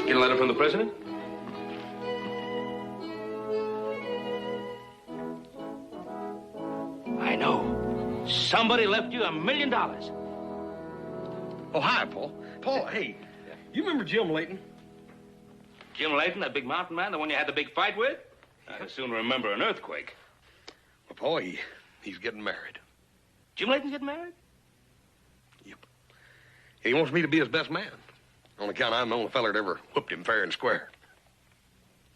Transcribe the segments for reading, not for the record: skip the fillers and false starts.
Get a letter from the president? I know. Somebody left you $1 million. Oh, hi, Paul. Paul, hey, you remember Jim Layton? Jim Layton, that big mountain man, the one you had the big fight with? I'd as soon remember an earthquake. Well, Paul, he's getting married. Jim Layton's getting married? Yep. And he wants me to be his best man. On account I'm the only feller that ever whooped him fair and square.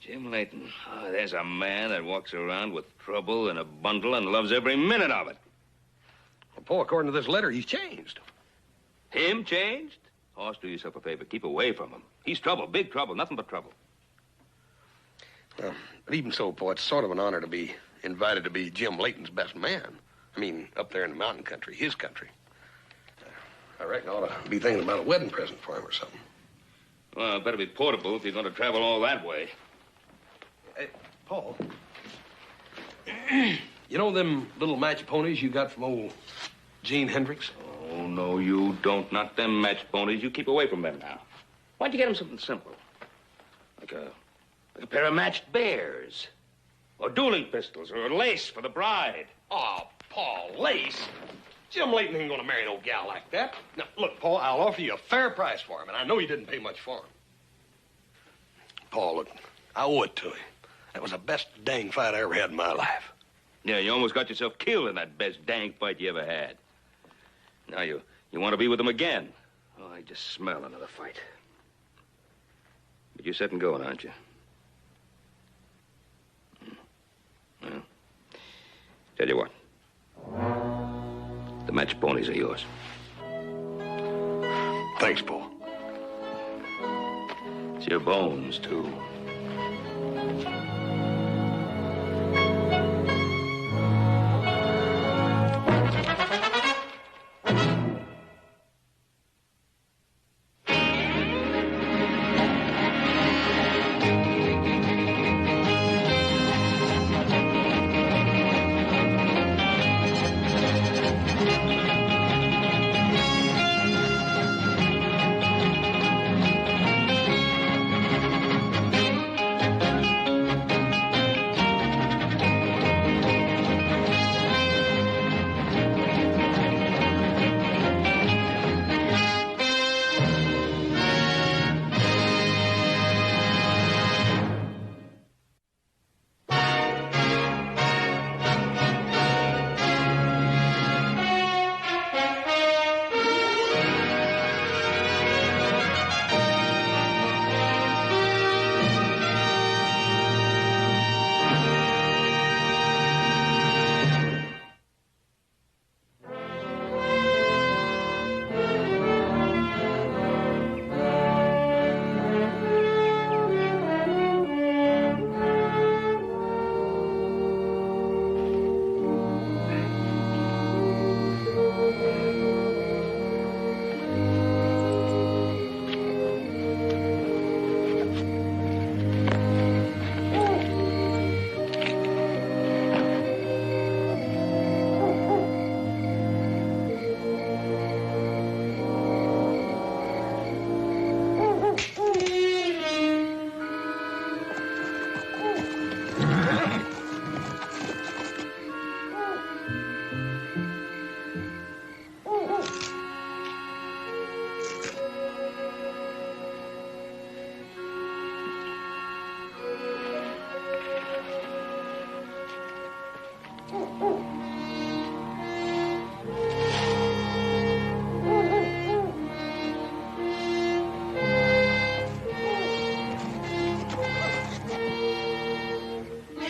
Jim Layton. Oh, there's a man that walks around with trouble in a bundle and loves every minute of it. Well, Paul, according to this letter, he's changed. Him changed? Hoss, do yourself a favor. Keep away from him. He's trouble, big trouble, nothing but trouble. Well, but even so, Paul, it's sort of an honor to be invited to be Jim Layton's best man. I mean, up there in the mountain country, his country. I reckon I ought to be thinking about a wedding present for him or something. Well, it better be portable if you're going to travel all that way. Hey, Paul. You know them little match ponies you got from old Gene Hendricks? Oh, no, you don't. Not them match ponies. You keep away from them now. Why'd you get him something simple? Like a pair of matched bears. Or dueling pistols, or lace for the bride. Oh, Paul, lace? Jim Layton ain't gonna marry no gal like that. Now, look, Paul, I'll offer you a fair price for him, and I know you didn't pay much for him. Paul, look, I owe it to him. That was the best dang fight I ever had in my life. Yeah, you almost got yourself killed in that best dang fight you ever had. Now you want to be with him again. Oh, I just smell another fight. But you're set and going, aren't you? Well, tell you what. The match ponies are yours. Thanks, Paul. It's your bones, too.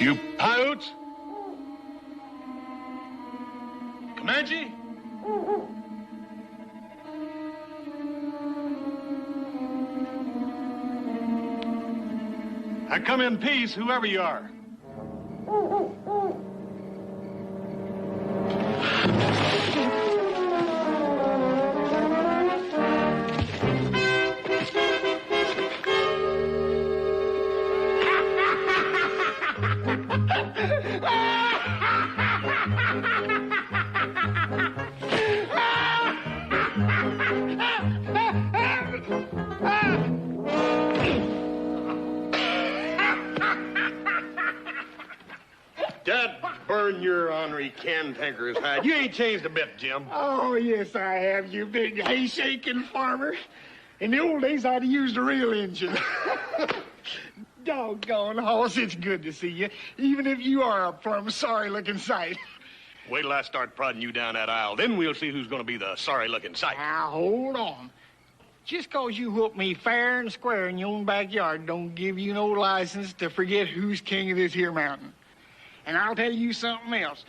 You Paiutes? Comanche? I come in peace, whoever you are. on your ornery cantankerous hide. You ain't changed a bit, Jim. Oh, yes, I have, you big hay-shaking farmer. In the old days, I'd have used a real engine. Doggone, Hoss, it's good to see you, even if you are a plumb sorry-looking sight. Wait till I start prodding you down that aisle. Then we'll see who's going to be the sorry-looking sight. Now, hold on. Just 'cause you whoop me fair and square in your own backyard don't give you no license to forget who's king of this here mountain. And I'll tell you something else.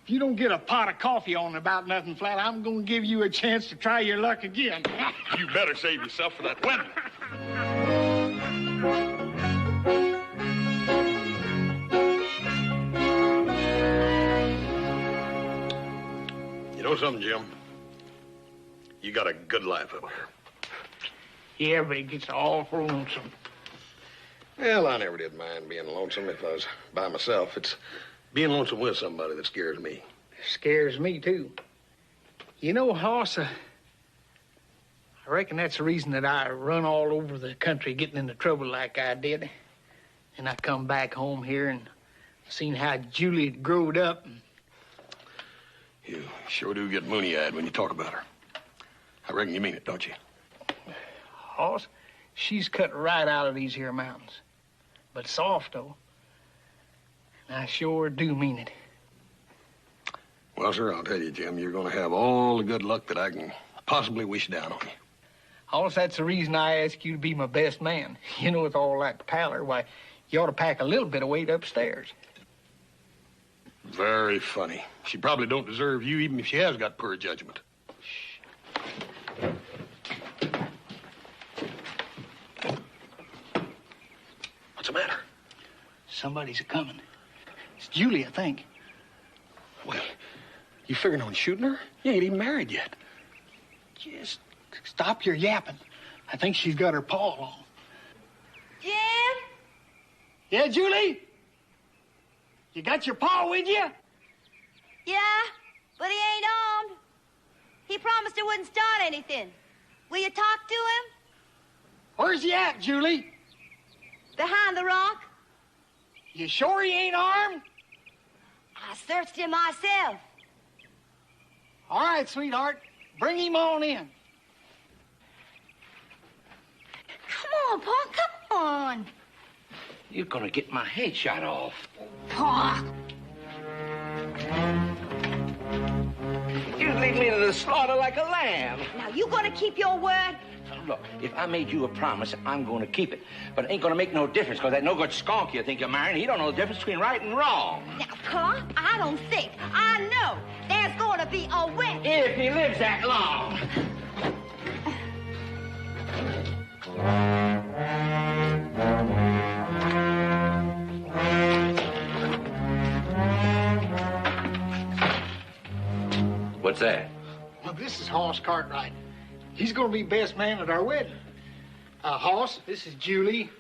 If you don't get a pot of coffee on about nothing flat, I'm going to give you a chance to try your luck again. You better save yourself for that wedding. You know something, Jim? You got a good life up here. Yeah, but it gets awful lonesome. Well, I never did mind being lonesome if I was by myself. It's being lonesome with somebody that scares me. Scares me, too. You know, Hoss, I reckon that's the reason that I run all over the country getting into trouble like I did. And I come back home here and seen how Julie had growed up. You sure do get moony-eyed when you talk about her. I reckon you mean it, don't you? Hoss, she's cut right out of these here mountains. But soft, though. And I sure do mean it. Well, sir, I'll tell you, Jim, you're going to have all the good luck that I can possibly wish down on you. Hoss, that's the reason I ask you to be my best man. You know, with all that pallor, why, you ought to pack a little bit of weight upstairs. Very funny. She probably don't deserve you, even if she has got poor judgment. What's the matter? Somebody's a-coming. It's Julie, I think. Well, you figuring on shooting her? You ain't even married yet. Just stop your yapping. I think she's got her paw on. Jim? Yeah, Julie? You got your paw with you? Yeah, but he ain't armed. He promised he wouldn't start anything. Will you talk to him? Where's he at, Julie? Behind the rock. You sure he ain't armed? I searched him myself. All right, sweetheart. Bring him on in. Come on, Pa, come on. You're gonna get my head shot off. Pa. You lead me to the slaughter like a lamb. Now, you gonna keep your word? Look, if I made you a promise, I'm going to keep it. But it ain't going to make no difference, because that no-good skunk you think you're marrying, he don't know the difference between right and wrong. Now, Pa, I don't think, I know there's gonna be a wedding. If he lives that long. What's that? Well, this is Hoss Cartwright. He's going to be best man at our wedding. Hoss, this is Julie.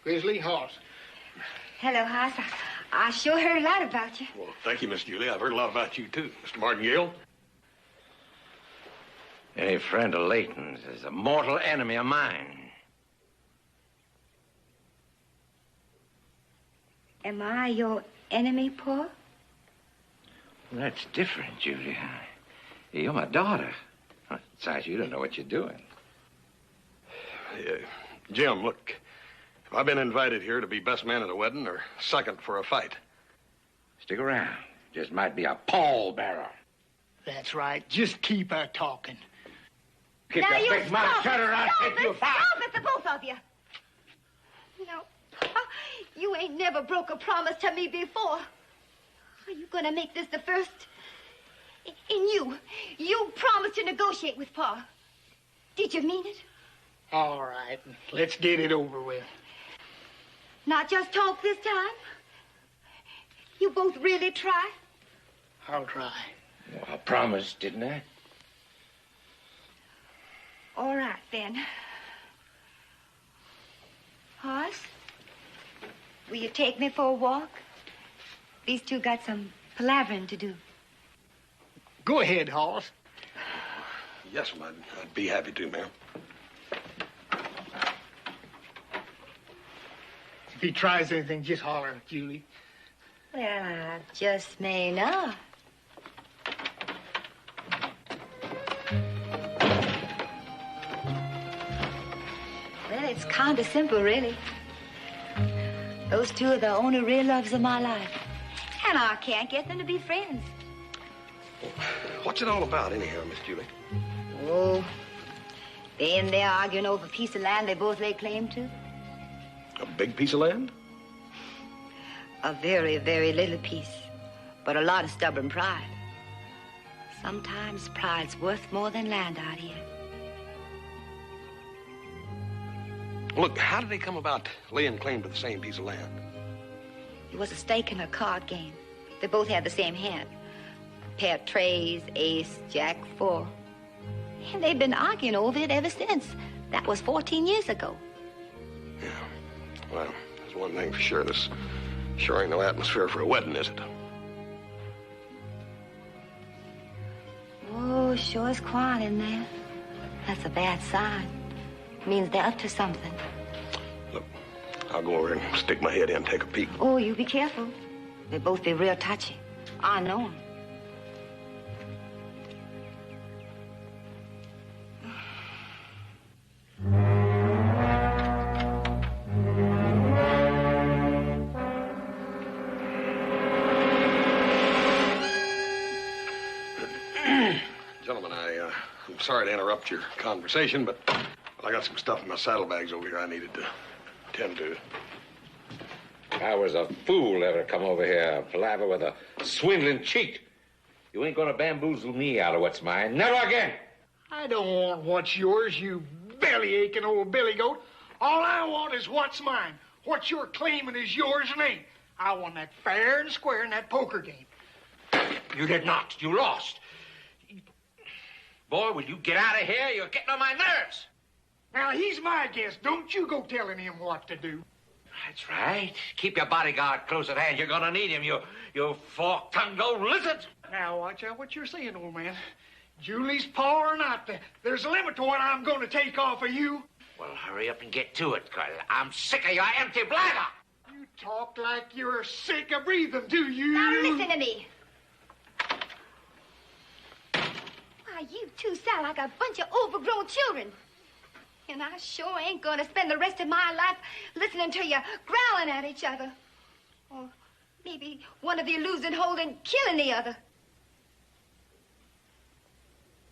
Grizzly, Hoss. Hello, Hoss. I sure heard a lot about you. Well, thank you, Miss Julie. I've heard a lot about you, too. Mr. Martingale? Any friend of Layton's is a mortal enemy of mine. Am I your enemy, Pa? Well, that's different, Julie. You're my daughter. Besides, you don't know what you're doing. Jim, look, have I been invited here to be best man at a wedding or second for a fight? Stick around. Just might be a pallbearer. That's right. Just keep her talking. Keep Now, your you big mouth stop shut it, or I'll stop take it, you fast. Stop it, the both of you. No, Pa, you ain't never broke a promise to me before. Are you gonna make this the first? And you promised to negotiate with Pa. Did you mean it? All right, let's get it over with. Not just talk this time? You both really try? I'll try. Well, I promised, didn't I? All right, then. Hoss, will you take me for a walk? These two got some palavering to do. Go ahead, Hoss. Yes, ma'am. I'd be happy to, ma'am. If he tries anything, just holler, Julie. Well, I just may not. Well, it's kind of simple, really. Those two are the only real loves of my life. And I can't get them to be friends. What's it all about, anyhow, Miss Julie? Oh, they and they're arguing over a piece of land they both lay claim to. A big piece of land? A very, very little piece, but a lot of stubborn pride. Sometimes pride's worth more than land out here. Look, how did they come about laying claim to the same piece of land? It was a stake in a card game. They both had the same hand. Pair of trays, ace, jack, four. And they've been arguing over it ever since. That was 14 years ago. Yeah. Well, there's one thing for sure. This sure ain't no atmosphere for a wedding, is it? Oh, sure is quiet in there. That's a bad sign. Means they're up to something. Look, I'll go over and stick my head in and take a peek. Oh, you be careful. They both be real touchy. I know 'em. Gentlemen, I'm sorry to interrupt your conversation, but I got some stuff in my saddlebags over here I needed to tend to. I was a fool ever come over here, palaver with a swindling cheat. You ain't gonna bamboozle me out of what's mine. Never again. I don't want what's yours, you belly-aching old billy goat. All I want is what's mine. What you're claiming is yours and ain't. I won that fair and square in that poker game. You did not. You lost. Boy, will you get out of here? You're getting on my nerves. Now, he's my guest. Don't you go telling him what to do. That's right. Keep your bodyguard close at hand. You're gonna need him, you fork-tongued old lizard. Now, watch out what you're saying, old man. Julie's paw or not, there's a limit to what I'm going to take off of you. Well, hurry up and get to it, 'cause I'm sick of your empty blather. You talk like you're sick of breathing, do you? Now listen to me. Why, you two sound like a bunch of overgrown children. And I sure ain't gonna spend the rest of my life listening to you growling at each other. Or maybe one of you losing hold and killing the other.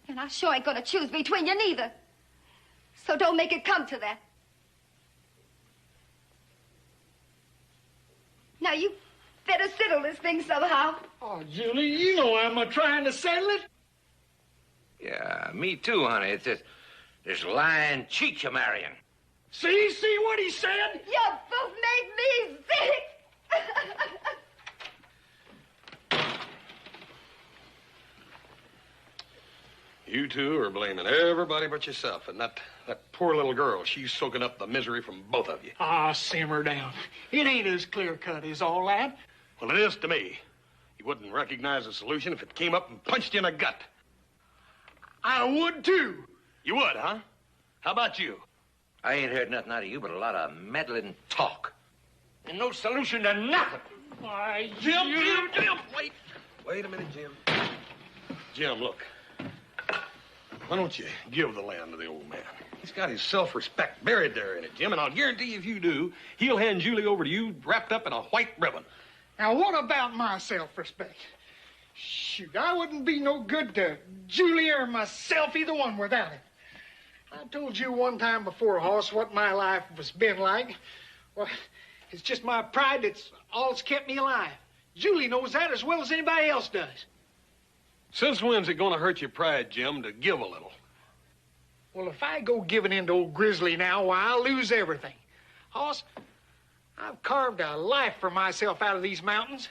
And I sure ain't gonna choose between you neither. So don't make it come to that. Now you better settle this thing somehow. Oh, Julie, you know I'm trying to settle it. Yeah, me too, honey. It's this lying cheat you're marrying. See what he said? You both make me sick. You two are blaming everybody but yourself, and that poor little girl, she's soaking up the misery from both of you. Ah, simmer down. It ain't as clear-cut as all that. Well, it is to me. You wouldn't recognize the solution if it came up and punched you in the gut. I would, too. You would, huh? How about you? I ain't heard nothing out of you but a lot of meddling talk. And no solution to nothing. Why, Jim! Wait a minute, Jim. Jim, look. Why don't you give the land to the old man? He's got his self-respect buried there in it, Jim, and I'll guarantee if you do, he'll hand Julie over to you wrapped up in a white ribbon. Now, what about my self-respect? Shoot, I wouldn't be no good to Julie or myself, either one, without it. I told you one time before, Hoss, what my life has been like. Well, it's just my pride that's all that's kept me alive. Julie knows that as well as anybody else does. Since when's it going to hurt your pride, Jim, to give a little? Well, if I go giving in to old Grizzly now, why, I'll lose everything. Hoss, I've carved a life for myself out of these mountains.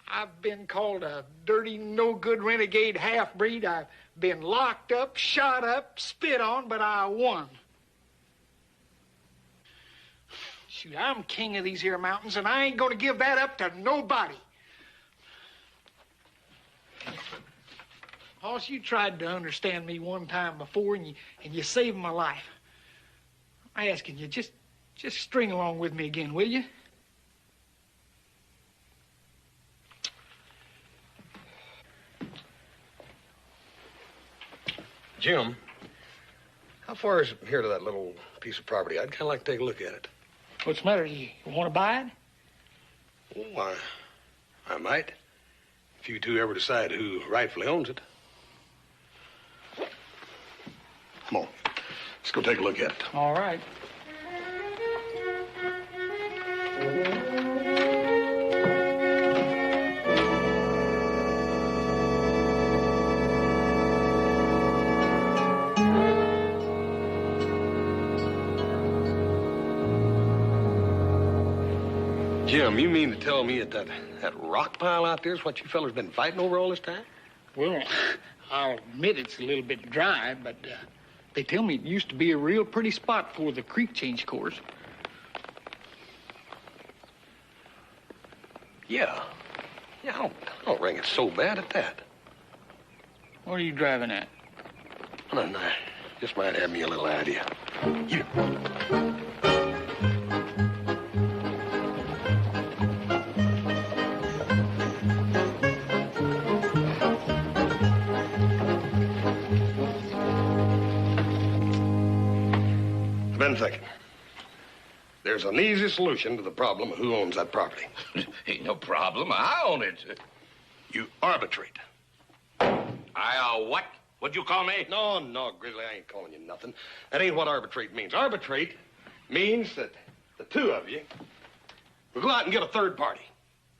I've been called a dirty, no-good renegade half-breed. I've been locked up, shot up, spit on, but I won. Shoot, I'm king of these here mountains, and I ain't gonna give that up to nobody. Hoss, you tried to understand me one time before, and you saved my life. I'm asking you, just string along with me again, will you? Jim, how far is it from here to that little piece of property? I'd kind of like to take a look at it. What's the matter? You want to buy it? Oh, I might. If you two ever decide who rightfully owns it. Come on. Let's go take a look at it. All right. Jim, you mean to tell me that rock pile out there is what you fellas been fighting over all this time? Well, I'll admit it's a little bit dry, but they tell me it used to be a real pretty spot before the creek changed course. Yeah. Yeah, I don't reckon it's so bad at that. What are you driving at? No, just might have me a little idea. You. I've been thinking. There's an easy solution to the problem of who owns that property. Ain't no problem. I own it. You arbitrate. What? What'd you call me? No, Grizzly, I ain't calling you nothing. That ain't what arbitrate means. Arbitrate means that the two of you will go out and get a third party.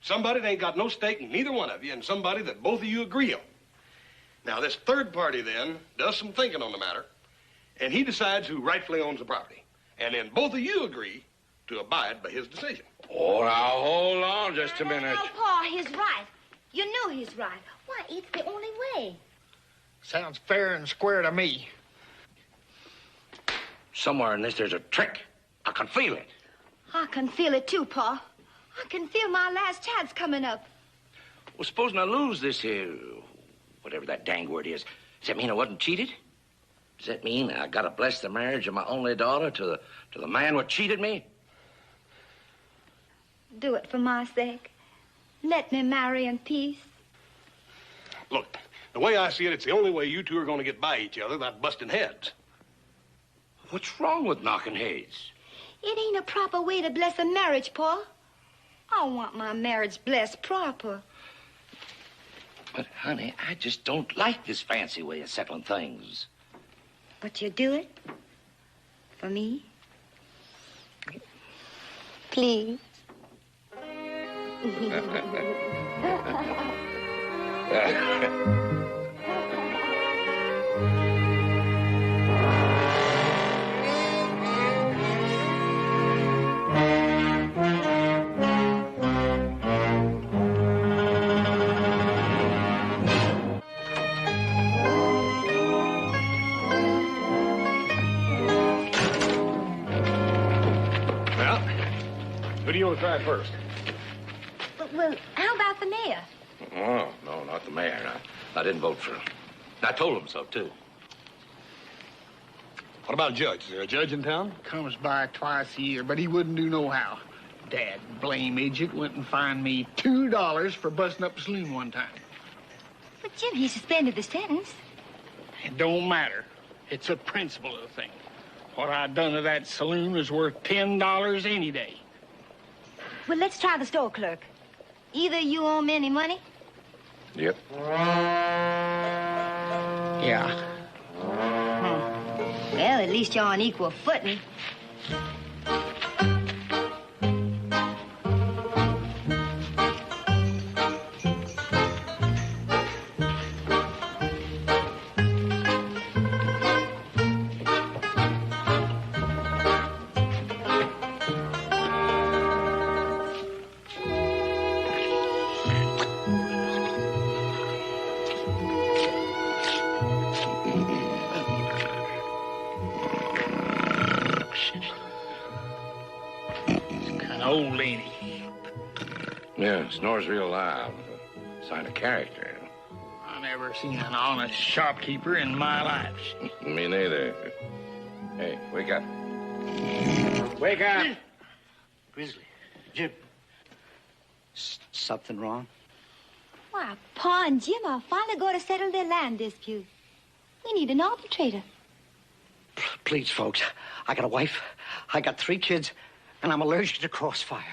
Somebody that ain't got no stake in neither one of you, and somebody that both of you agree on. Now, this third party then does some thinking on the matter, and he decides who rightfully owns the property. And then both of you agree to abide by his decision. Oh, now, hold on just a minute. Oh, Pa, he's right. You know he's right. Why, it's the only way. Sounds fair and square to me. Somewhere in this, there's a trick. I can feel it. I can feel it too, Pa. I can feel my last chance coming up. Well, supposing I lose this here, whatever that dang word is, does that mean I wasn't cheated? Does that mean I gotta bless the marriage of my only daughter to the man who cheated me? Do it for my sake. Let me marry in peace. Look, the way I see it, it's the only way you two are going to get by each other without busting heads. What's wrong with knocking heads? It ain't a proper way to bless a marriage, Pa. I want my marriage blessed proper. But, honey, I just don't like this fancy way of settling things. But you do it? For me? Please. Well, who do you want to try first? Well, how about the mayor? Oh, no, not the mayor. I didn't vote for him. I told him so, too. What about a judge? Is there a judge in town? Comes by twice a year, but he wouldn't do no how. Dad blame idiot went and fined me $2 for busting up a saloon one time. But, Jim, he suspended the sentence. It don't matter. It's a principle of the thing. What I done to that saloon is worth $10 any day. Well, let's try the store clerk. Either you owe me any money? Yep. Yeah. Well, at least you're on equal footing. Old lady. Yeah, snores real loud. Sign of character. I never seen an honest shopkeeper in my life. Me neither. Hey, wake up. Wake up! Grizzly, Jim. Something wrong? Why, Pa and Jim are finally going to settle their land dispute. We need an arbitrator. Please, folks. I got a wife, I got 3 kids, and I'm allergic to crossfire.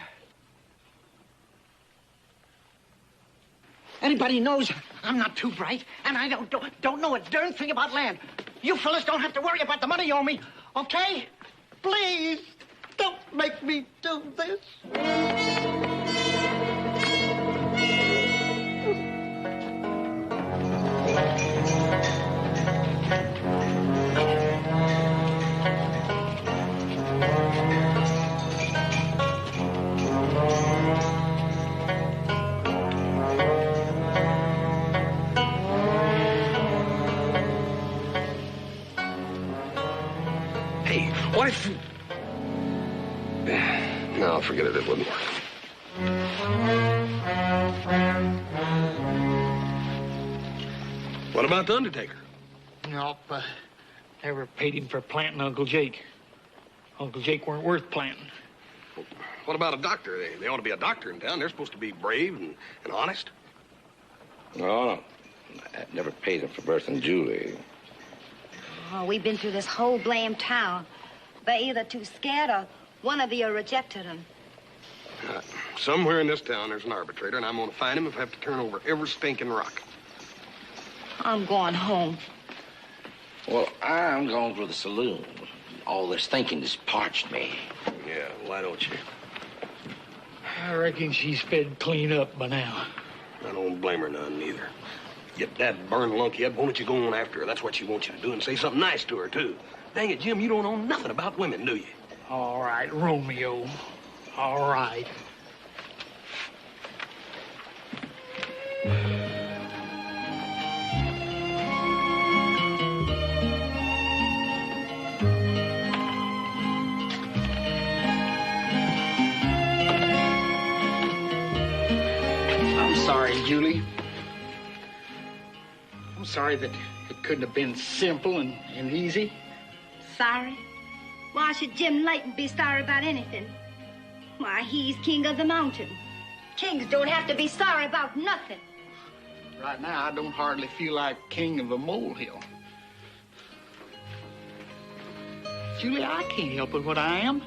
Anybody knows I'm not too bright, and I don't know a darn thing about land. You fellas don't have to worry about the money you owe me, okay? Please, don't make me do this. Hey, what if... No, forget it. It wouldn't work. What about the undertaker? Nope. Never paid him for planting Uncle Jake. Uncle Jake weren't worth planting. What about a doctor? They ought to be a doctor in town. They're supposed to be brave and honest. No. I never paid him for birthing Julie. Oh, we've been through this whole blame town. They're either too scared or one of you rejected them. Somewhere in this town, there's an arbitrator, and I'm going to find him if I have to turn over every stinking rock. I'm going home. Well, I'm going to the saloon. All this thinking has parched me. Yeah, why don't you? I reckon she's fed clean up by now. I don't blame her none, neither. You that burned lunkhead, why don't you go on after her? That's what she wants you to do, and say something nice to her, too. Dang it, Jim, you don't know nothing about women, do you? All right, Romeo. All right. I'm sorry, Julie. I'm sorry that it couldn't have been simple and easy. Sorry? Why should Jim Layton be sorry about anything? Why, he's king of the mountain. Kings don't have to be sorry about nothing. Right now, I don't hardly feel like king of a molehill. Julie, I can't help it what I am.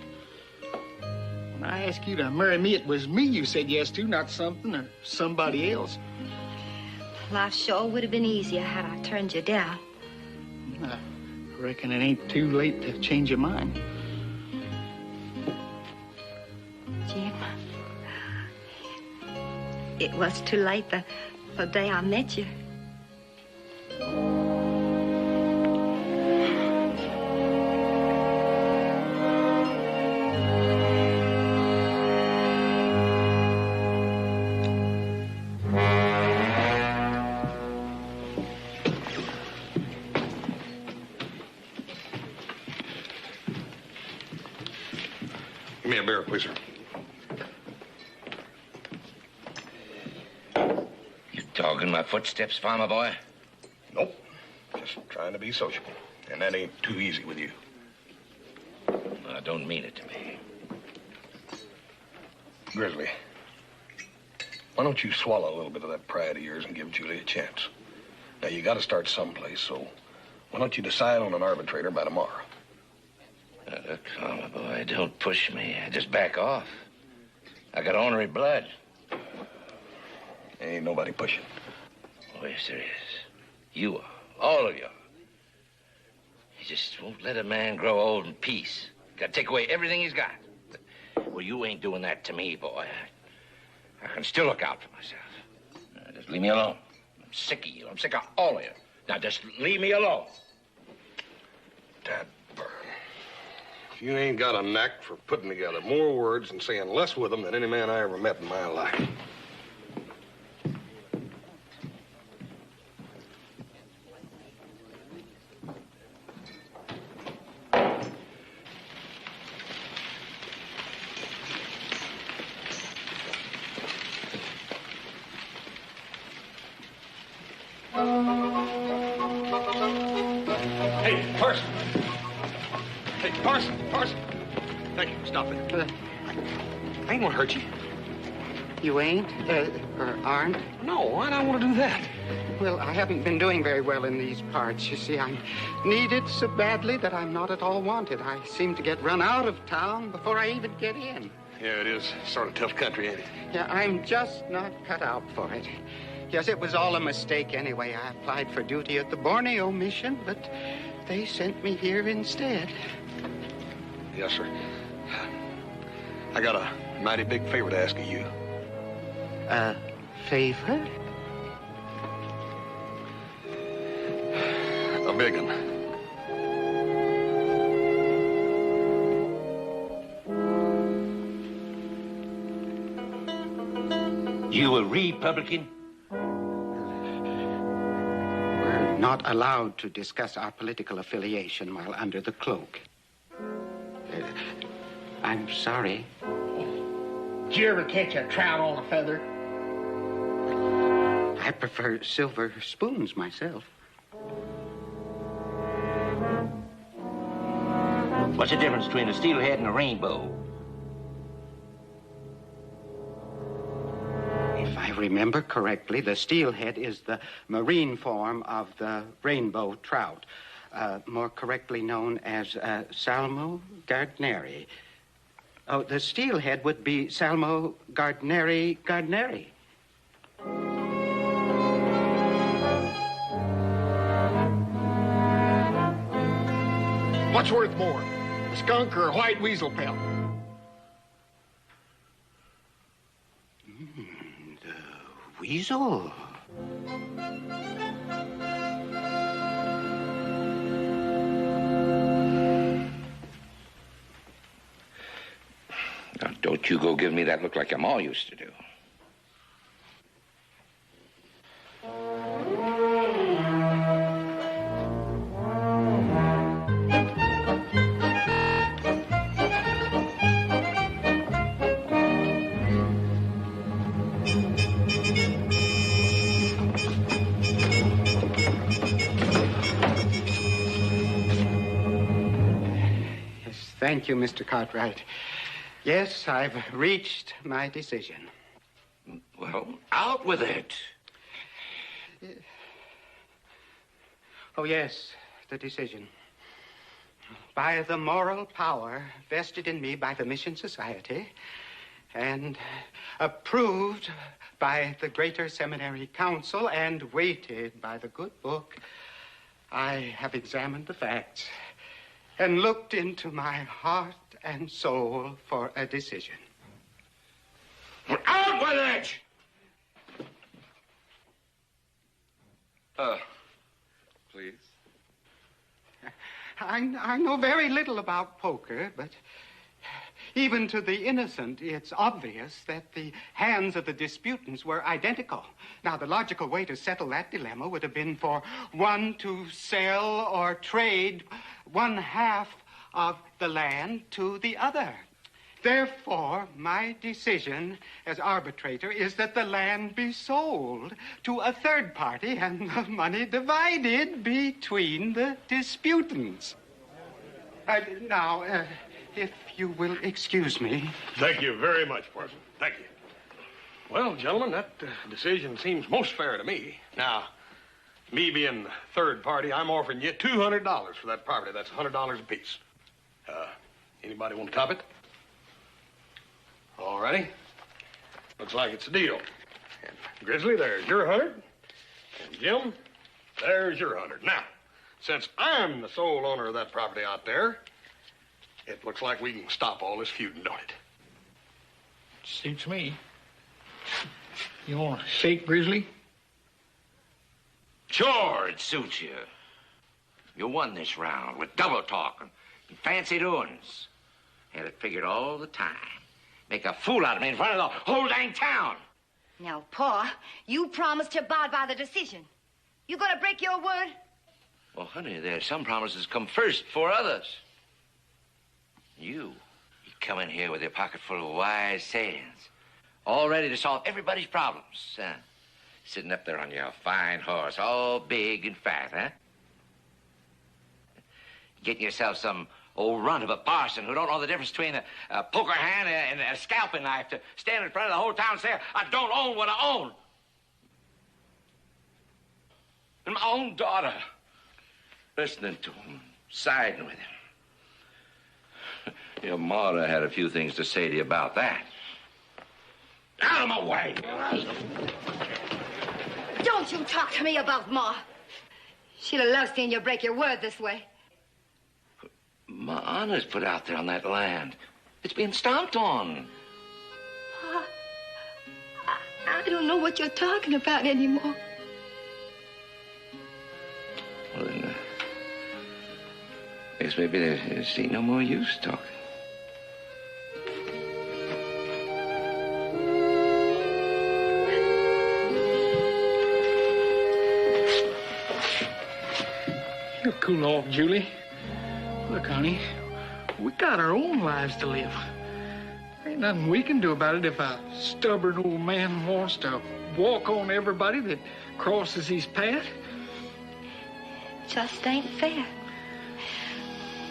When I asked you to marry me, it was me you said yes to, not something or somebody else. Life sure would have been easier had I turned you down. I reckon it ain't too late to change your mind. Jim, it was too late the day I met you. Give me a beer, please, sir. You dogging my footsteps, farmer boy? Nope. Just trying to be sociable. And that ain't too easy with you. I don't mean it to me. Grizzly, why don't you swallow a little bit of that pride of yours and give Julie a chance? Now, you got to start someplace, so why don't you decide on an arbitrator by tomorrow? Look, farmer boy, don't push me. Just back off. I got ornery blood. Ain't nobody pushing. Oh, yes, there is. You are. All of you are. You just won't let a man grow old in peace. Got to take away everything he's got. Well, you ain't doing that to me, boy. I can still look out for myself. Just leave me alone. I'm sick of you. I'm sick of all of you. Now, just leave me alone. Dad burn. You ain't got a knack for putting together more words and saying less with them than any man I ever met in my life. Hey, Parson! Hey, Parson! Thank you for stopping. I ain't gonna hurt you. You ain't? Or aren't? No, why do I want to do that? Well, I haven't been doing very well in these parts. You see, I'm needed so badly that I'm not at all wanted. I seem to get run out of town before I even get in. Yeah, it is sort of tough country, ain't it? Yeah, I'm just not cut out for it. Yes, it was all a mistake anyway. I applied for duty at the Borneo mission, but they sent me here instead. Yes, sir. I got a mighty big favor to ask of you. A favor? A big one. You a Republican? We're not allowed to discuss our political affiliation while under the cloak. I'm sorry. Did you ever catch a trout on a feather? I prefer silver spoons myself. What's the difference between a steelhead and a rainbow? If I remember correctly, the steelhead is the marine form of the rainbow trout, more correctly known as Salmo gardneri. Oh, the steelhead would be Salmo gardneri gardneri. What's worth more, a skunk or a white weasel pelt? The weasel. Now, don't you go giving me that look like I'm all used to do. Thank you, Mr. Cartwright. Yes, I've reached my decision. Well, out with it. Oh, yes, the decision. By the moral power vested in me by the Mission Society and approved by the Greater Seminary Council and weighted by the good book, I have examined the facts and looked into my heart and soul for a decision. Well, out with it! Please. I know very little about poker, but even to the innocent, it's obvious that the hands of the disputants were identical. Now, the logical way to settle that dilemma would have been for one to sell or trade one half of the land to the other. Therefore, my decision as arbitrator is that the land be sold to a third party and the money divided between the disputants. Now, if you will excuse me. Thank you very much, Parson. Thank you. Well, gentlemen, that decision seems most fair to me. Now, me being the third party, I'm offering you $200 for that property. That's $100 apiece. Anybody want to top it? All righty. Looks like it's a deal. And Grizzly, there's your 100. And Jim, there's your 100. Now, since I'm the sole owner of that property out there, it looks like we can stop all this feuding, don't it? Suits me. You want a shake, Grizzly? Sure, it suits you. You won this round with double talk and fancy doings. Had it figured all the time. Make a fool out of me in front of the whole dang town. Now, Pa, you promised to abide by the decision. You gonna break your word? Well, honey, there's some promises come first before others. You come in here with your pocket full of wise sayings, all ready to solve everybody's problems. Sitting up there on your fine horse, all big and fat, huh? Getting yourself some old runt of a parson who don't know the difference between a poker hand and a scalping knife to stand in front of the whole town and say, I don't own what I own. And my own daughter, listening to him, siding with him. Your mother had a few things to say to you about that. Out of my way! Don't you talk to me about Ma. She'd have loved seeing you break your word this way. My honor's put out there on that land. It's being stomped on. Pa, I don't know what you're talking about anymore. Well, then, I guess maybe there's ain't no more use talking. You cool off, Julie. Look, honey, we got our own lives to live. Ain't nothing we can do about it if a stubborn old man wants to walk on everybody that crosses his path. Just ain't fair.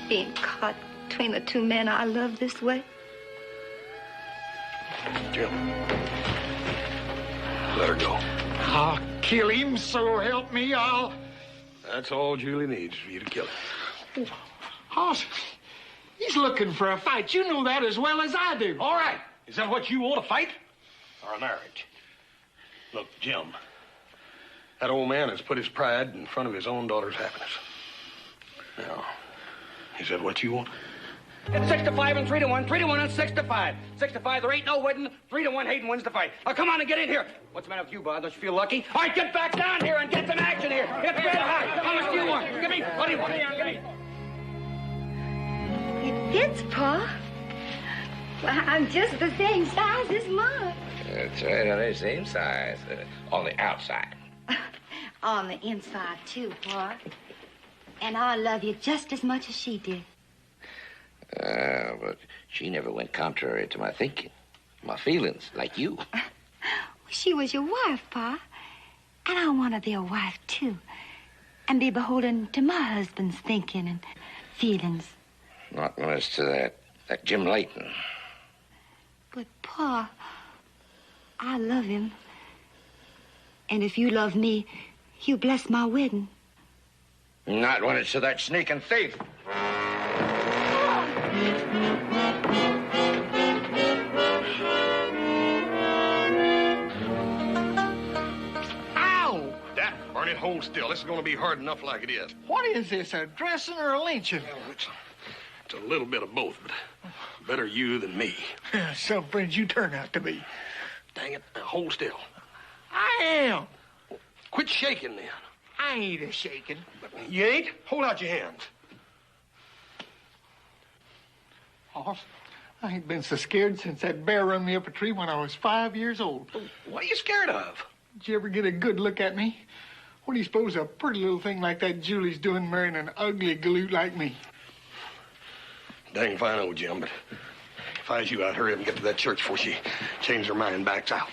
Being caught between the two men I love this way. Jim, let her go. I'll kill him, so help me, I'll... That's all Julie needs for you to kill him. Hoss, he's looking for a fight. You know that as well as I do. All right. Is that what you want, a fight? Or a marriage? Look, Jim, that old man has put his pride in front of his own daughter's happiness. Now, is that what you want? It's 6-5 and 3-1, 3-1 and 6-5. 6-5, there ain't no wedding. 3-1, Hayden wins the fight. Now, come on and get in here. What's the matter with you, Bob? Don't you feel lucky? All right, get back down here and get some action here. It's red hot. How much do you want? Give me. What do you want? Give me. It fits, Pa. Well, I'm just the same size as Mom. That's right, on the same size. On the outside. On the inside, too, Pa. And I love you just as much as she did. But she never went contrary to my thinking, my feelings, like you. She was your wife, Pa. And I want to be a wife, too. And be beholden to my husband's thinking and feelings. Not much to that Jim Layton. But, Pa, I love him. And if you love me, you bless my wedding. Not when it's to that sneaking thief. Ow! That, Barney, hold still. This is going to be hard enough like it is. What is this, a dressing or a lynching? Well, it's a little bit of both, but better you than me. Some friends you turn out to be. Dang it. Now, hold still. I am. Quit shaking, then. I ain't a-shaking. You ain't? Hold out your hands. Hoss, I ain't been so scared since that bear run me up a tree when I was 5 years old. What are you scared of? Did you ever get a good look at me? What do you suppose a pretty little thing like that Julie's doing marrying an ugly galoot like me? Dang if I know, Jim, but if I was you, I'd hurry up and get to that church before she changed her mind and backs out.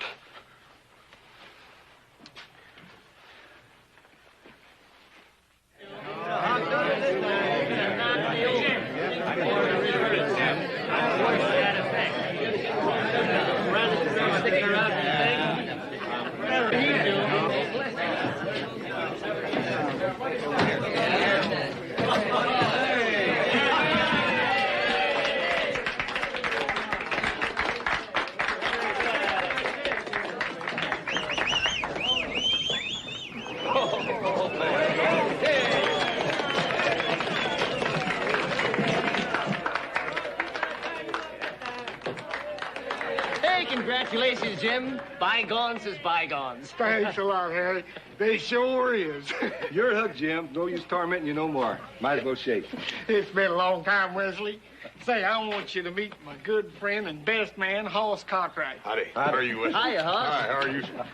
Congratulations, Jim. Bygones is bygones. Thanks a lot, Harry. They sure is. You're hooked, Jim. No use tormenting you no more. Might as well shake. It's been a long time, Wesley. Say, I want you to meet my good friend and best man, Hoss Cartwright. Howdy. How are you, Wesley? Hiya, Hoss. Hi, how are you, sir?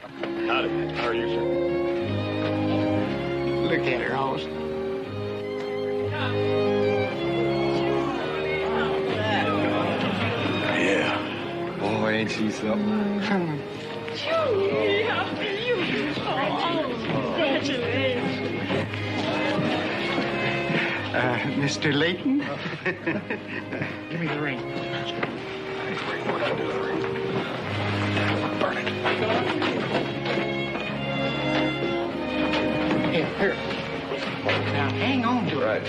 Howdy. How are you, sir? Look at her, Hoss. Yeah. Boy, ain't she something? Julie, how beautiful. Oh, congratulations. Mr. Layton? Give me the ring. What I do? Burn it. Here. Now, hang on to it. Right.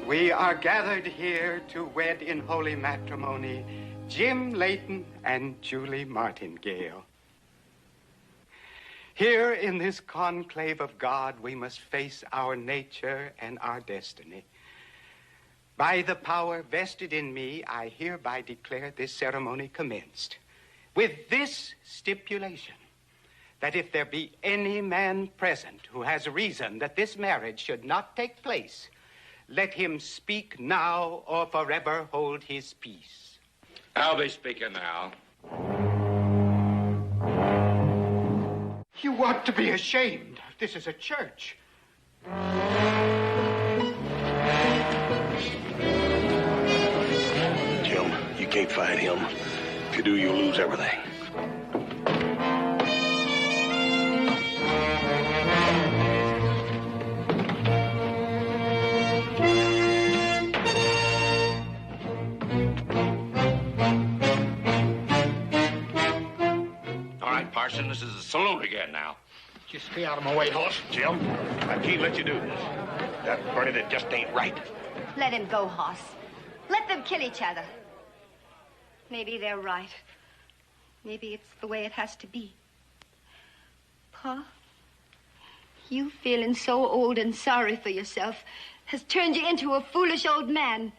We are gathered here to wed in holy matrimony Jim Layton and Julie Martingale. Here in this conclave of God, we must face our nature and our destiny. By the power vested in me, I hereby declare this ceremony commenced, with this stipulation, that if there be any man present who has reason that this marriage should not take place, let him speak now or forever hold his peace. I'll be speaking now. You ought to be ashamed. This is a church. Jim, you can't fight him. If you do, you'll lose everything. All right, Parson, this is a saloon again now. Just stay out of my way, horse. Jim, I can't let you do this. That Bernadette just ain't right. Let him go, Hoss. Let them kill each other. Maybe they're right. Maybe it's the way it has to be. Pa, you feeling so old and sorry for yourself has turned you into a foolish old man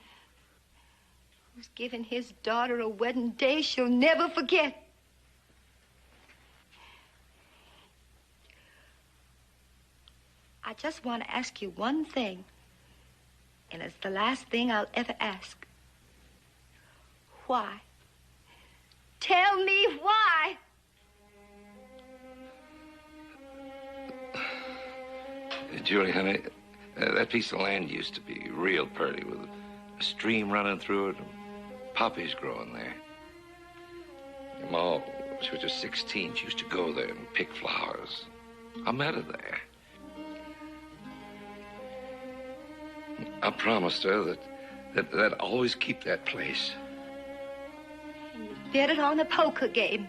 who's given his daughter a wedding day she'll never forget. I just want to ask you one thing, and it's the last thing I'll ever ask. Why? Tell me why. Julie, honey, that piece of land used to be real pretty with a stream running through it and poppies growing there. Your Ma, she was just 16. She used to go there and pick flowers. I met her there. I promised her that I'd always keep that place. And you bet it on a poker game.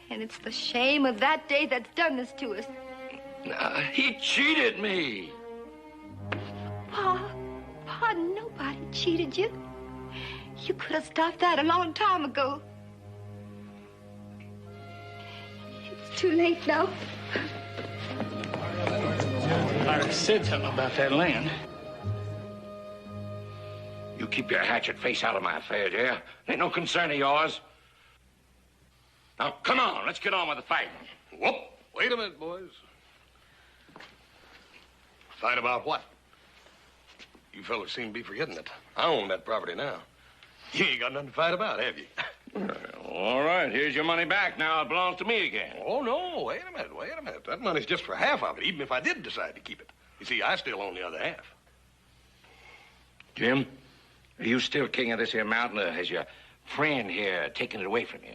And it's the shame of that day that's done this to us. He cheated me. Pa, nobody cheated you. You could have stopped that a long time ago. It's too late now. I said something about that land. You keep your hatchet face out of my affairs, yeah? Ain't no concern of yours. Now, come on, let's get on with the fighting. Whoop. Wait a minute, boys. Fight about what? You fellas seem to be forgetting it. I own that property now. You ain't got nothing to fight about, have you? Well, all right, here's your money back. Now it belongs to me again. Oh, no, wait a minute. That money's just for half of it, even if I did decide to keep it. You see, I still own the other half. Jim, are you still king of this here mountain, or has your friend here taken it away from you?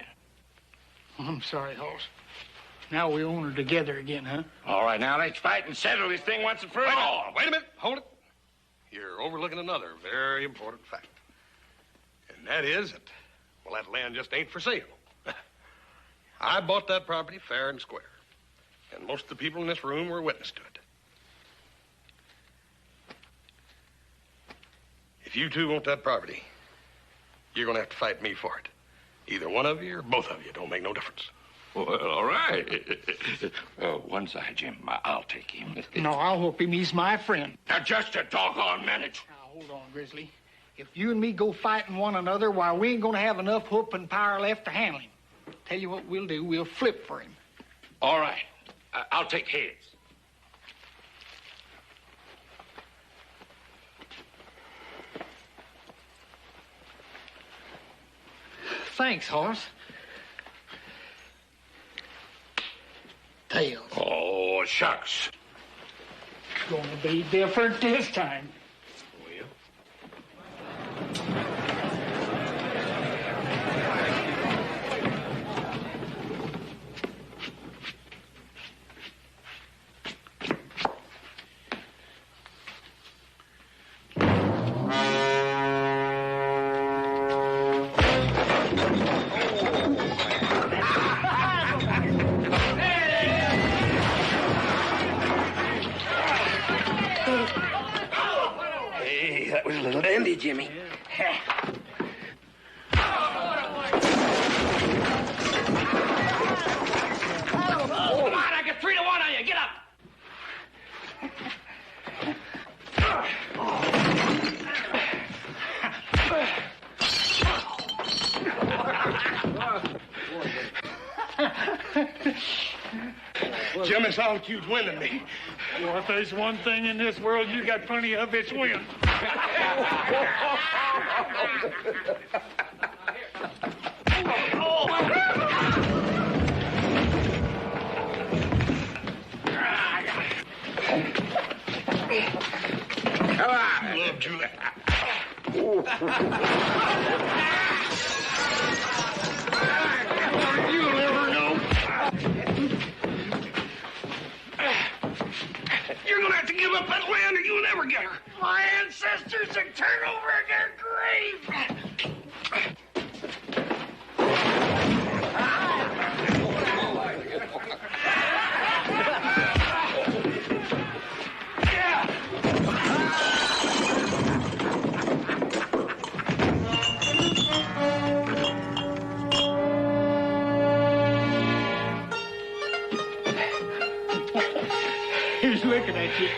I'm sorry, Hoss. Now we own her together again, huh? All right, now let's fight and settle this thing once and for all. Wait a minute. Hold it. You're overlooking another very important fact. And that is that, well, that land just ain't for sale. I bought that property fair and square. And most of the people in this room were witness to it. If you two want that property, you're going to have to fight me for it. Either one of you or both of you. Don't make no difference. Well, all right. One side, Jim. I'll take him. No, I'll whoop him. He's my friend. Now, just a doggone minute. Now, hold on, Grizzly. If you and me go fighting one another, why, we ain't gonna have enough whooping power left to handle him. Tell you what we'll do. We'll flip for him. All right. I'll take heads. Thanks, Hoss. Tails. Oh, shucks. It's gonna be different this time. Handy, Jimmy. Come on, I get 3-1 on you. Get up. Jim, it's all you's winning me. Well, if there's one thing in this world you got plenty of, it's wind. Come on. Love, Julie. You'll never know. You're gonna have to give up that land or you'll never get her. My ancestors have turned over in their grave. He's looking at you.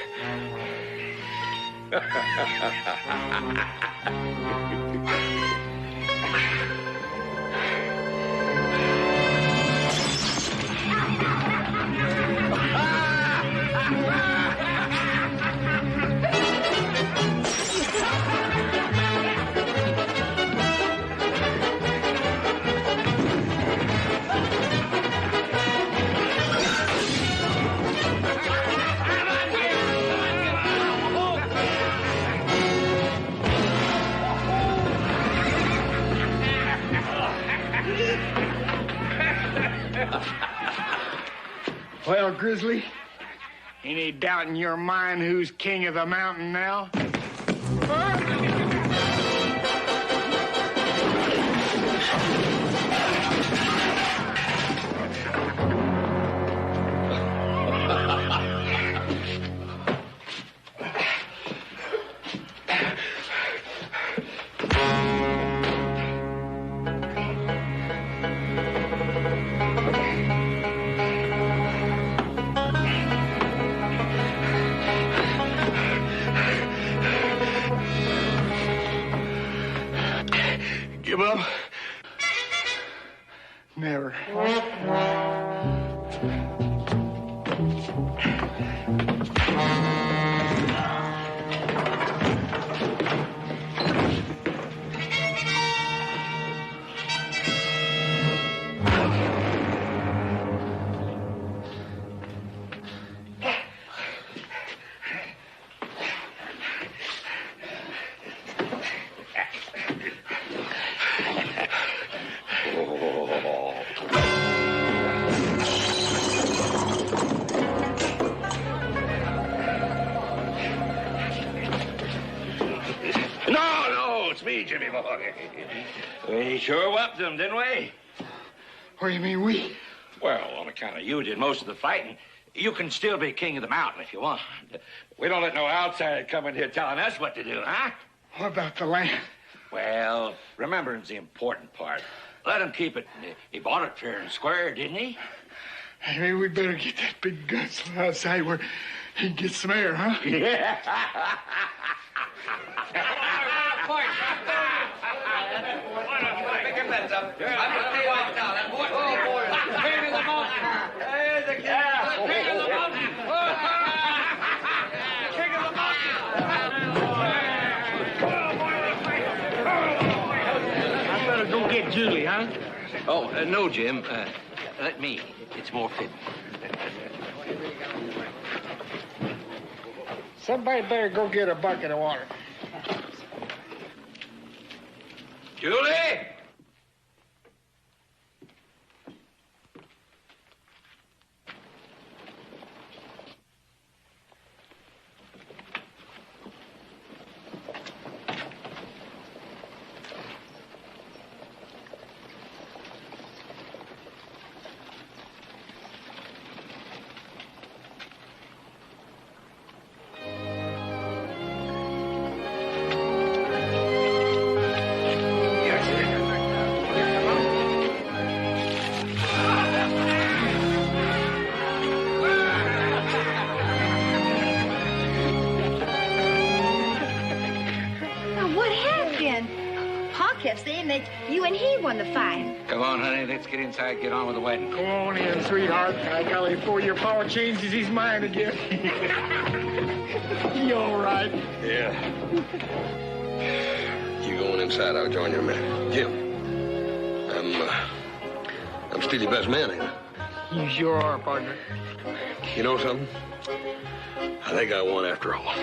Well, Grizzly, any doubt in your mind who's king of the mountain now? Give up? Never. No, it's me, Jimmy boy. We sure whopped them, didn't we? What do you mean, we? Well, on account of you did most of the fighting, you can still be king of the mountain if you want. We don't let no outsider come in here telling us what to do, huh? What about the land? Well, remembering's the important part. Let him keep it. He bought it fair and square, didn't he? Hey, maybe we better get that big gunsel outside where he can get some air, huh? Yeah. I better go get Julie, huh? Oh, no, Jim. Let me. It's more fitting. Somebody better go get a bucket of water. Julie! kept saying that you and he won the fight. Come on, honey. Let's get inside. Get on with the wedding. Go on in, sweetheart. I golly, before your pa changes his mind again. You all right? Yeah. You going inside? I'll join you in a minute. Jim, I'm still your best man, ain't I? You sure are, partner. You know something? I think I won after all.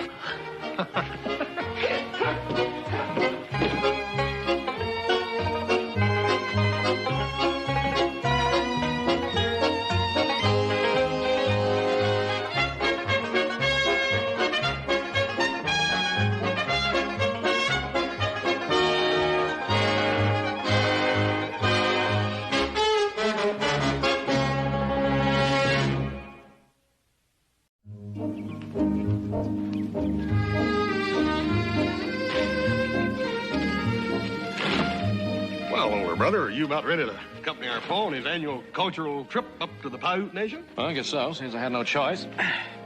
Well, older brother, are you about ready to accompany our Pa on his annual cultural trip up to the Paiute Nation? Well, I guess so. Since I had no choice.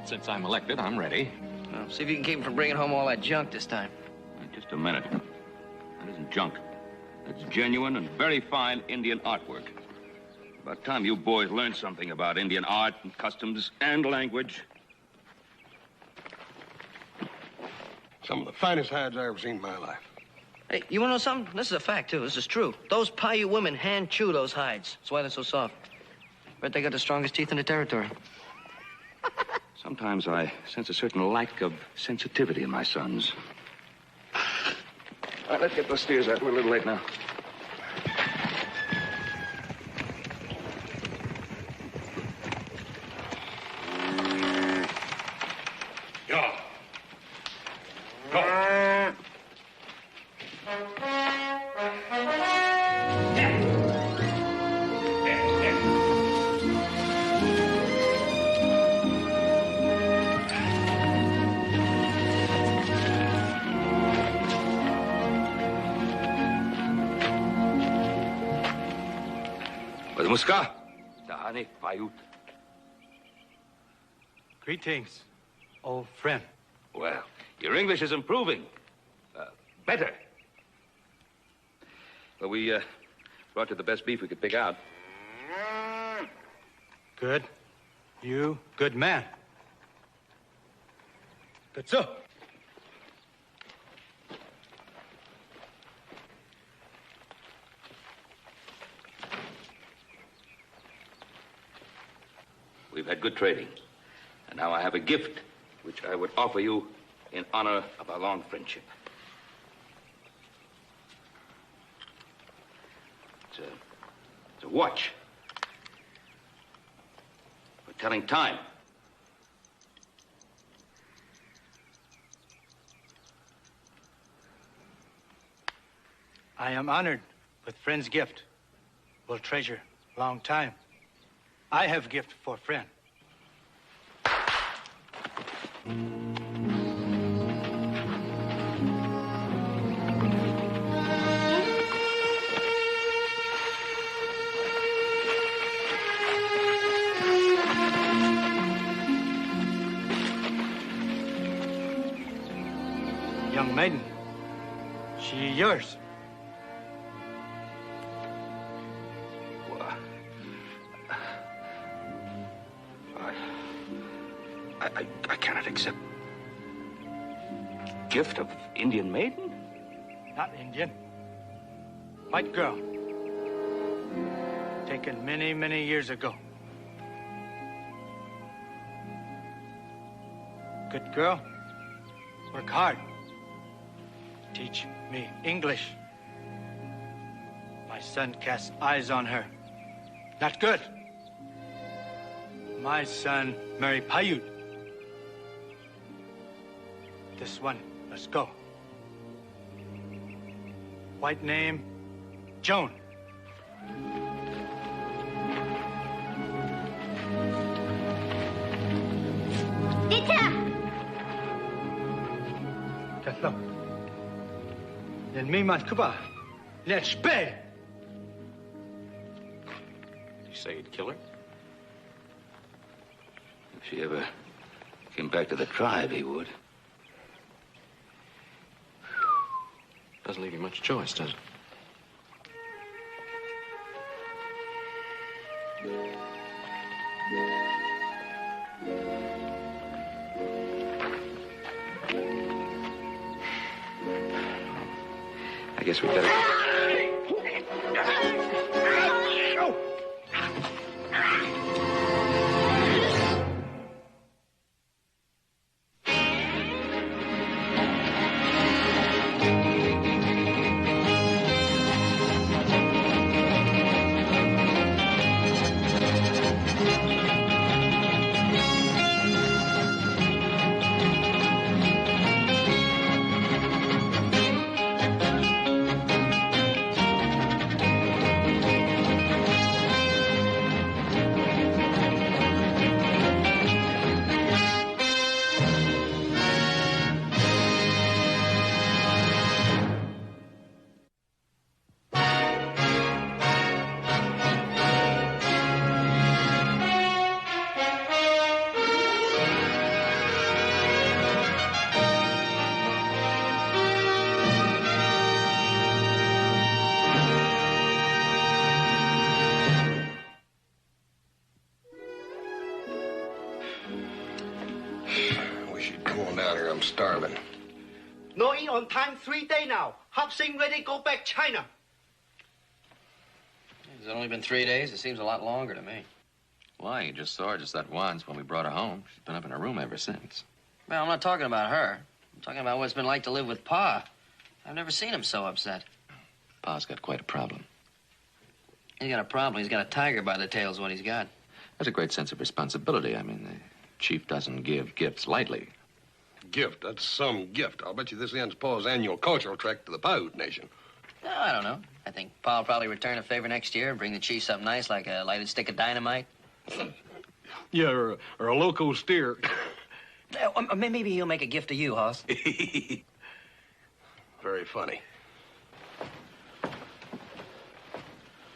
Since I'm elected, I'm ready. Well, see if you can keep him from bringing home all that junk this time. Just a minute. That isn't junk. That's genuine and very fine Indian artwork. About time you boys learned something about Indian art and customs and language. Some of the finest hides I ever seen in my life. Hey, you want to know something? This is a fact, too. This is true. Those Paiute women hand-chew those hides. That's why they're so soft. Bet they got the strongest teeth in the territory. Sometimes I sense a certain lack of sensitivity in my sons. All right, let's get those steers out. We're a little late now. Yeah. Muska, Dahane Paiute. Greetings, old friend. Well, your English is improving. Better. Well, we brought you the best beef we could pick out. Good. You, good man. Good so. We've had good trading. And now I have a gift which I would offer you in honor of our long friendship. It's a watch for telling time. I am honored with friend's gift. Will treasure long time. I have gift for friend. Young maiden, she yours. I cannot accept gift of Indian maiden? Not Indian. White girl. Taken many, many years ago. Good girl. Work hard. Teach me English. My son casts eyes on her. Not good. My son marry Paiute. This one must go. White name, Joan. Dita! Tatlo. Nen mi man kuba. Net spay. You say you'd kill her? If she ever came back to the tribe, he would. Doesn't leave you much choice, does it? I guess we better... Wish you'd come on down here. I'm starving. No eat on time 3 days now. Hop Sing ready go back China. It's only been 3 days. It seems a lot longer to me. Why? You just saw her just that once when we brought her home. She's been up in her room ever since. Well, I'm not talking about her. I'm talking about what it's been like to live with Pa. I've never seen him so upset. Pa's got quite a problem. He's got a problem. He's got a tiger by the tail's what he's got. There's a great sense of responsibility. I mean, the chief doesn't give gifts lightly. Gift? That's some gift. I'll bet you this ends Paul's annual cultural trek to the Paiute Nation. No, I don't know. I think Pa will probably return a favor next year and bring the chief something nice like a lighted stick of dynamite. Yeah, or a loco steer. Maybe he'll make a gift to you, Hoss. Very funny.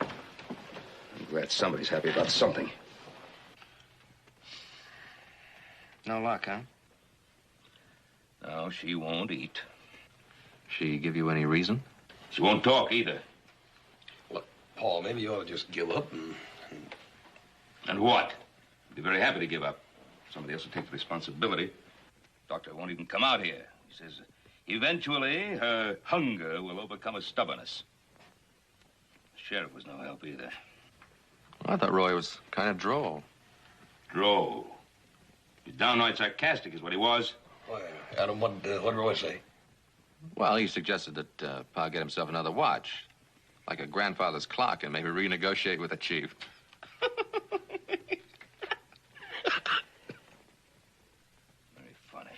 I'm glad somebody's happy about something. No luck, huh? No, she won't eat. She give you any reason? She won't talk either. Look, Paul, maybe you ought to just give up And what? I'd be very happy to give up. Somebody else will take the responsibility. Doctor won't even come out here. He says eventually her hunger will overcome her stubbornness. The sheriff was no help either. Well, I thought Roy was kind of droll. Droll. He's downright sarcastic is what he was. Why, Adam, what did Roy say? Well, he suggested that Pa get himself another watch, like a grandfather's clock, and maybe renegotiate with the chief. Very funny.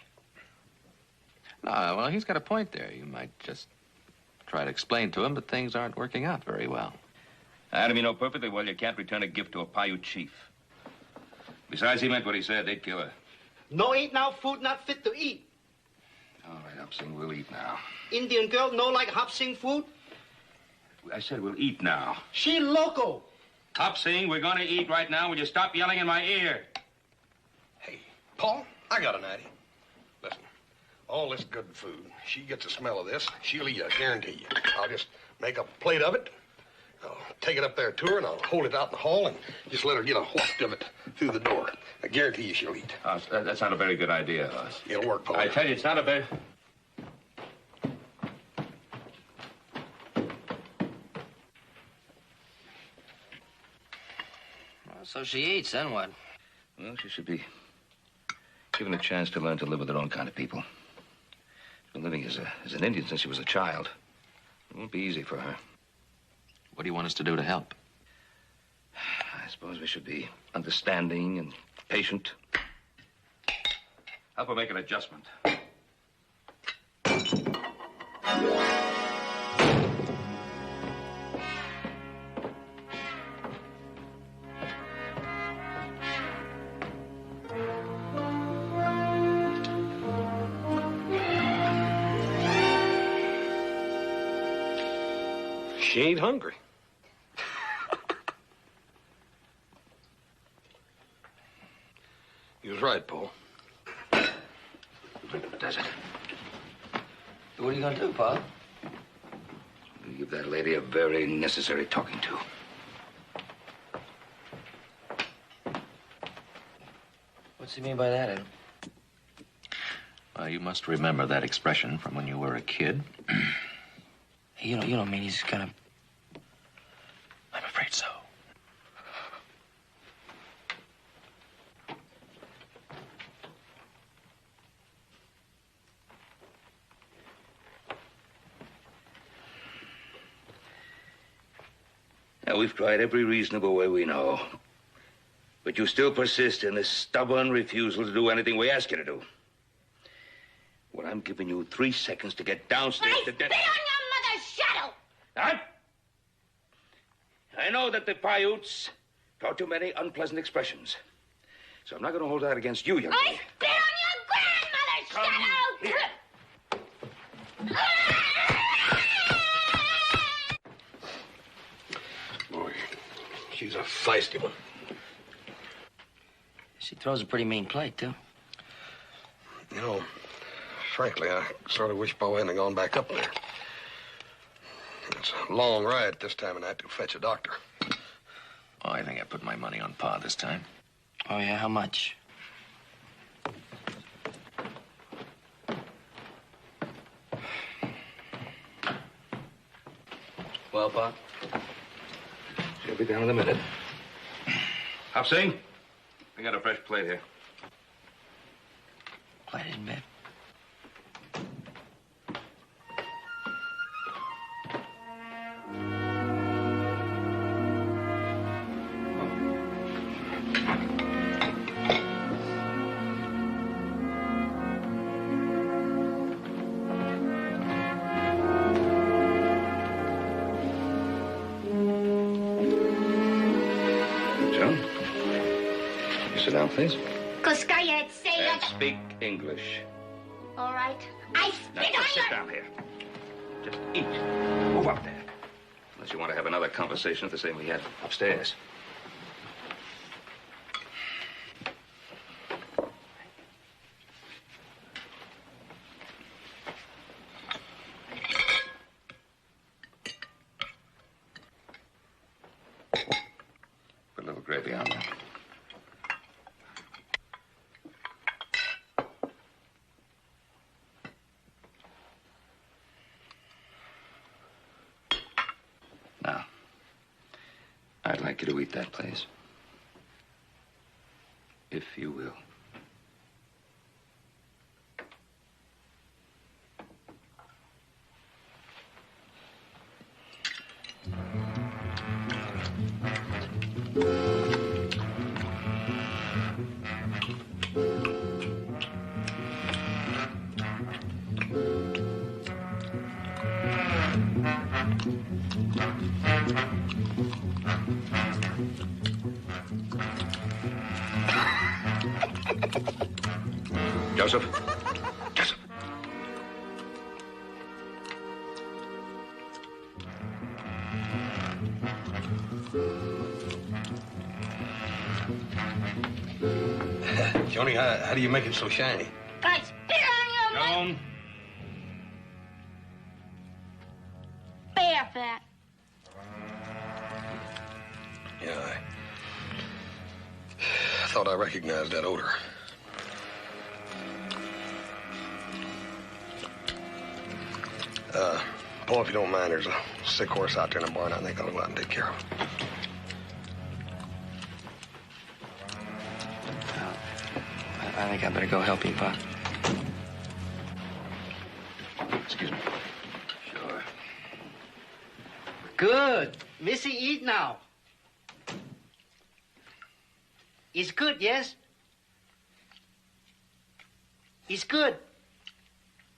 No, well, he's got a point there. You might just try to explain to him that things aren't working out very well. Adam, you know perfectly well you can't return a gift to a Paiute chief. Besides, he meant what he said. They'd kill her. No eat now food not fit to eat. All right, Hop Sing, we'll eat now. Indian girl no like Hop Sing food? I said we'll eat now. She loco. Hop Sing, we're going to eat right now. Will you stop yelling in my ear? Hey, Paul, I got an idea. Listen, all this good food, she gets a smell of this, she'll eat, I guarantee you. I'll just make up a plate of it. I'll take it up there to her, and I'll hold it out in the hall and just let her get a waft of it through the door. I guarantee you she'll eat. That's not a very good idea, Hoss. It'll work, Paul. I tell you, it's not a very... Well, so she eats, then what? Well, she should be given a chance to learn to live with her own kind of people. She's been living as an Indian since she was a child. It won't be easy for her. What do you want us to do to help? I suppose we should be understanding and patient. Help her make an adjustment. She ain't hungry. He was right, Paul. Does it? What are you gonna do, Pa? You give that lady a very necessary talking to. What's he mean by that, Adam? Well, you must remember that expression from when you were a kid. You don't mean he's gonna... I'm afraid so. Now, we've tried every reasonable way we know. But you still persist in this stubborn refusal to do anything we ask you to do. Well, I'm giving you 3 seconds to get downstairs to Spit on your mother's shadow! I know that the Paiutes taught too many unpleasant expressions. So I'm not going to hold that against you, young lady. Spit on your grandmother's shadow! Boy, she's a feisty one. She throws a pretty mean plate, too. You know, frankly, I sort of wish Pa hadn't gone back up there. It's a long ride this time of night to fetch a doctor. Oh, I think I put my money on Pa this time. Oh, yeah? How much? Well, Pa? She'll be down in a minute. Hop Sing, I got a fresh plate here. Plate in bed. Sit down, please. And speak English. All right. I Now, spit just sit on down here. Just eat. Move up there. Unless you want to have another conversation of the same we had upstairs. Put a little gravy on that. Now, I'd like you to eat that, please. If you will. Joseph? Joseph. Joni, how do you make it so shiny? I spit on your mother. Joan. Bear fat. Yeah, I thought I recognized that odor. Paul, if you don't mind, there's a sick horse out there in the barn. I think I'll go out and take care of it. I think I better go help you, Pa. Excuse me. Sure. Good. Missy, eat now. It's good, yes? It's good.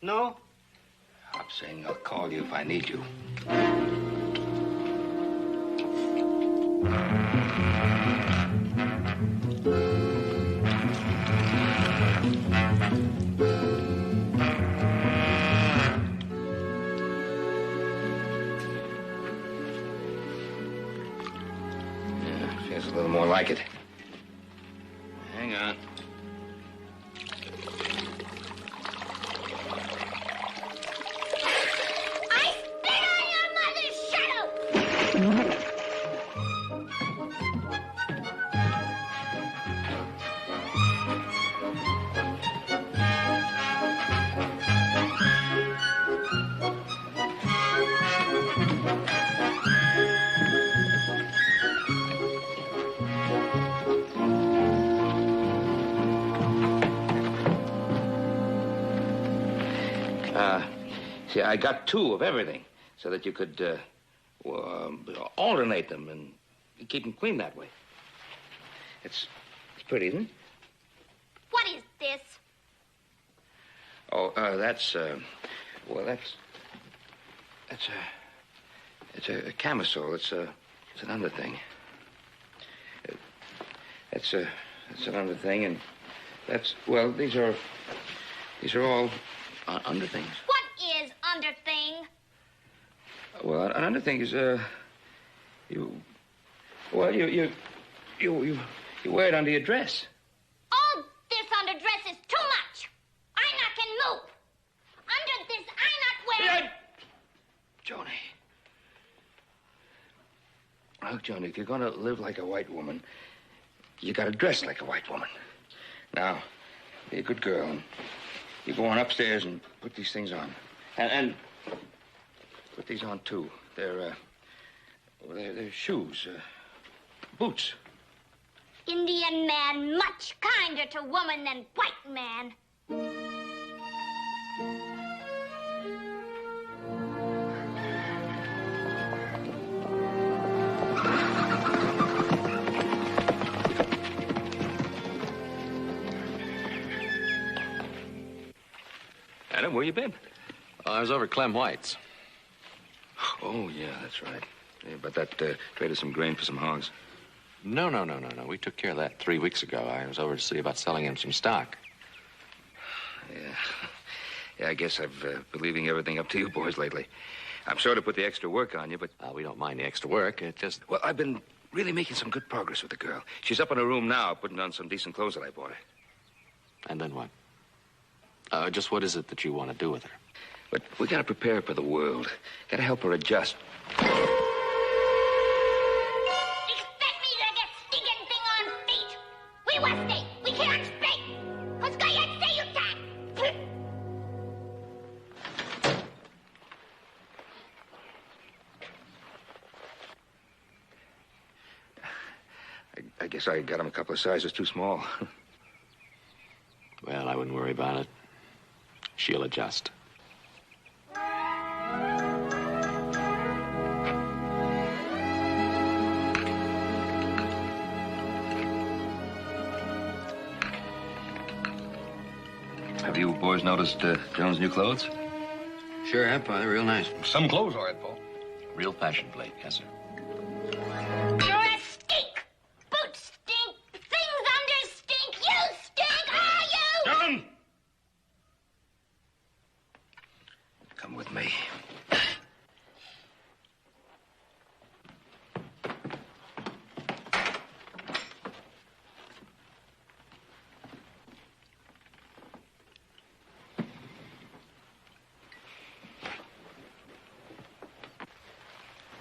No? I'm saying I'll call you if I need you. Yeah, feels a little more like it. Hang on. See, I got 2 of everything so that you could alternate them and keep them clean that way. It's pretty, isn't it? What is this? Oh, that's it's a camisole. It's an underthing. It's an underthing, and well, these are all underthings. What is underthing? Well, an underthing is you wear it under your dress. All this underdress is too much. I not can move. Under this, I not wear. Joni. Look, Joni, if you're going to live like a white woman, you got to dress like a white woman. Now, be a good girl, and you go on upstairs and put these things on. And put these on, too. They're shoes, boots. Indian man much kinder to woman than white man. Adam, where you been? I was over at Clem White's. Oh, yeah, that's right. Yeah, but that traded some grain for some hogs. No. We took care of that 3 weeks ago. I was over to see about selling him some stock. Yeah, I guess I've been leaving everything up to you boys lately. I'm sorry to put the extra work on you, but... we don't mind the extra work. It just... Well, I've been really making some good progress with the girl. She's up in her room now, putting on some decent clothes that I bought her. And then what? Just what is it that you want to do with her? But we gotta prepare her for the world. Gotta help her adjust. Expect me to get stinking thing on feet. We was stay. We can't speak. Cause go ahead say you can. I guess I got him a couple of sizes too small. Well, I wouldn't worry about it. She'll adjust. Have you boys noticed Joan's new clothes? Sure have, Father. Real nice. Some clothes, all right, Paul. Real fashion plate, yes, sir. Dress stink. Boots stink. Things under stink. You stink. Are you? John! Come with me.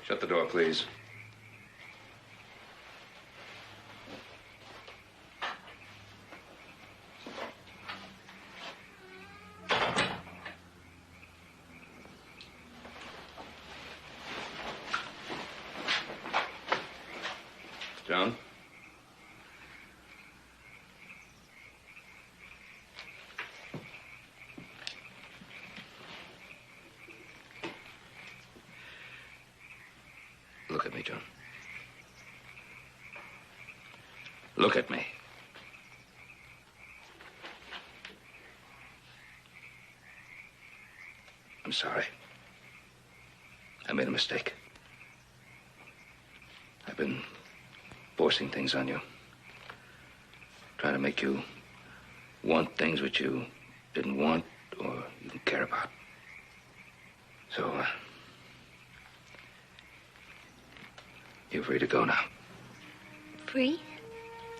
Shut the door, please. Joan? Look at me, Joan. Look at me. I'm sorry. I made a mistake. I've been forcing things on you. Trying to make you want things which you didn't want or even care about. So, you're free to go now. Free?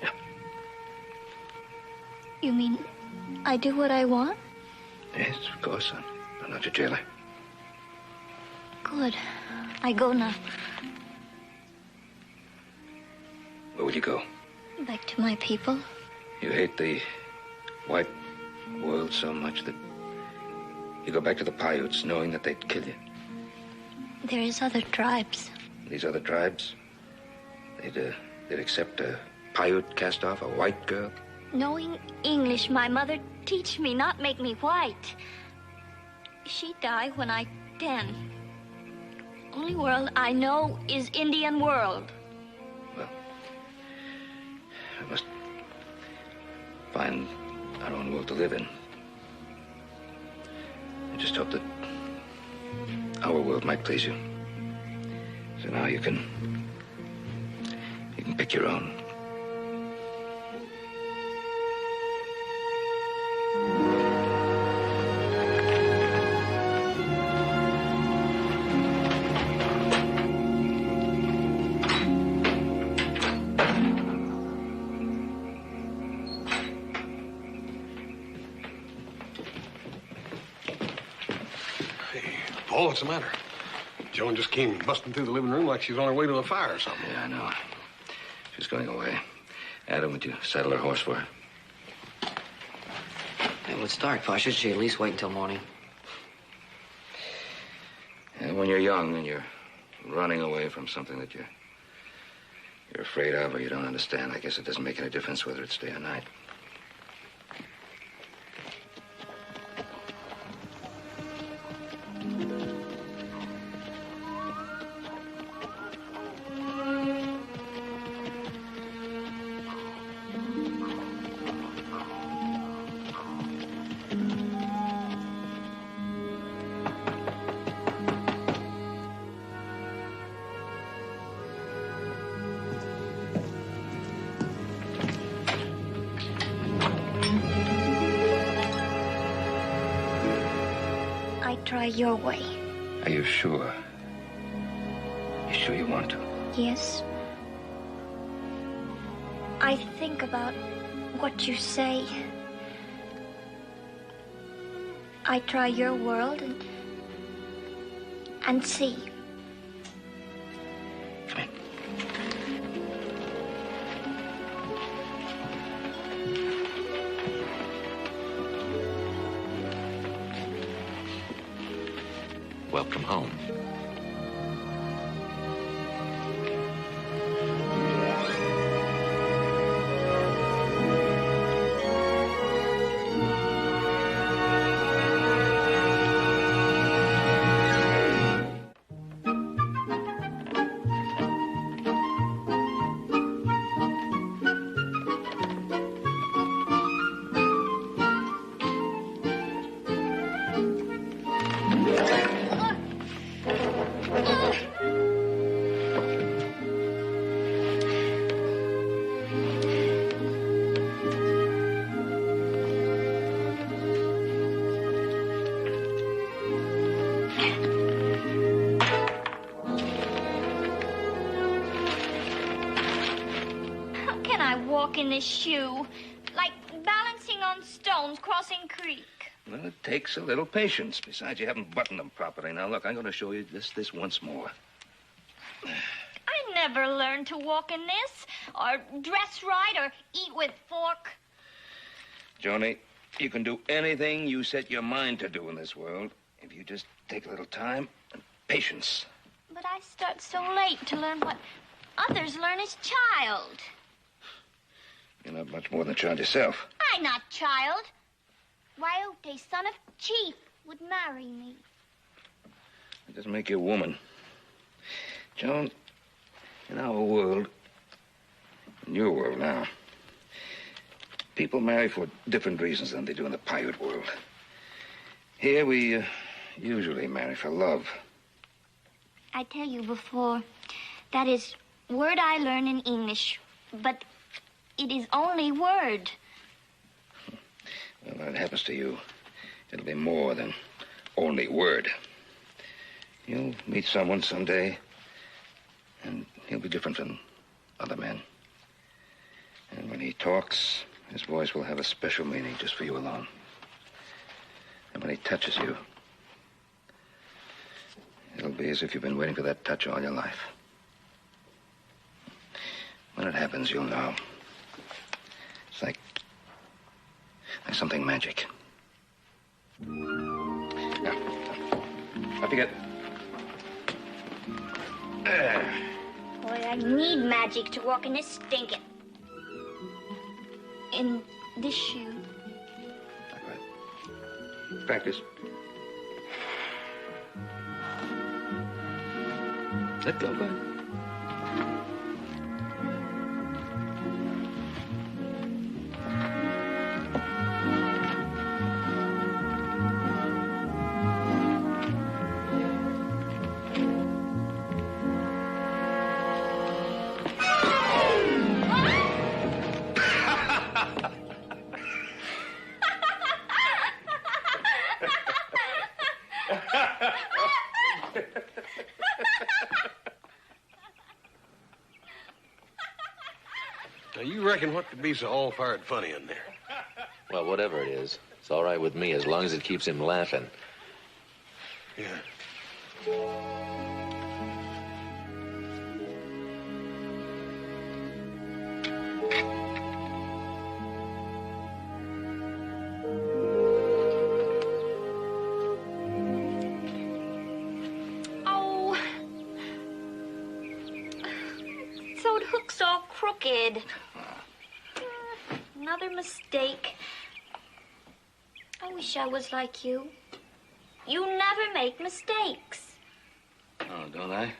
Yeah. You mean I do what I want? Yes, of course, son. I'm not your jailer. Good. I go now. Where will you go? Back to my people. You hate the white world so much that you go back to the Paiutes knowing that they'd kill you. There is other tribes. These other tribes, they'd accept a Paiute cast off, a white girl. Knowing English, my mother teach me, not make me white. She died when I 10. Only world I know is Indian world. Well, we must find our own world to live in. I just hope that our world might please you. So now you can pick your own. Paul, what's the matter? Joan just came busting through the living room like she's on her way to a fire or something. Yeah, I know. She's going away. Adam, would you saddle her horse for her? Hey, well, it's dark, Pa. Should she at least wait until morning? And when you're young and you're running away from something that you're afraid of or you don't understand, I guess it doesn't make any difference whether it's day or night. Try your way. Are you sure? You sure you want to? Yes. I think about what you say. I try your world and see. Come in. Welcome home. In this shoe, like balancing on stones crossing creek. Well, it takes a little patience. Besides, you haven't buttoned them properly. Now, look, I'm going to show you this once more. I never learned to walk in this, or dress right, or eat with fork. Joni, you can do anything you set your mind to do in this world if you just take a little time and patience. But I start so late to learn what others learn as child. You're not much more than a child yourself. I'm not child. Wyote, son of chief, would marry me. It doesn't make you a woman. Joan, in our world, in your world now, people marry for different reasons than they do in the Paiute world. Here we usually marry for love. I tell you before, that is word I learn in English, but it is only word. Well, when it happens to you, it'll be more than only word. You'll meet someone someday, and he'll be different from other men. And when he talks, his voice will have a special meaning just for you alone. And when he touches you, it'll be as if you've been waiting for that touch all your life. When it happens, you'll know. It's like something magic. Now, up you get. Boy, I need magic to walk in this stinking. In this shoe. Practice. Let go, bud. Now, you reckon what could be so all-fired funny in there? Well, whatever it is, it's all right with me as long as it keeps him laughing. Yeah. Oh. Sewed hook's all crooked. Another mistake. I wish I was like you. You never make mistakes. Oh, don't I?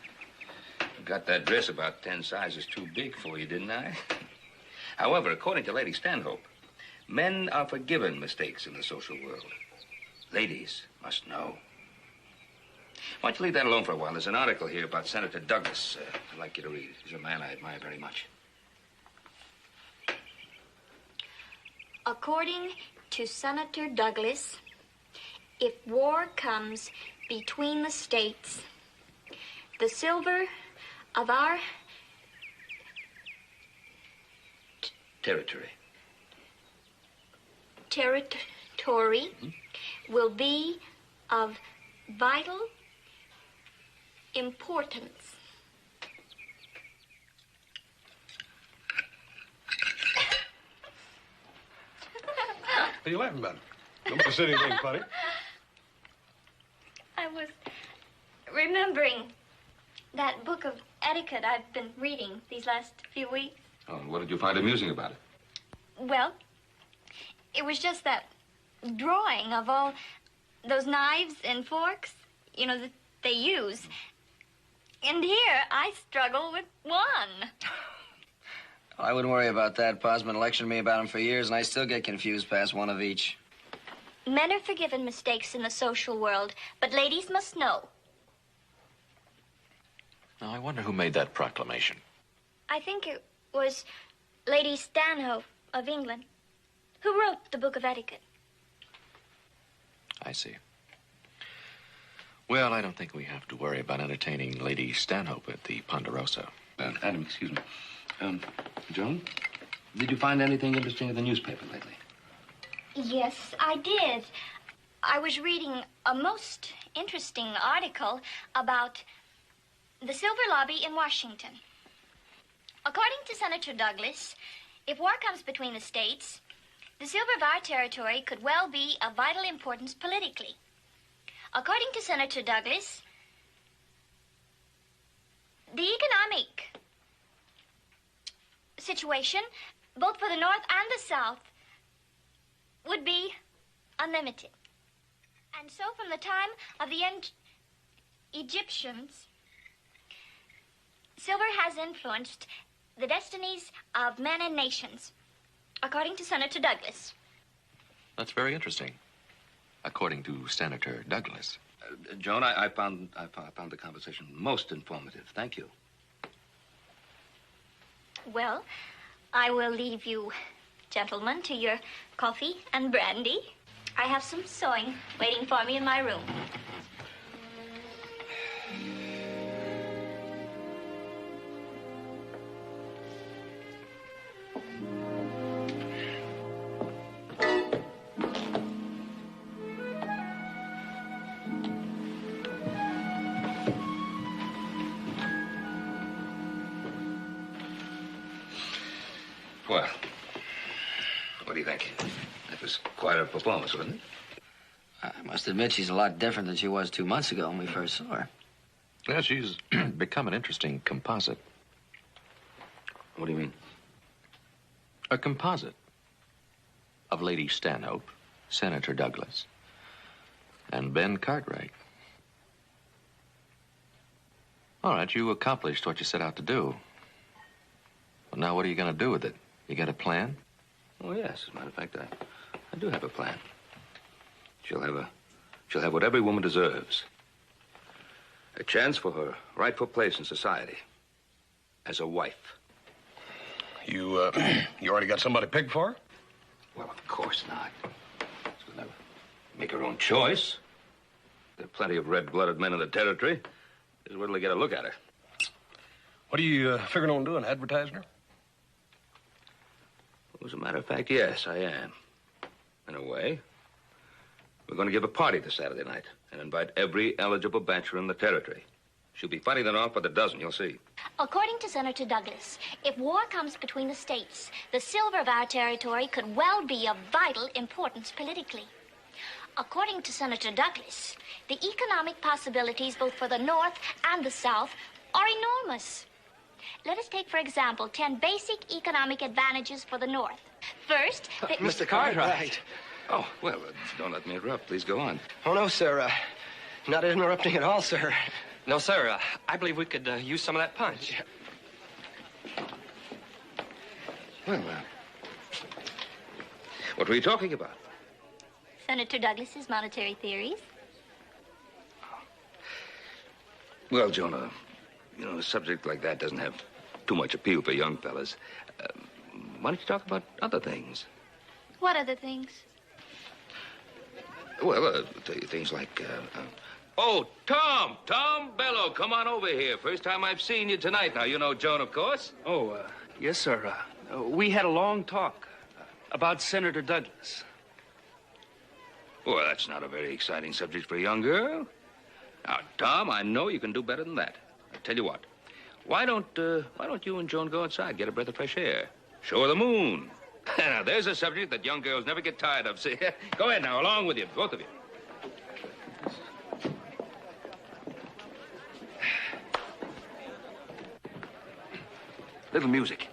Got that dress about 10 sizes too big for you, didn't I? However, according to Lady Stanhope, men are forgiven mistakes in the social world. Ladies must know. Why don't you leave that alone for a while? There's an article here about Senator Douglas. I'd like you to read. He's a man I admire very much. According to Senator Douglas, if war comes between the states, the silver of our Territory. territory will be of vital importance. What are you laughing about? Nobody said anything funny. I was remembering that book of etiquette I've been reading these last few weeks. Oh, and what did you find amusing about it? Well, it was just that drawing of all those knives and forks, you know, that they use. And here, I struggle with one. I wouldn't worry about that. Pa's been lecturing me about them for years, and I still get confused past one of each. Men are forgiven mistakes in the social world, but ladies must know. Now, I wonder who made that proclamation. I think it was Lady Stanhope of England who wrote the Book of Etiquette. I see. Well, I don't think we have to worry about entertaining Lady Stanhope at the Ponderosa. Adam, excuse me. Joan, did you find anything interesting in the newspaper lately? Yes, I did. I was reading a most interesting article about the Silver Lobby in Washington. According to Senator Douglas, if war comes between the states, the silver of our territory could well be of vital importance politically. According to Senator Douglas, the economic situation, both for the North and the South, would be unlimited. And so from the time of the Egyptians, silver has influenced the destinies of men and nations, according to Senator Douglas. That's very interesting. According to Senator Douglas. Joan, I found the conversation most informative. Thank you. Well, I will leave you, gentlemen, to your coffee and brandy. I have some sewing waiting for me in my room. Well, what do you think? That was quite a performance, wasn't it? I must admit she's a lot different than she was 2 months ago when we first saw her. Yeah, she's become an interesting composite. What do you mean? A composite of Lady Stanhope, Senator Douglas, and Ben Cartwright. All right, you accomplished what you set out to do. Well, now what are you going to do with it? You got a plan? Oh, yes. As a matter of fact, I do have a plan. She'll have what every woman deserves. A chance for her rightful place in society. As a wife. You already got somebody picked for her? Well, of course not. She'll never make her own choice. There are plenty of red-blooded men in the territory. Just wait till they get a look at her. What are you figuring on doing, advertising her? Well, as a matter of fact, yes, I am. In a way. We're going to give a party this Saturday night and invite every eligible bachelor in the territory. She'll be fighting them off by the dozen, you'll see. According to Senator Douglas, if war comes between the states, the silver of our territory could well be of vital importance politically. According to Senator Douglas, the economic possibilities both for the North and the South are enormous. Let us take, for example, 10 basic economic advantages for the North. First, Mr. Cartwright. Oh, well, don't let me interrupt. Please go on. Oh, no, sir. Not interrupting at all, sir. No, sir. I believe we could use some of that punch. Well, what were you talking about? Senator Douglas's monetary theories. Well, Jonah, you know, a subject like that doesn't have too much appeal for young fellas. Why don't you talk about other things? What other things? Well, I'll tell you things like, Oh, Tom Bello, come on over here. First time I've seen you tonight. Now, you know Joan, of course. Oh, yes, sir. We had a long talk about Senator Douglas. Well, that's not a very exciting subject for a young girl. Now, Tom, I know you can do better than that. I tell you what. Why don't you and Joan go outside, get a breath of fresh air? Show her the moon. Now, there's a subject that young girls never get tired of. See, go ahead now, along with you, both of you. Little music.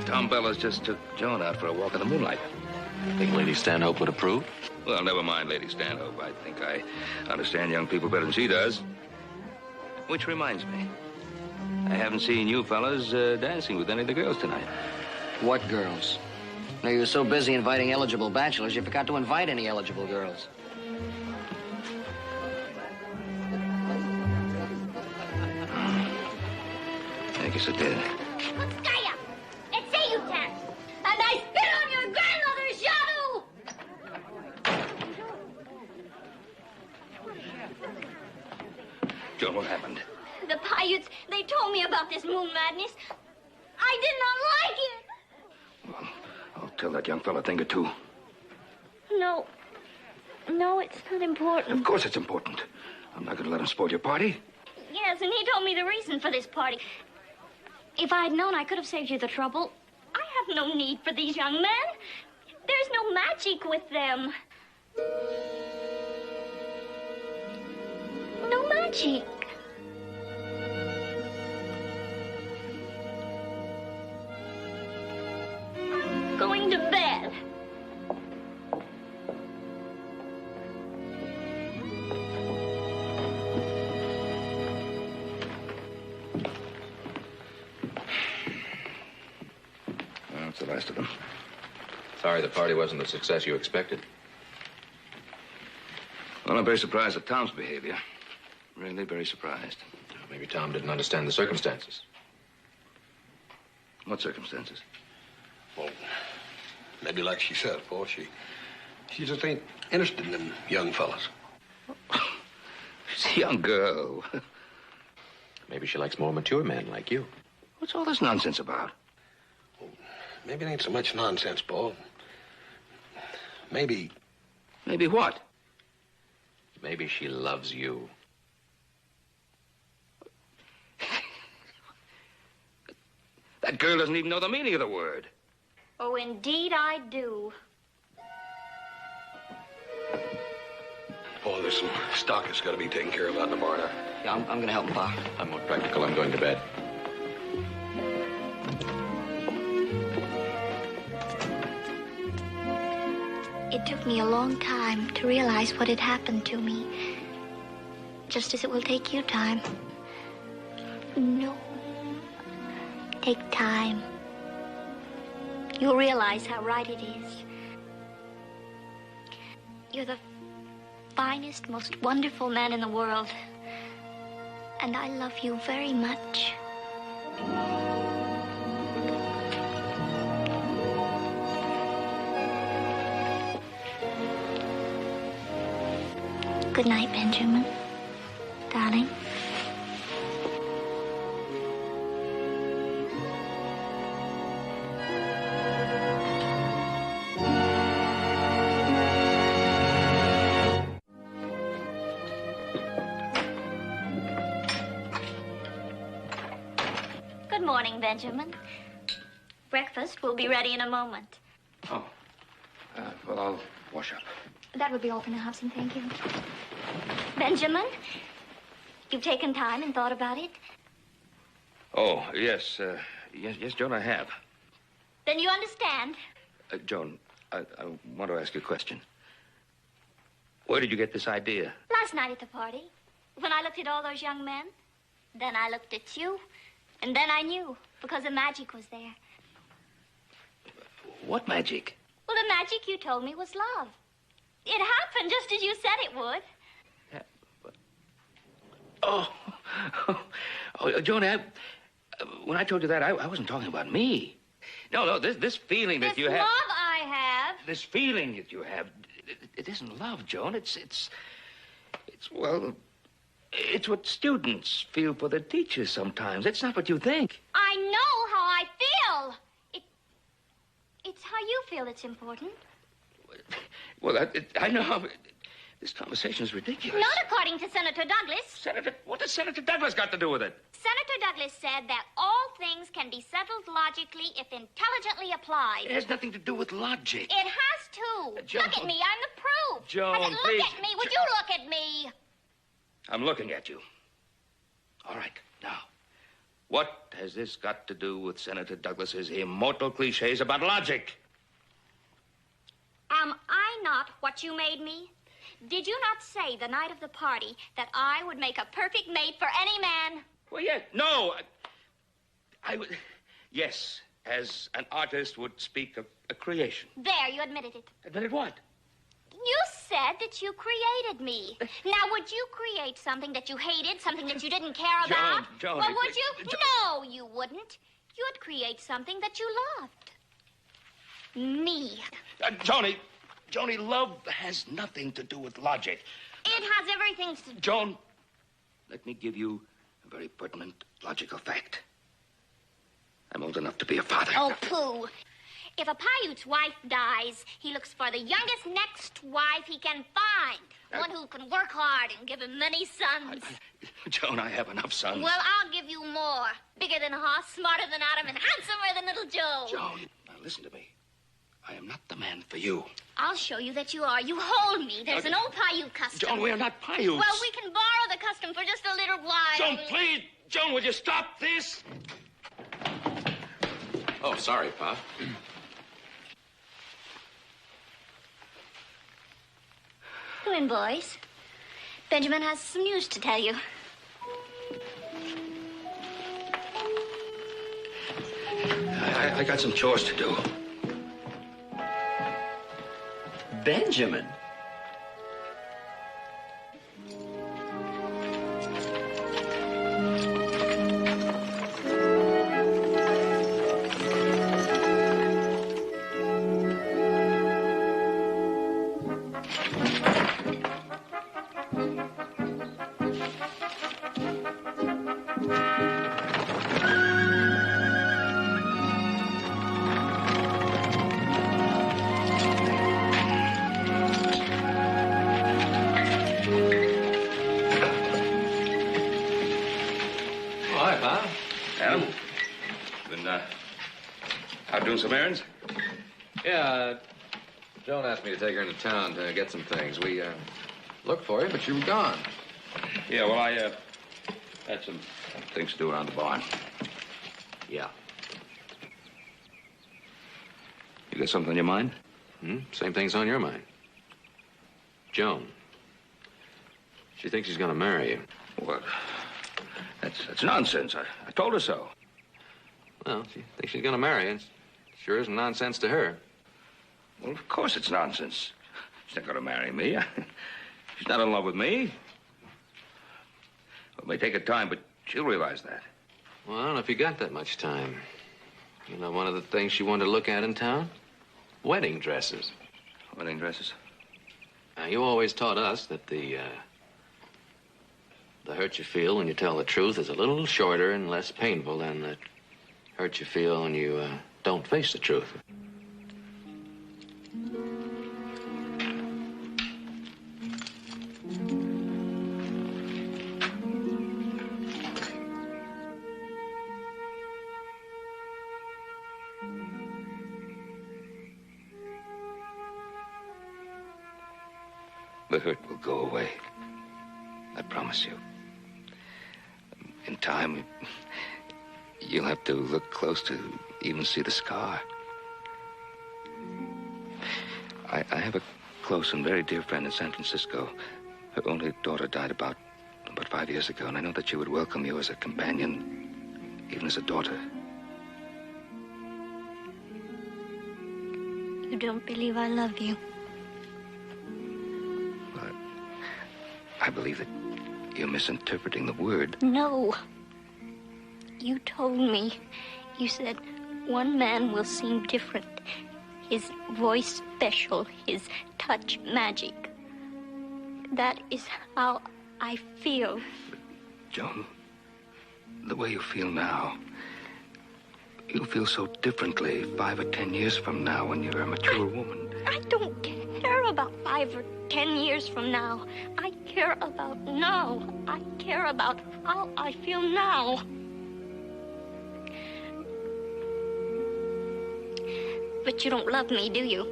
Tom Bellows just took Joan out for a walk in the moonlight. Think Lady Stanhope would approve? Well, never mind Lady Stanhope. I think I understand young people better than she does. Which reminds me, I haven't seen you fellas dancing with any of the girls tonight. What girls? No, you were so busy inviting eligible bachelors, you forgot to invite any eligible girls. I guess I did. Skaya! It's say you can! And I spit on your grandmother's shadow! Joan, what happened? The Paiutes, they told me about this moon madness. I did not like it! Well, I'll tell that young fella a thing or two. No. No, it's not important. Of course it's important. I'm not going to let him spoil your party. Yes, and he told me the reason for this party. If I had known, I could have saved you the trouble. I have no need for these young men. There's no magic with them. No magic. Going to bed. That's the last of them. Sorry the party wasn't the success you expected. Well, I'm very surprised at Tom's behavior. Really very surprised. Maybe Tom didn't understand the circumstances. What circumstances? Well, maybe like she said, Paul, she just ain't interested in them young fellas. She's a young girl. Maybe she likes more mature men like you. What's all this nonsense about? Maybe it ain't so much nonsense, Paul. Maybe... Maybe what? Maybe she loves you. That girl doesn't even know the meaning of the word. Oh, indeed I do. Paul, there's some stock that's got to be taken care of out in the barn. Yeah, I'm going to help him, Pa. I'm more practical. I'm going to bed. It It took me a long time to realize what had happened to me. Just as it will take you time. No. Take time. You'll realize how right it is. You're the finest, most wonderful man in the world. And I love you very much. Good night, Benjamin. Darling. Good morning, Benjamin. Breakfast will be ready in a moment. Oh. Well, I'll wash up. That would be all for now, Hobson. Thank you. Benjamin, you've taken time and thought about it? Oh, yes. Yes, Joan, I have. Then you understand. Joan, I want to ask you a question. Where did you get this idea? Last night at the party, when I looked at all those young men, then I looked at you, and then I knew, because the magic was there. What magic? Well, the magic you told me was love. It happened just as you said it would. Oh, Joan, when I told you that, I wasn't talking about me. No, this feeling that you have... This love I have... This feeling that you have, it isn't love, Joan. It's what students feel for their teachers sometimes. It's not what you think. I know how I feel. It's how you feel that's important. Well, I know how... This conversation is ridiculous. Not according to Senator Douglas. What has Senator Douglas got to do with it? Senator Douglas said that all things can be settled logically if intelligently applied. It has nothing to do with logic. It has to. Joan. Look at me. I'm the proof. Joan, look please. at me. Would you look at me? I'm looking at you. All right, now, what has this got to do with Senator Douglas's immortal cliches about logic? Am I not what you made me? Did you not say the night of the party that I would make a perfect mate for any man? Well, yes. No. I would... Yes, as an artist would speak of a creation. There, you admitted it. Admitted what? You said that you created me. Now, would you create something that you hated, something that you didn't care about? Joan, or would you? No, you wouldn't. You'd create something that you loved. Me. Joni, love has nothing to do with logic. It has everything to do... Joan, let me give you a very pertinent logical fact. I'm old enough to be a father. Oh, pooh. If a Paiute's wife dies, he looks for the youngest next wife he can find. One who can work hard and give him many sons. Joan, I have enough sons. Well, I'll give you more. Bigger than Hoss, smarter than Adam, and handsomer than little Joe. Joan, now listen to me. I am not the man for you. I'll show you that you are. You hold me. There's an old Paiute custom. Joan, we are not Paiutes. Well, we can borrow the custom for just a little while. Joan, please. Joan, will you stop this? Oh, sorry, Pop. Come in, boys. Benjamin has some news to tell you. I got some chores to do. Benjamin? Some errands? Yeah, Joan asked me to take her into town to get some things. We, looked for you, but you were gone. Yeah, well, I, had some things to do around the barn. Yeah. You got something on your mind? Same thing's on your mind. Joan. She thinks she's going to marry you. What? That's nonsense. I told her so. Well, she thinks she's going to marry you. It sure isn't nonsense to her. Well, of course it's nonsense. She's not going to marry me. She's not in love with me. It may take her time, but she'll realize that. Well, I don't know if you got that much time. You know, one of the things she wanted to look at in town? Wedding dresses. Wedding dresses? Now, you always taught us that the hurt you feel when you tell the truth is a little shorter and less painful than the hurt you feel when you don't face the truth. The hurt will go away. I promise you. In time, you'll have to look close to even see the scar. I have a close and very dear friend in San Francisco. Her only daughter died about 5 years ago, and I know that she would welcome you as a companion, even as a daughter. You don't believe I love you? I believe that you're misinterpreting the word. No. You told me. You said one man will seem different. His voice special, his touch magic. That is how I feel. Joan, the way you feel now, you'll feel so differently 5 or 10 years from now when you're a mature woman. I don't care about 5 or 10 years from now. I care about now. I care about how I feel now. But you don't love me, do you?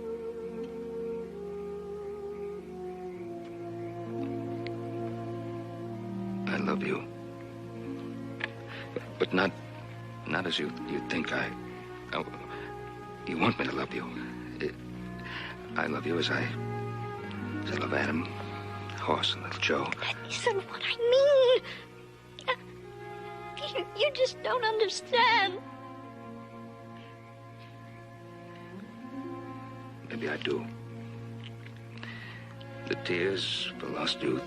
I love you. But not as you think you want me to love you. I love you as I love Adam, Horse, and little Joe. That isn't what I mean. You just don't understand. Maybe I do. The tears for lost youth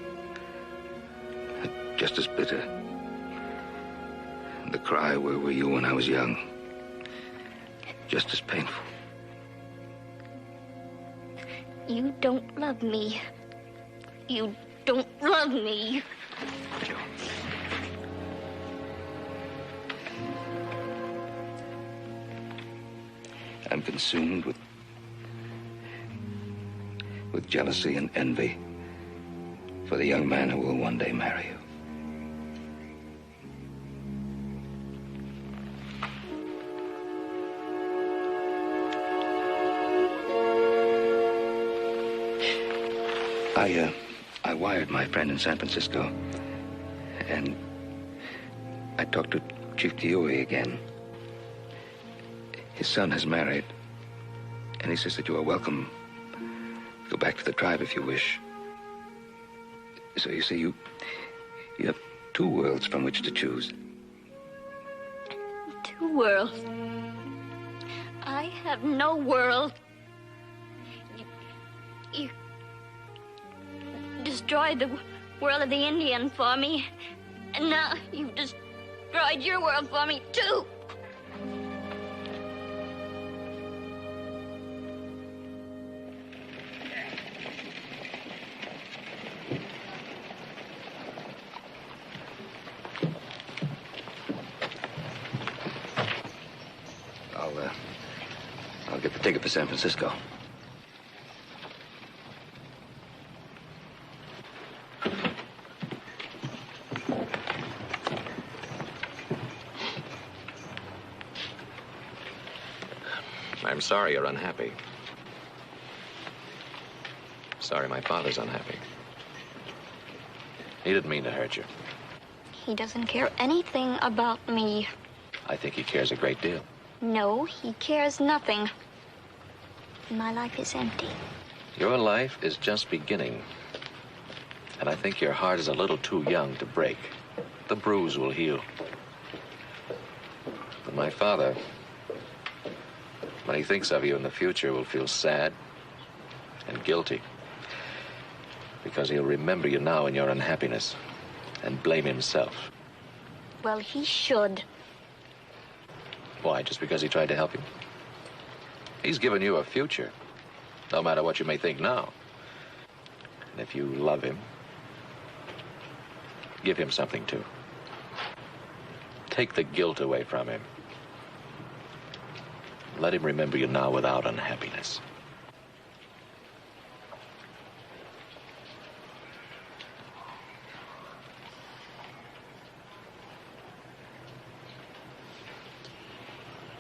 are just as bitter. The cry, where were you when I was young? Just as painful. You don't love me. You don't love me. Joe. I'm consumed with jealousy and envy for the young man who will one day marry you. I wired my friend in San Francisco, and I talked to Chief Kioi again. His son has married, and he says that you are welcome to go back to the tribe if you wish. So you see, you have 2 worlds from which to choose. 2 worlds. I have no world. You destroyed the world of the Indian for me, and now you've destroyed your world for me, too. I'll get the ticket for San Francisco. I'm sorry you're unhappy. Sorry my father's unhappy. He didn't mean to hurt you. He doesn't care anything about me. I think he cares a great deal. No, he cares nothing. My life is empty. Your life is just beginning. And I think your heart is a little too young to break. The bruise will heal. But my father, when he thinks of you in the future, will feel sad and guilty. Because he'll remember you now in your unhappiness and blame himself. Well, he should. Why, just because he tried to help you? He's given you a future, no matter what you may think now. And if you love him, give him something too. Take the guilt away from him. Let him remember you now without unhappiness.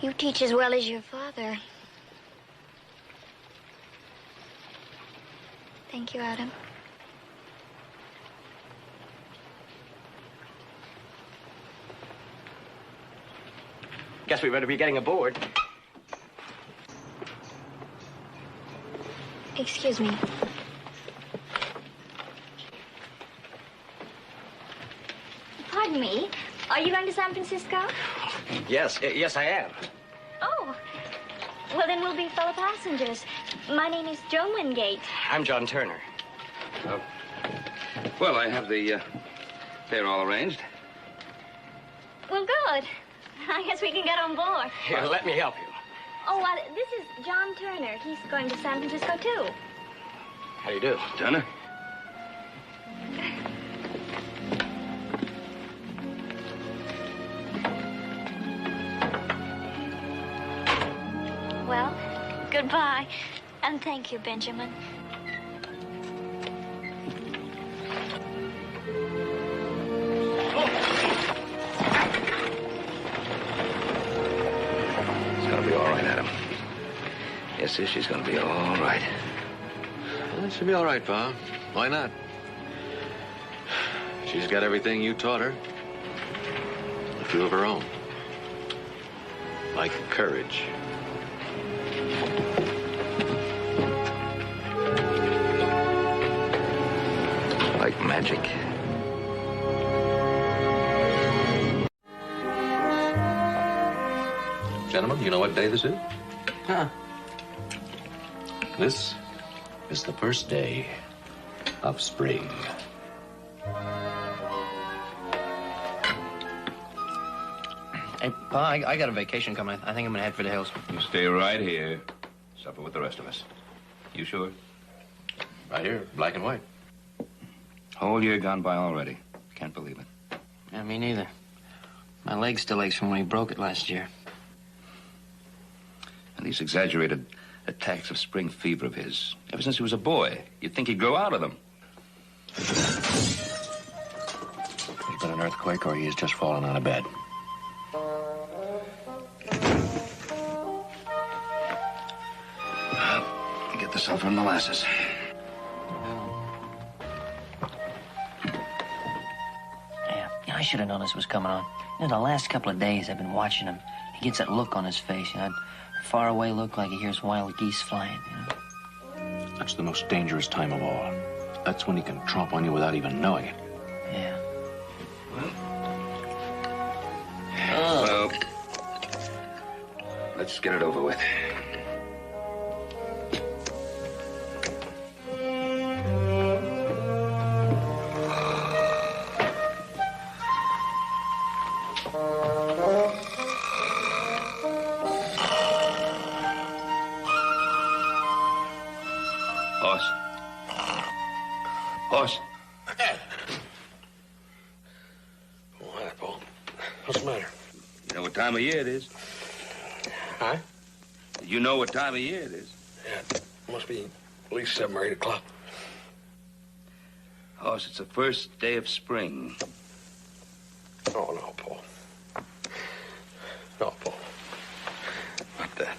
You teach as well as your father. Thank you, Adam. Guess we better be getting aboard. Excuse me. Pardon me. Are you going to San Francisco? Yes, yes, I am. Oh. Well, then we'll be fellow passengers. My name is Joan Wingate. I'm John Turner. Oh. Well, I have the fare all arranged. Well, good. I guess we can get on board. Here, let me help you. Oh, this is John Turner. He's going to San Francisco, too. How do you do? Turner? Well, goodbye. And thank you, Benjamin. It's gonna be all right, Adam. Yes, sis, she's gonna be all right. Well, it should be all right, Pa. Why not? She's got everything you taught her. A few of her own. Like courage. Like magic. Gentlemen, you know what day this is? Huh? This is the first day of spring. Hey, Pa, I got a vacation coming. I think I'm gonna head for the hills. You stay right here. Supper with the rest of us. You sure? Right here, black and white. Whole year gone by already. Can't believe it. Yeah, me neither. My leg still aches from when he broke it last year. And these exaggerated attacks of spring fever of his, ever since he was a boy, you'd think he'd grow out of them. There's been an earthquake or he has just fallen out of bed. Well, get the sulfur and molasses. Yeah, I should have known this was coming on. You know, the last couple of days I've been watching him. He gets that look on his face, you know, that faraway look like he hears wild geese flying, you know. That's the most dangerous time of all. That's when he can tromp on you without even knowing it. Yeah. Well, let's get it over with. Horse. Horse. All right, Paul. What's the matter? You know what time of year it is? Huh? You know what time of year it is? Yeah, it must be at least 7 or 8 o'clock. Horse, it's the first day of spring. Oh, no, Paul. No, Paul. Not that.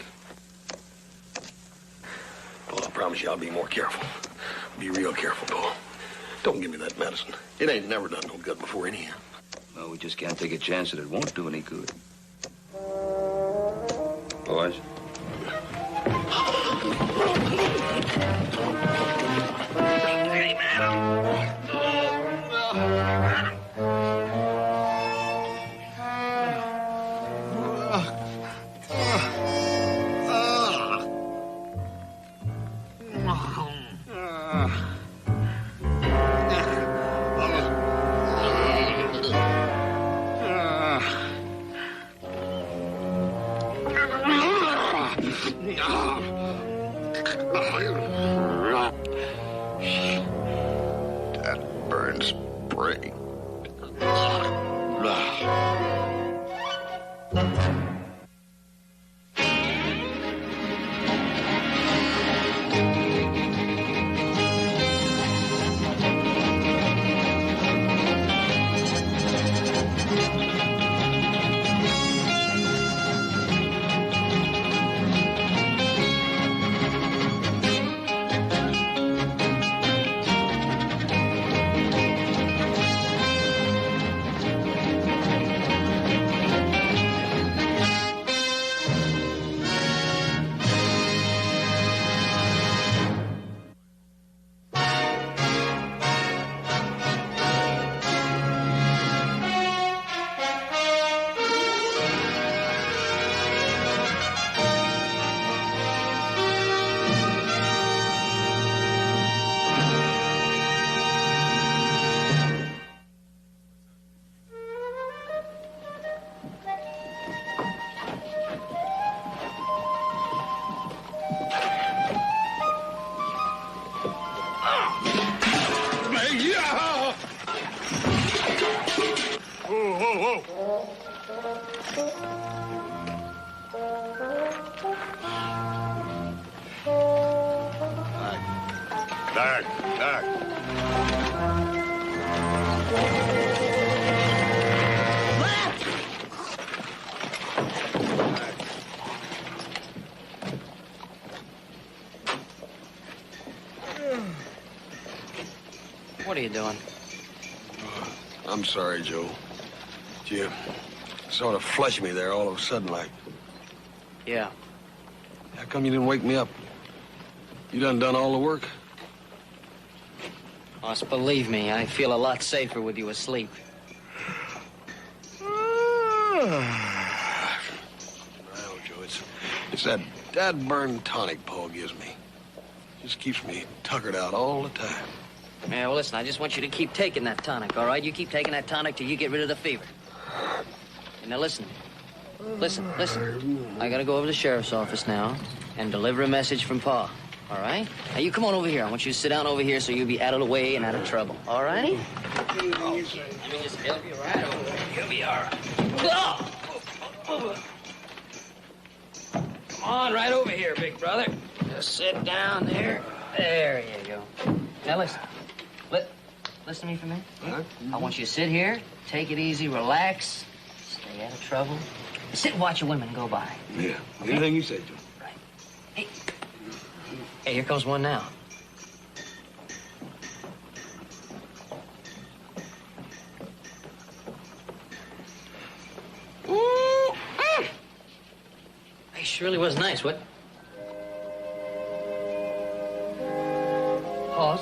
Paul, I promise you I'll be more careful. I'll be real careful, Paul. Don't give me that medicine. It ain't never done no good before anyhow. Well, we just can't take a chance that it won't do any good. Boys? Hey, man. That burns spray. What are you doing? I'm sorry, Joe. You sort of flushed me there all of a sudden like. Yeah. How come you didn't wake me up? You done all the work? Boss, believe me, I feel a lot safer with you asleep. Well, Joe, it's that dad-burned tonic Paul gives me. Just keeps me tuckered out all the time. Yeah, well, listen, I just want you to keep taking that tonic, all right? You keep taking that tonic till you get rid of the fever. And now listen. Listen. I gotta go over to the sheriff's office now and deliver a message from Pa, all right? Now, you come on over here. I want you to sit down over here so you'll be out of the way and out of trouble, all right? Let me just help you right over there. You'll be all right. Come on, right over here, big brother. Just sit down there. There you go. Now, listen. Listen to me for a minute. Huh? I want you to sit here, take it easy, relax, stay out of trouble. Sit and watch the women go by. Yeah. Anything you say, Joe. Right. Hey, here comes one now. Ooh. Hey, she really was nice. What? Pause.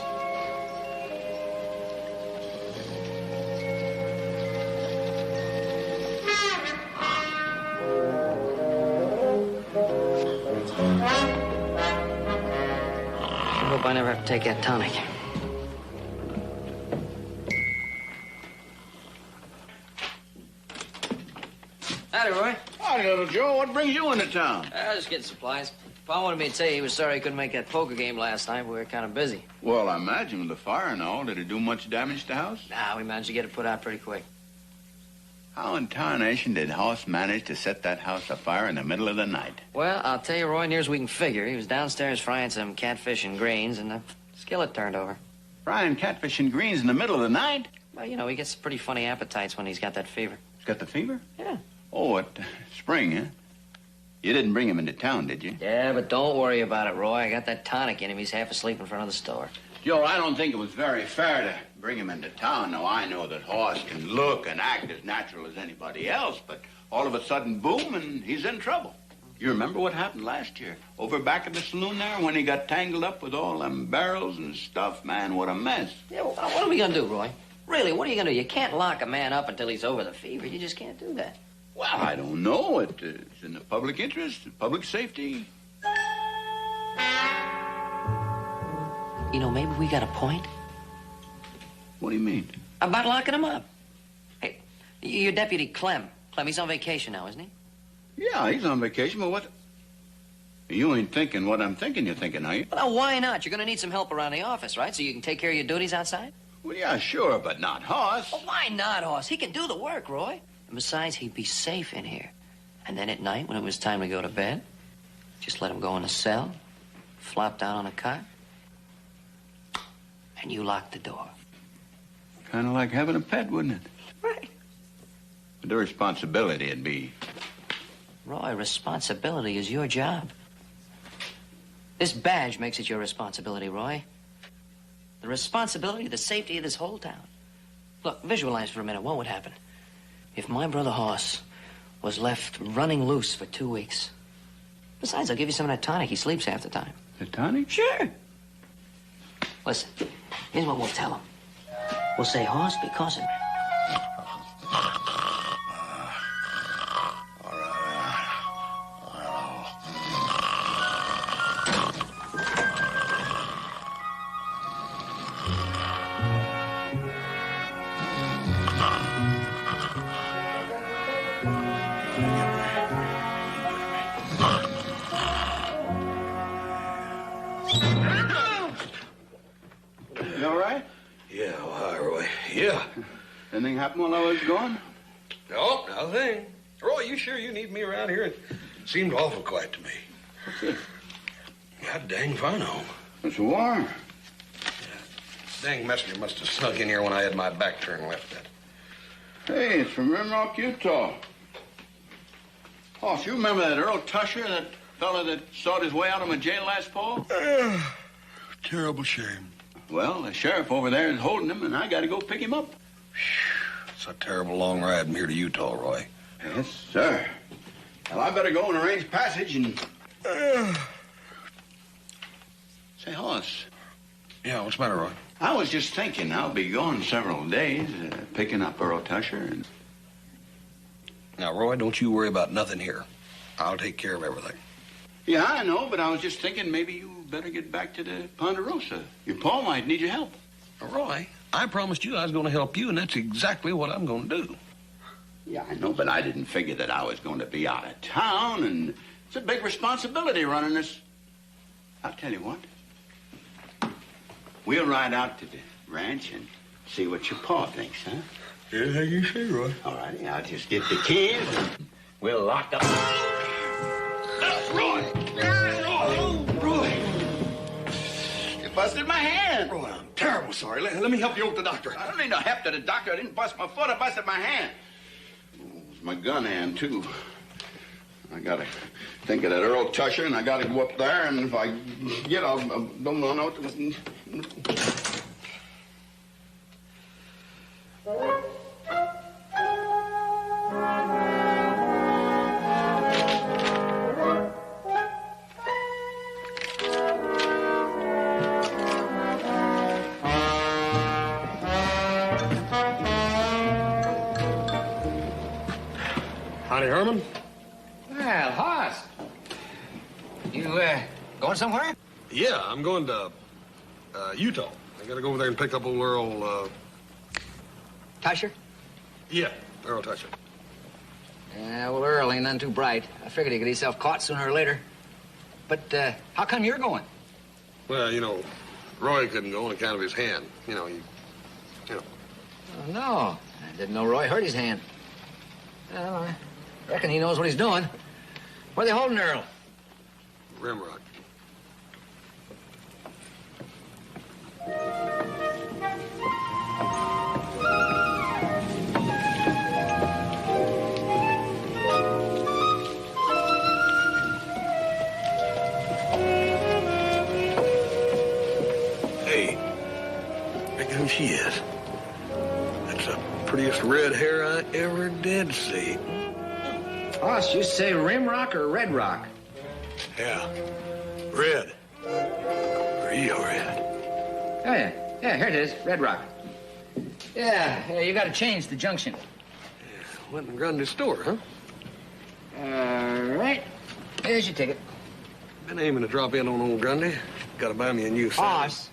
I hope I never have to take that tonic. Howdy, Roy. Howdy, little Joe. What brings you into town? I was just getting supplies. Pa wanted me to tell you he was sorry he couldn't make that poker game last night. We were kind of busy. Well, I imagine with the fire and all, did it do much damage to the house? Nah, we managed to get it put out pretty quick. How in tarnation did Hoss manage to set that house afire in the middle of the night? Well, I'll tell you, Roy, near as we can figure. He was downstairs frying some catfish and greens, and the skillet turned over. Frying catfish and greens in the middle of the night? Well, you know, he gets pretty funny appetites when he's got that fever. He's got the fever? Yeah. Oh, spring, huh? You didn't bring him into town, did you? Yeah, but don't worry about it, Roy. I got that tonic in him. He's half asleep in front of the store. Joe, I don't think it was very fair to bring him into town. Now, I know that Hoss can look and act as natural as anybody else, but all of a sudden, boom, and he's in trouble. You remember what happened last year? Over back at the saloon there when he got tangled up with all them barrels and stuff? Man, what a mess. Yeah, well, what are we going to do, Roy? Really, what are you going to do? You can't lock a man up until he's over the fever. You just can't do that. Well, I don't know. It's in the public interest, public safety. You know, maybe we got a point. What do you mean? About locking him up. Hey, your deputy, Clem. Clem, he's on vacation now, isn't he? Yeah, he's on vacation, but what? You ain't thinking what I'm thinking you're thinking, are you? Well, now, why not? You're going to need some help around the office, right? So you can take care of your duties outside? Well, yeah, sure, but not Hoss. Well, why not, Hoss? He can do the work, Roy. And besides, he'd be safe in here. And then at night, when it was time to go to bed, just let him go in the cell, flop down on a cot, and you lock the door. Kind of like having a pet, wouldn't it? Right. But the responsibility would be... Roy, responsibility is your job. This badge makes it your responsibility, Roy. The responsibility, the safety of this whole town. Look, visualize for a minute what would happen if my brother Hoss was left running loose for 2 weeks. Besides, I'll give you some of that tonic. He sleeps half the time. The tonic? Sure. Listen, here's what we'll tell him. We'll say Hoss because of me. You all right? Yeah, well, hi, Roy. Yeah. Anything happened while I was gone? No, nothing. Roy, you sure you need me around here? It seemed awful quiet to me. What's this? God dang fine home. It's a war. Dang messenger must have snuck in here when I had my back turned and left that. Hey, it's from Rimrock, Utah. Hoss, you remember that Earl Tusher, that fella that sought his way out of my jail last fall? Terrible shame. Well, the sheriff over there is holding him, and I got to go pick him up. It's a terrible long ride from here to Utah, Roy. Yes, sir. Well, I better go and arrange passage and... Say, Hoss. Yeah, what's the matter, Roy? I was just thinking I'll be gone several days, picking up Earl Tusher and... Now, Roy, don't you worry about nothing here. I'll take care of everything. Yeah, I know, but I was just thinking maybe you better get back to the Ponderosa. Your pa might need your help. Now, Roy, I promised you I was going to help you, and that's exactly what I'm going to do. Yeah, I know, but I didn't figure that I was going to be out of town, and it's a big responsibility running this. I'll tell you what. We'll ride out to the ranch and see what your pa thinks, huh? Anything you say, Roy. All righty, I'll just get the keys and we'll lock up. Roy! Roy! You busted my hand. Roy, I'm terrible sorry. Let me help you with the doctor. I don't need no help to the doctor. I didn't bust my foot. I busted my hand. It was my gun hand, too. I gotta think of that Earl Tusher, and I gotta go up there, and if I get, I don't know what to... Howdy, Herman. Well, Hoss. You, going somewhere? Yeah, I'm going to, Utah. I gotta go over there and pick up old Earl, Tusher? Yeah, Earl Tusher. Yeah, well, Earl ain't none too bright. I figured he'd get himself caught sooner or later. But, how come you're going? Well, you know, Roy couldn't go on account of his hand. You know. Oh, no. I didn't know Roy hurt his hand. Well, I reckon he knows what he's doing. Where are they holding Earl? Rimrock. Hey, look who she is. That's the prettiest red hair I ever did see. Hoss, you say Rimrock or Red Rock? Yeah, red. Real red. Oh, yeah. Yeah, here it is. Red Rock. Yeah, you gotta change the junction. Went and run the store, huh? All right. Here's your ticket. Been aiming to drop in on old Grundy. Gotta buy me a new saddle. Hoss.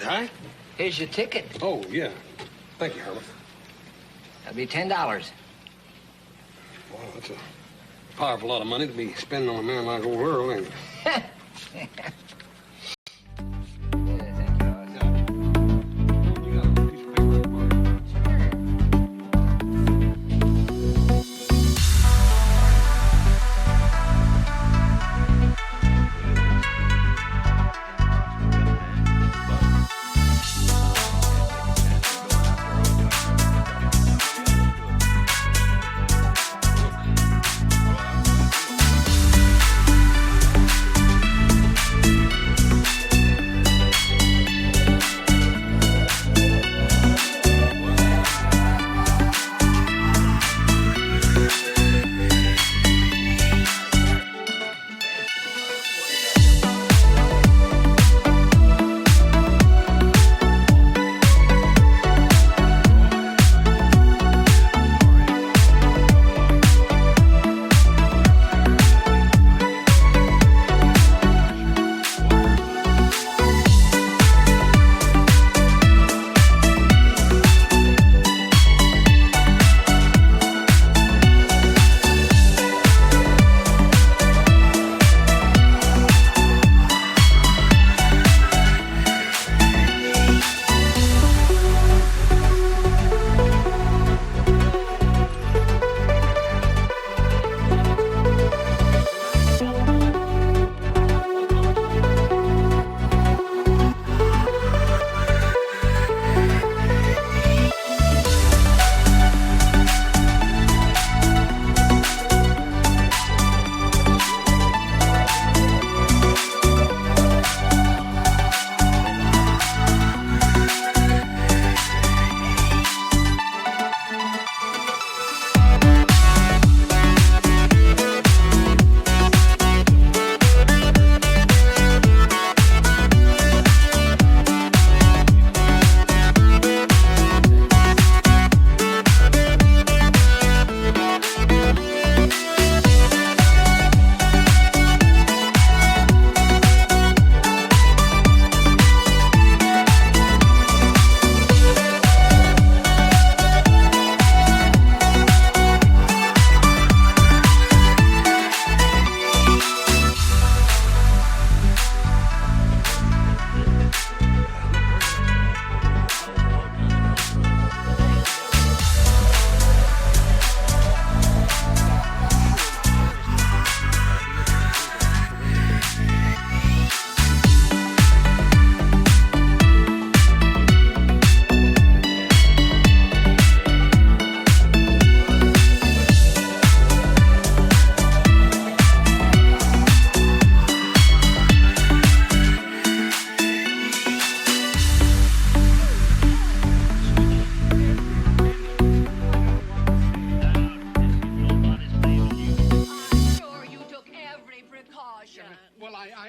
Huh? Here's your ticket. Oh, yeah. Thank you, Herman. That'll be $10. Wow, that's a Powerful lot of money to be spending on a man like old Earl, ain't it?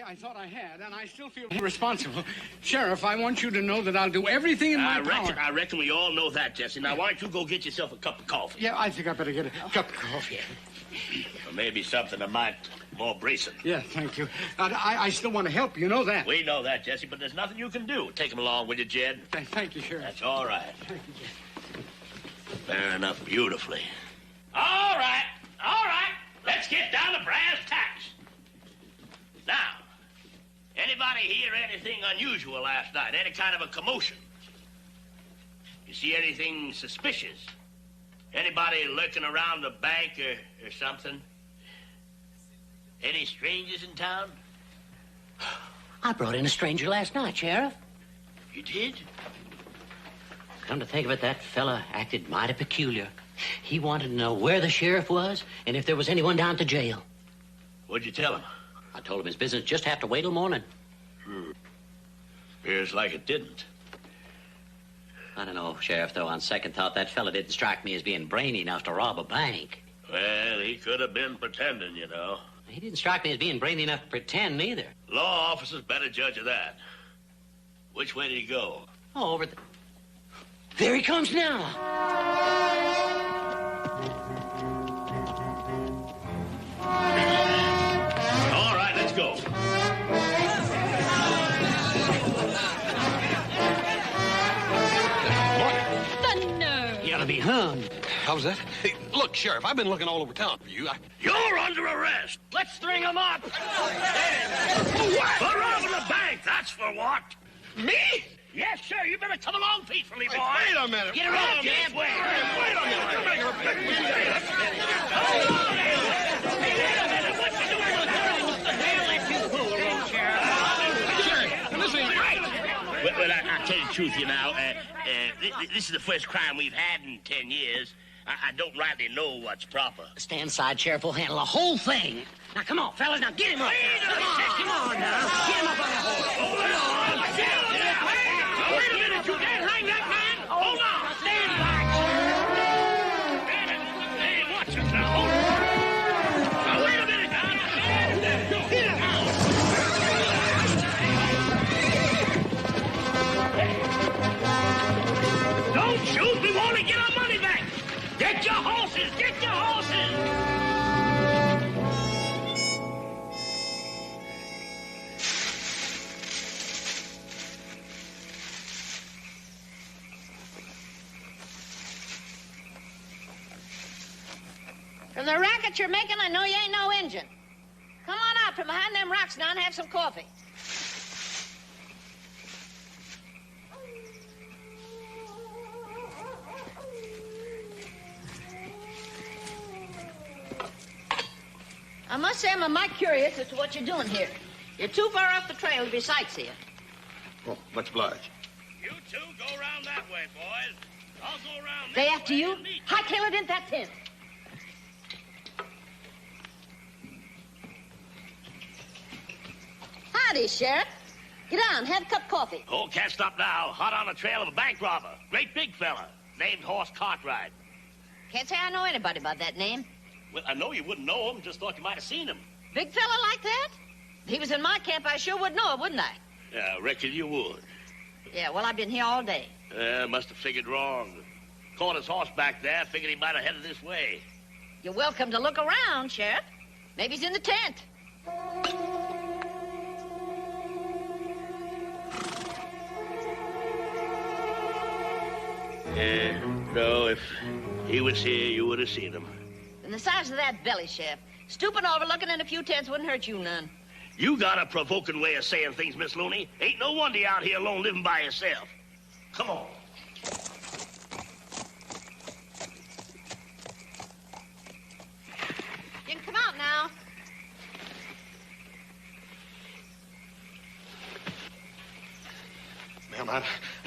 I thought I had, and I still feel responsible. Sheriff, I want you to know that I'll do everything in my power. I reckon we all know that, Jesse. Now, why don't you go get yourself a cup of coffee? Yeah, I think I better get a cup of coffee. Or maybe something that might more bracing. Yeah, thank you. I still want to help, you know that. We know that, Jesse, but there's nothing you can do. Take him along with you, Jed. Thank you, Sheriff. That's all right. Thank you, Jed. Bearing up beautifully. All right. Let's get down to brass tacks. Now, anybody hear anything unusual last night? Any kind of a commotion? You see anything suspicious? Anybody lurking around the bank or something? Any strangers in town? I brought in a stranger last night, Sheriff. You did? Come to think of it, that fella acted mighty peculiar. He wanted to know where the sheriff was and if there was anyone down at the jail. What'd you tell him? I told him his business just have to wait till morning. Appears like it didn't. I don't know, Sheriff, though, on second thought, that fella didn't strike me as being brainy enough to rob a bank. Well, he could have been pretending, you know. He didn't strike me as being brainy enough to pretend, neither. Law officers better judge of that. Which way did he go? Oh, over the... There he comes now. All right, let's go. The nerve. You ought to be hung. How's that? Hey, look, Sheriff, I've been looking all over town for you. You're under arrest. Let's string him up. For robbing a bank, that's for what? Me? Yes, sir. You better come along peacefully, boy. Wait a minute. Get around, Jeb. Wait a minute. You're making a big mistake. What you doing with her? They'll let you fool him, Sheriff. Sheriff, this ain't right. Well, I'll tell you the truth, you know. This is the first crime we've had in 10 years. I don't rightly know what's proper. Stand aside, Sheriff. We'll handle the whole thing. Now, come on, fellas. Now, get him up. Come on now. Get him up on the horse. Hold on. Wait a minute. You can't hang that man. Hold on. Stand back. Hey, watch it now. Hold on. Now, wait a minute. Get him out. Don't shoot. We want to get our money back. Get your horses. Get your horses. From the racket you're making, I know you ain't no Injun. Come on out from behind them rocks now and have some coffee. I must say I'm mighty curious as to what you're doing here. You're too far off the trail to be sightseeing. Oh, much obliged. You two go around that way, boys. I'll go around They this after way you? and meet Hightail it into that tent. Howdy, Sheriff. Get down, have a cup of coffee. Oh, can't stop now. Hot on the trail of a bank robber. Great big fella. Named Horse Cartwright. Can't say I know anybody by that name. Well, I know you wouldn't know him. Just thought you might have seen him. Big fella like that? If he was in my camp, I sure would know it, wouldn't I? Yeah, I reckon you would. Yeah, well, I've been here all day. Must have figured wrong. Caught his horse back there. Figured he might have headed this way. You're welcome to look around, Sheriff. Maybe he's in the tent. No, if he was here, you would have seen him. And the size of that belly, Sheriff. Stooping over, looking in a few tents wouldn't hurt you none. You got a provoking way of saying things, Miss Looney. Ain't no wonder you're out here alone living by yourself. Come on. You can come out now. Ma'am, I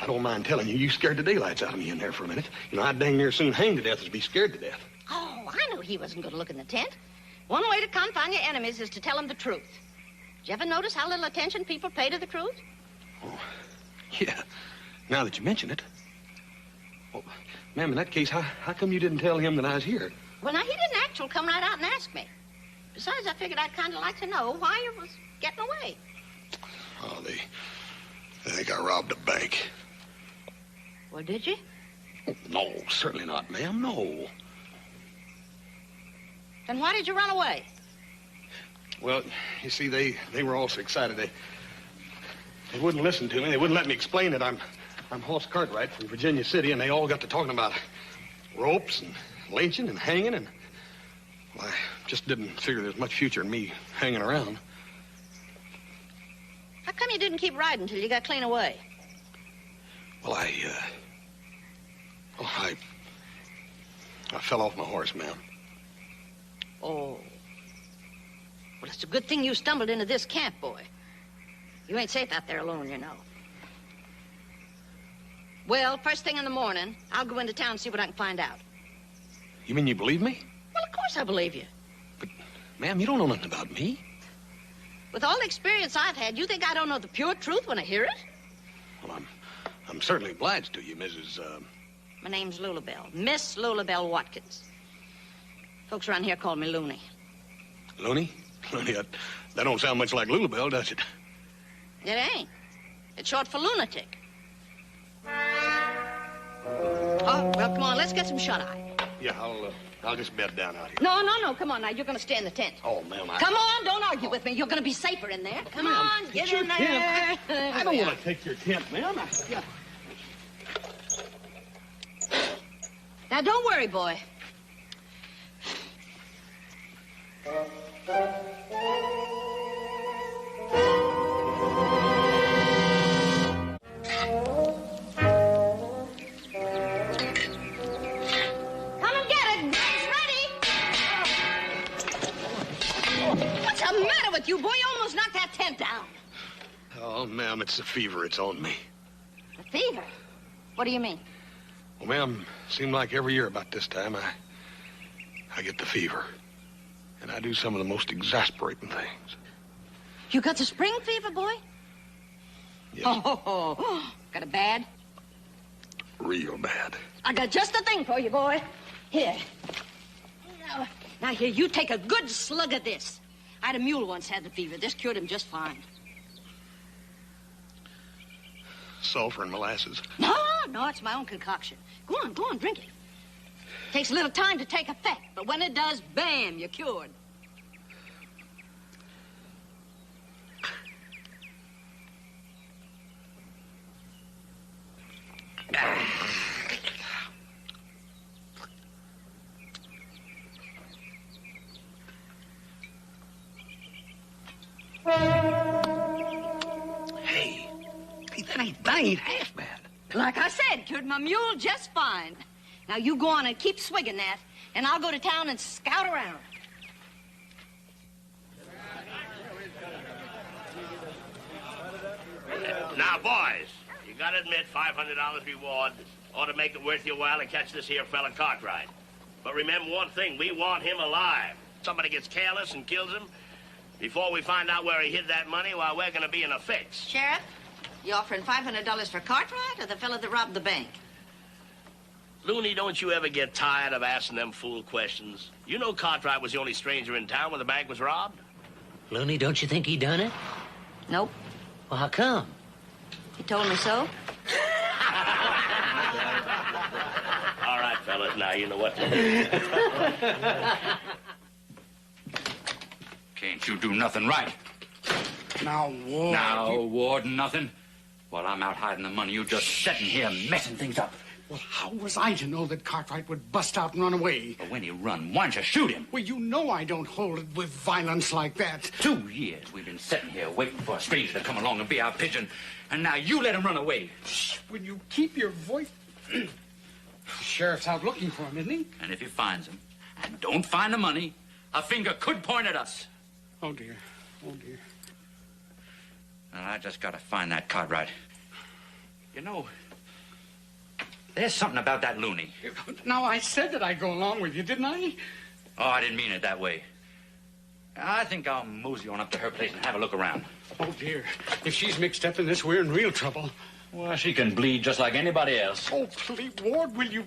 don't mind telling you, you scared the daylights out of me in there for a minute. You know, I'd dang near soon hang to death as be scared to death. Oh, I knew he wasn't going to look in the tent. One way to confound your enemies is to tell them the truth. Did you ever notice how little attention people pay to the truth? Oh, yeah. Now that you mention it. Well, ma'am, in that case, how come you didn't tell him that I was here? Well, now, he didn't actually come right out and ask me. Besides, I figured I'd kind of like to know why you was getting away. Oh, they think I robbed a bank. Well, did you? Oh, no, certainly not, ma'am, no. Then why did you run away? Well, you see, they were all so excited. They wouldn't listen to me. They wouldn't let me explain it. I'm Hoss Cartwright from Virginia City, and they all got to talking about ropes and lynching and hanging, and well, I just didn't figure there's much future in me hanging around. How come you didn't keep riding till you got clean away? Well, I fell off my horse, ma'am. Oh. Well, it's a good thing you stumbled into this camp, boy. You ain't safe out there alone, you know. Well, first thing in the morning, I'll go into town and see what I can find out. You mean you believe me? Well, of course I believe you. But, ma'am, you don't know nothing about me. With all the experience I've had, you think I don't know the pure truth when I hear it? Well, I'm certainly obliged to you, Mrs. My name's Lulabelle. Miss Lulabelle Watkins. Folks around here call me Looney. Looney? Looney, that don't sound much like Lulabelle, does it? It ain't. It's short for lunatic. Oh, well, come on, let's get some shut-eye. Yeah, I'll just bed down out here. No, come on now. You're going to stay in the tent. Oh, ma'am, Come on, don't argue with me. You're going to be safer in there. Come on, get in there. I don't want to take your tent, ma'am. Now, don't worry, boy. Come and get it. It's ready. What's the matter with you, boy? You almost knocked that tent down. Oh, ma'am, it's the fever. It's on me. The fever? What do you mean? Well, ma'am, seems like every year about this time I get the fever. And I do some of the most exasperating things. You got the spring fever, boy? Yes. Oh, got it bad? Real bad. I got just the thing for you, boy. Here. Now, here, you take a good slug of this. I had a mule once had the fever. This cured him just fine. Sulfur and molasses. No, it's my own concoction. Go on, drink it. Takes a little time to take effect, but when it does, bam, you're cured. Hey, that ain't half bad. Like I said, cured my mule just fine. Now, you go on and keep swigging that, and I'll go to town and scout around. Now, boys, you gotta admit $500 reward ought to make it worth your while to catch this here fella Cartwright. But remember one thing, we want him alive. Somebody gets careless and kills him. Before we find out where he hid that money, well, we're gonna be in a fix. Sheriff, you offering $500 for Cartwright or the fella that robbed the bank? Looney, don't you ever get tired of asking them fool questions? You know Cartwright was the only stranger in town when the bank was robbed. Looney, don't you think he done it? Nope. Well, how come? He told me so. All right, fellas, now you know what to do. Can't you do nothing right? Now, Ward. Now, Ward, nothing? While I'm out hiding the money, you just sitting here messing things up. Well, how was I to know that Cartwright would bust out and run away? But when he run, why don't you shoot him? Well, you know I don't hold it with violence like that. 2 years we've been sitting here waiting for a stranger to come along and be our pigeon, and now you let him run away. Shh, will you keep your voice? The sheriff's out looking for him, isn't he? And if he finds him, and don't find the money, a finger could point at us. Oh, dear. Oh, dear. And I just got to find that Cartwright. You know, there's something about that loony. Now, I said that I'd go along with you, didn't I? Oh, I didn't mean it that way. I think I'll mosey on up to her place and have a look around. Oh, dear. If she's mixed up in this, we're in real trouble. Well, she can bleed just like anybody else. Oh, please, Ward, will you...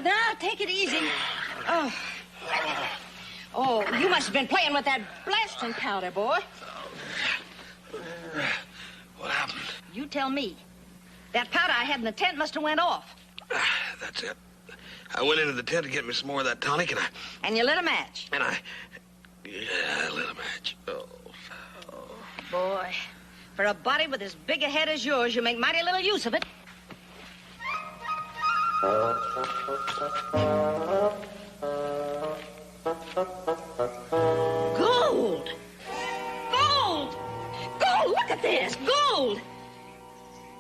Now, take it easy. Oh, you must have been playing with that blasting powder, boy. What happened? You tell me. That powder I had in the tent must have went off. That's it. I went into the tent to get me some more of that tonic, And you lit a match. Yeah, I lit a match. Oh. Boy, for a body with as big a head as yours, you make mighty little use of it. Gold! Gold! Gold! Look at this! Gold!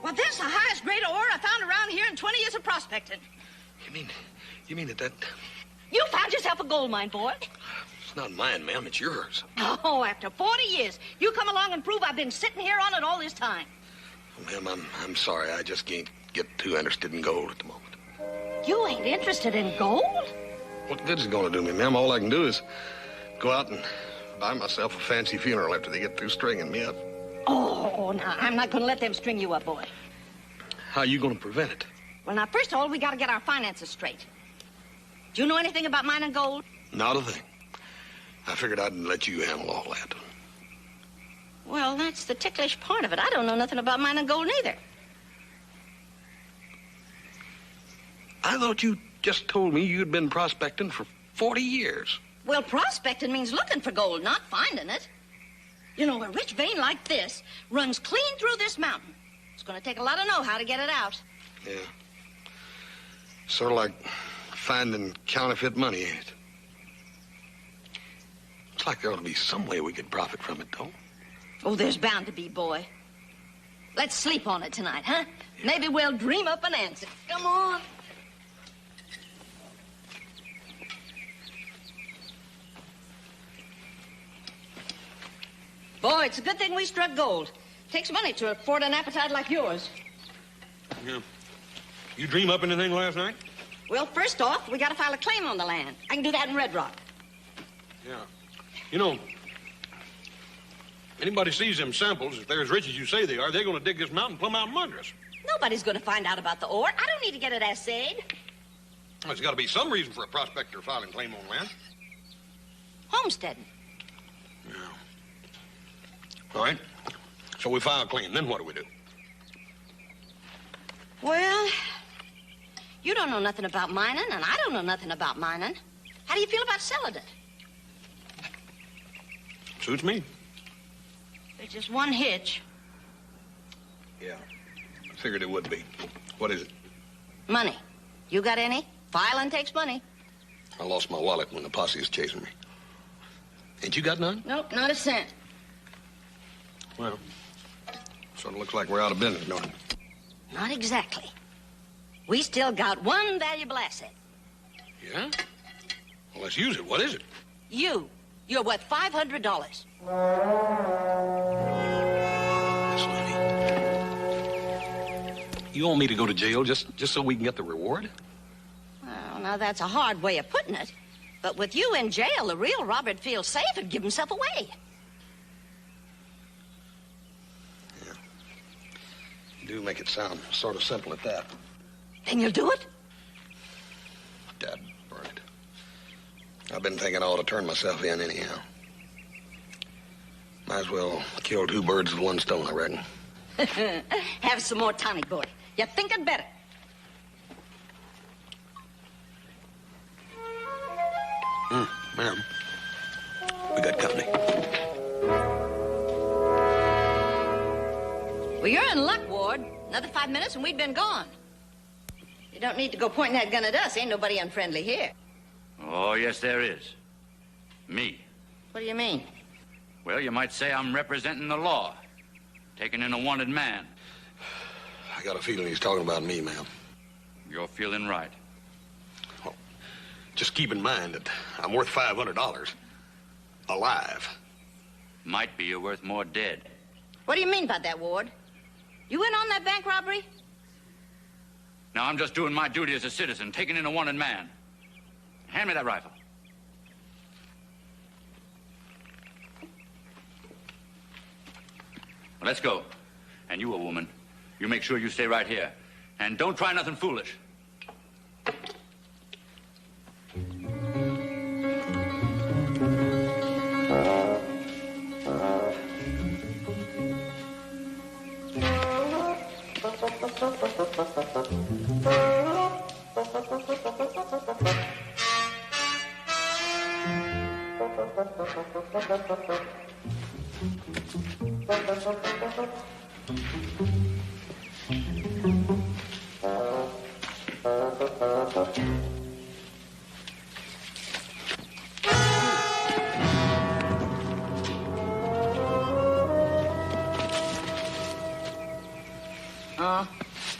Well, this is the highest grade of ore I found around here in 20 years of prospecting. You mean that... You found yourself a gold mine, boy. It's not mine, ma'am. It's yours. Oh, after 40 years, you come along and prove I've been sitting here on it all this time. Oh, ma'am, I'm sorry. I just can't get too interested in gold at the moment. You ain't interested in gold? What good is it going to do me, ma'am? All I can do is go out and buy myself a fancy funeral after they get through stringing me up. Oh, now, I'm not going to let them string you up, boy. How are you going to prevent it? Well, now, first of all, we got to get our finances straight. Do you know anything about mining gold? Not a thing. I figured I'd let you handle all that. Well, that's the ticklish part of it. I don't know nothing about mining gold neither. I thought you just told me you'd been prospecting for 40 years. Well, prospecting means looking for gold, not finding it. You know, a rich vein like this runs clean through this mountain. It's going to take a lot of know-how to get it out. Yeah. Sort of like finding counterfeit money, ain't it? Looks like there ought to be some way we could profit from it, though. Oh, there's bound to be, boy. Let's sleep on it tonight, huh? Yeah. Maybe we'll dream up an answer. Come on. Boy, it's a good thing we struck gold. Takes money to afford an appetite like yours. Yeah. You dream up anything last night? Well, first off, we got to file a claim on the land. I can do that in Red Rock. Yeah. You know, anybody sees them samples, if they're as rich as you say they are, they're going to dig this mountain plumb out from under us. Nobody's going to find out about the ore. I don't need to get it assayed. Well, there's got to be some reason for a prospector filing claim on land. Homesteading. Yeah. All right. So we file a claim. Then what do we do? Well, you don't know nothing about mining, and I don't know nothing about mining. How do you feel about selling it? Suits me. There's just one hitch. Yeah. I figured it would be. What is it? Money. You got any? Filing takes money. I lost my wallet when the posse was chasing me. Ain't you got none? Nope, not a cent. Well, sort of looks like we're out of business, don't it? Not exactly. We still got one valuable asset. Yeah? Well, let's use it. What is it? You. You're worth $500. Miss Lady. You want me to go to jail just so we can get the reward? Well, now that's a hard way of putting it. But with you in jail, the real Robert feels safe and give himself away. You do make it sound sort of simple at that. Then you'll do it? Dad, burn it. I've been thinking I ought to turn myself in anyhow. Might as well kill two birds with one stone, I reckon. Have some more tonic, boy. You're thinking better. Ma'am, we got company. Well, you're in luck, Ward. Another 5 minutes and we'd been gone. You don't need to go pointing that gun at us. Ain't nobody unfriendly here. Oh, yes, there is. Me. What do you mean? Well, you might say I'm representing the law, taking in a wanted man. I got a feeling he's talking about me, ma'am. You're feeling right. Well, just keep in mind that I'm worth $500. Alive. Might be you're worth more dead. What do you mean by that, Ward? You in on that bank robbery? Now, I'm just doing my duty as a citizen, taking in a wanted man. Hand me that rifle. Well, let's go. And you, a woman, you make sure you stay right here. And don't try nothing foolish.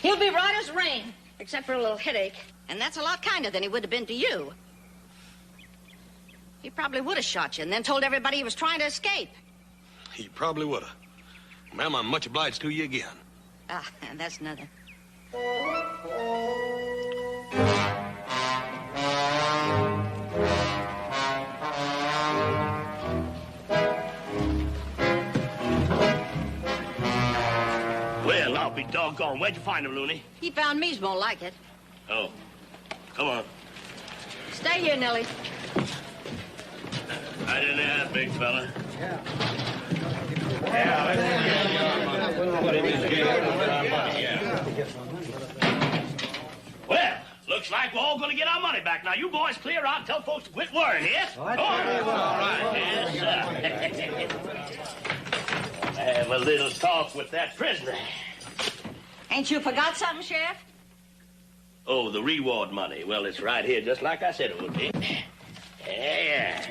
He'll be right as rain, except for a little headache. And that's a lot kinder than he would have been to you. He probably would have shot you and then told everybody he was trying to escape. He probably would have. Ma'am, I'm much obliged to you again. Ah, that's nothing. Well, I'll be doggone. Where'd you find him, Looney? He found me's more like it. Oh. Come on. Stay here, Nellie. Right in there, big fella. Yeah. Well, looks like we're all going to get our money back. Now, you boys clear out and tell folks to quit worrying, yes? All right. Yes, have a little talk with that prisoner. Ain't you forgot something, Sheriff? Oh, the reward money. Well, it's right here, just like I said it would be. Yeah.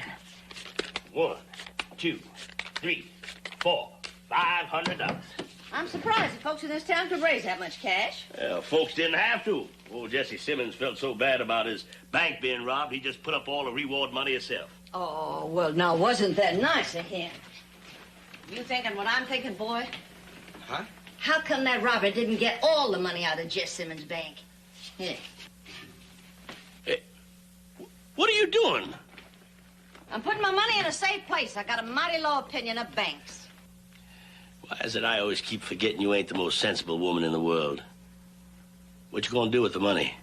1, 2, 3, 4, $500. I'm surprised that folks in this town could raise that much cash. Well, folks didn't have to. Old Jesse Simmons felt so bad about his bank being robbed, he just put up all the reward money himself. Oh, well, now, wasn't that nice of him? You thinking what I'm thinking, boy? Huh? How come that robber didn't get all the money out of Jess Simmons' bank? Here. Hey, what are you doing? I'm putting my money in a safe place. I got a mighty low opinion of banks. Why is it I always keep forgetting you ain't the most sensible woman in the world? What you gonna do with the money?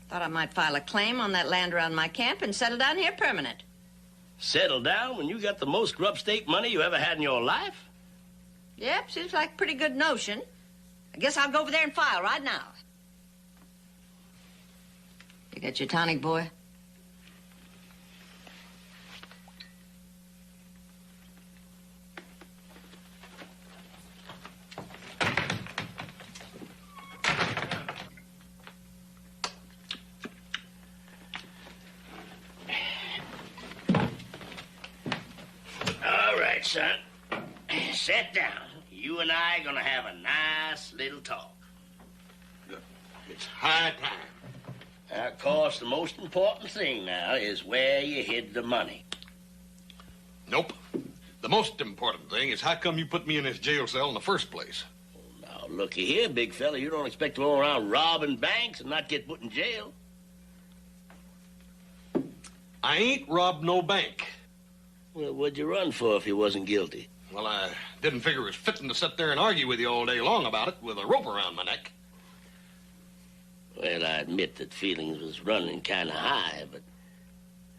Thought I might file a claim on that land around my camp and settle down here permanent. Settle down when you got the most grub stake money you ever had in your life? Yep, seems like a pretty good notion. I guess I'll go over there and file right now. You got your tonic, boy? All right, son. Sit down. You and I are gonna have a nice little talk. It's high time. Of course, the most important thing now is where you hid the money. Nope. The most important thing is how come you put me in this jail cell in the first place? Now, looky here, big fella. You don't expect to go around robbing banks and not get put in jail. I ain't robbed no bank. Well, what'd you run for if you wasn't guilty? Well, I didn't figure it was fitting to sit there and argue with you all day long about it with a rope around my neck. Well, I admit that feelings was running kind of high, but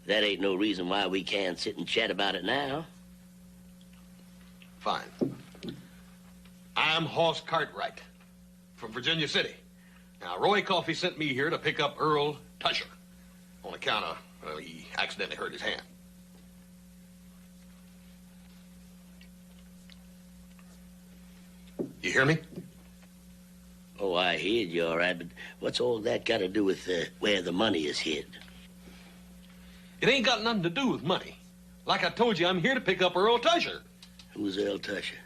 that ain't no reason why we can't sit and chat about it now. Fine. I'm Hoss Cartwright from Virginia City. Now, Roy Coffey sent me here to pick up Earl Tusher on account of, well, he accidentally hurt his hand. You hear me? Oh, I heard you all right, but what's all that got to do with where the money is hid? It ain't got nothing to do with money. Like I told you, I'm here to pick up Earl Tusher. Who's Earl Tusher?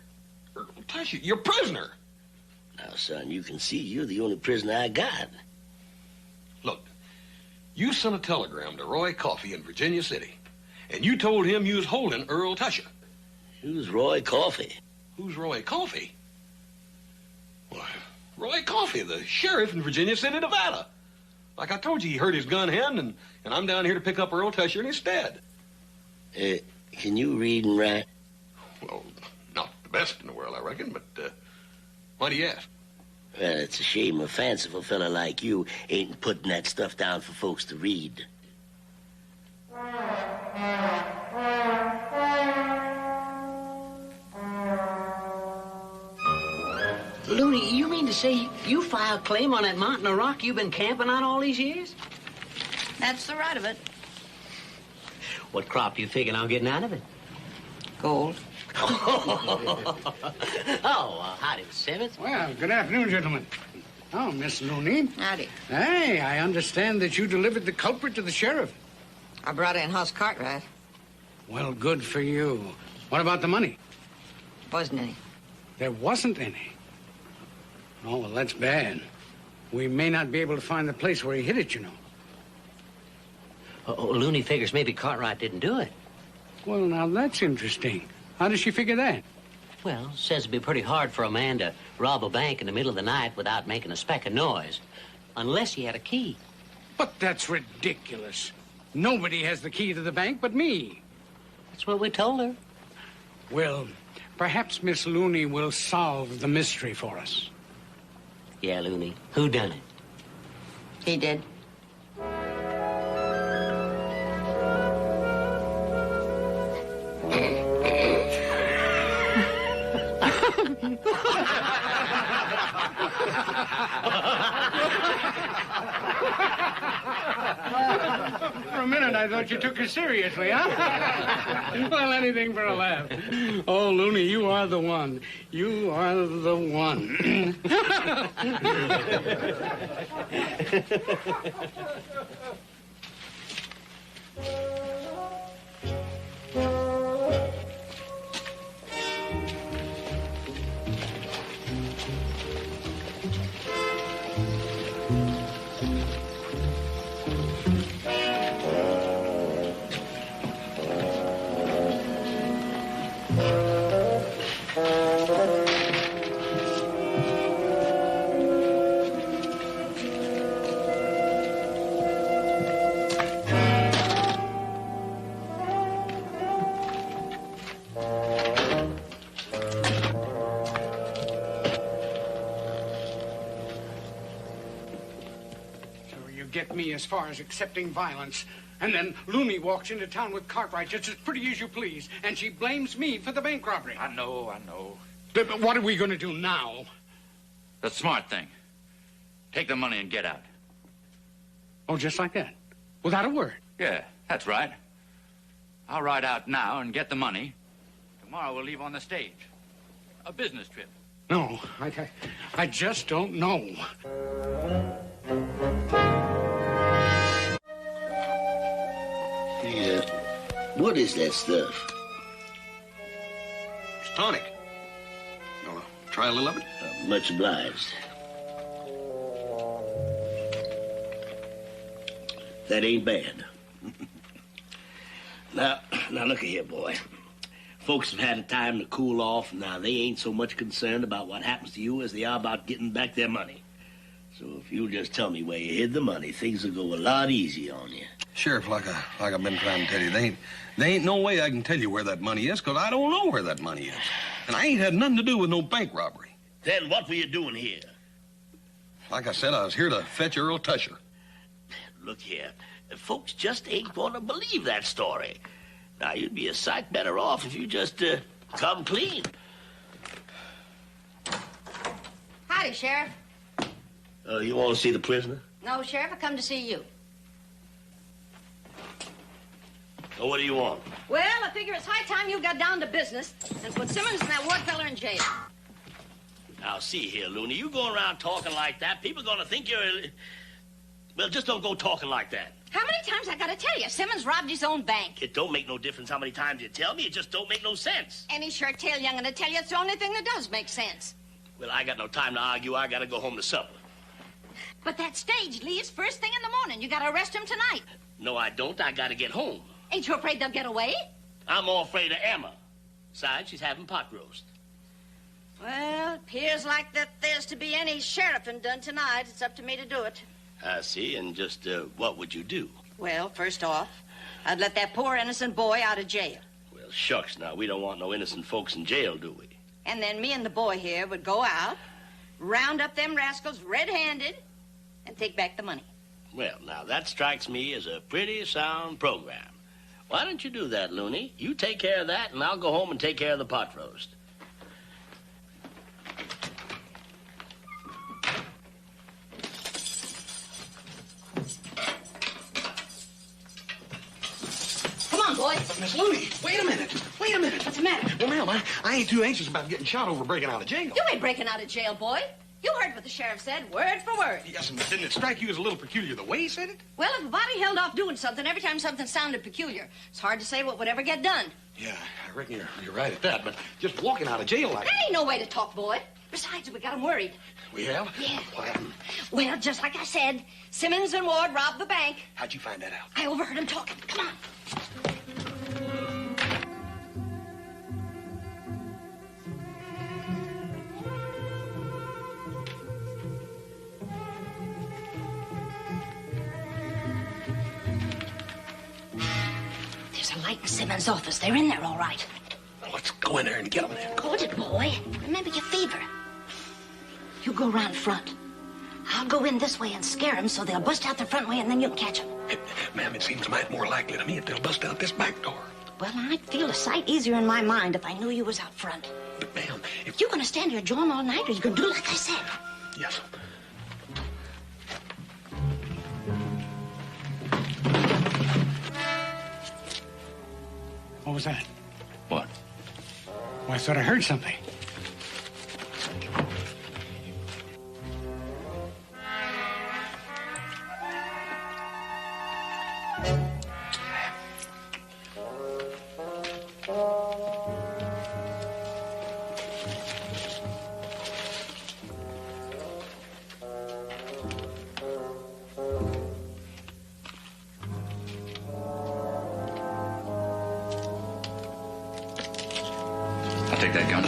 Earl Tusher? Your prisoner. Now, son, you can see you're the only prisoner I got. Look, you sent a telegram to Roy Coffey in Virginia City, and you told him you was holding Earl Tusher. Who's Roy Coffey? Who's Roy Coffey? Why, Roy Coffey, the sheriff in Virginia City, Nevada. Like I told you, he hurt his gun hand, and I'm down here to pick up Earl Tusher in his stead. Can you read and write? Well, not the best in the world, I reckon, but why do you ask? Well, it's a shame a fanciful fella like you ain't putting that stuff down for folks to read. Looney, you mean to say you filed claim on that mountain of rock you've been camping on all these years? That's the right of it. What crop do you figure on getting out of it? Gold. Howdy, Simmons. Well, good afternoon, gentlemen. Oh, Miss Looney. Howdy. Hey, I understand that you delivered the culprit to the sheriff. I brought in Hoss Cartwright. Well, good for you. What about the money? Wasn't any. There wasn't any. Oh, well, that's bad. We may not be able to find the place where he hid it, you know. Looney figures maybe Cartwright didn't do it. Well, now, that's interesting. How does she figure that? Well, says it'd be pretty hard for a man to rob a bank in the middle of the night without making a speck of noise. Unless he had a key. But that's ridiculous. Nobody has the key to the bank but me. That's what we told her. Well, perhaps Miss Looney will solve the mystery for us. Yeah, Looney. Who done it? He did. I thought you took her seriously, huh? Well, anything for a laugh. Oh, Looney, you are the one. You are the one. Get me as far as accepting violence. And then Looney walks into town with Cartwright just as pretty as you please, and she blames me for the bank robbery. I know. But what are we going to do now? The smart thing. Take the money and get out. Oh, just like that? Without a word? Yeah, that's right. I'll ride out now and get the money. Tomorrow we'll leave on the stage. A business trip. No, I just don't know. Yeah. What is that stuff? It's tonic. Wanna try a little of it? Much obliged. That ain't bad. Now look here, boy. Folks have had a time to cool off. Now, they ain't so much concerned about what happens to you as they are about getting back their money. So if you'll just tell me where you hid the money, things will go a lot easier on you. Sheriff, like I've been trying to tell you, they ain't no way I can tell you where that money is, because I don't know where that money is. And I ain't had nothing to do with no bank robbery. Then what were you doing here? Like I said, I was here to fetch Earl Tusher. Look here, folks just ain't gonna believe that story. Now, you'd be a sight better off if you just come clean. Howdy, Sheriff. You want to see the prisoner? No, Sheriff, I come to see you. Oh, what do you want? Well, I figure it's high time you got down to business and put Simmons and that Ward feller in jail. Now, see here, Looney, you going around talking like that, people are gonna think you're... Well, just don't go talking like that. How many times I gotta tell you? Simmons robbed his own bank. It don't make no difference how many times you tell me. It just don't make no sense. Any short-tailed young'un to tell you it's the only thing that does make sense. Well, I got no time to argue. I gotta go home to supper. But that stage leaves first thing in the morning. You gotta arrest him tonight. No, I don't. I gotta get home. Ain't you afraid they'll get away? I'm more afraid of Emma. Besides, she's having pot roast. Well, appears like that there's to be any sheriffing done tonight. It's up to me to do it. I see. And just what would you do? Well, first off, I'd let that poor innocent boy out of jail. Well, shucks, now, we don't want no innocent folks in jail, do we? And then me and the boy here would go out, round up them rascals red-handed, and take back the money. Well, now, that strikes me as a pretty sound program. Why don't you do that, Looney? You take care of that, and I'll go home and take care of the pot roast. Boy. Miss Looney, wait a minute. What's the matter? Well, ma'am, I ain't too anxious about getting shot over breaking out of jail. You ain't breaking out of jail, boy. You heard what the sheriff said, word for word. Yes, but didn't it strike you as a little peculiar the way he said it? Well, if a body held off doing something every time something sounded peculiar, it's hard to say what would ever get done. Yeah, I reckon you're right at that, but just walking out of jail like That ain't no way to talk, boy. Besides, we got him worried. We have? Yeah. What happened? Well, just like I said, Simmons and Ward robbed the bank. How'd you find that out? I overheard him talking. Come on. There's a light in Simmons' office. They're in there, all right. Well, let's go in there and get them. Hold it, boy. Remember your fever. You go round front. I'll go in this way and scare them so they'll bust out the front way and then you'll catch them. Ma'am, it seems might more likely to me that they'll bust out this back door. Well, I'd feel a sight easier in my mind if I knew you was out front. But, ma'am, if... You gonna stand here jawing all night, or you gonna do like I said? Yes. What was that? What? Well, I thought I heard something. I'll take that gun.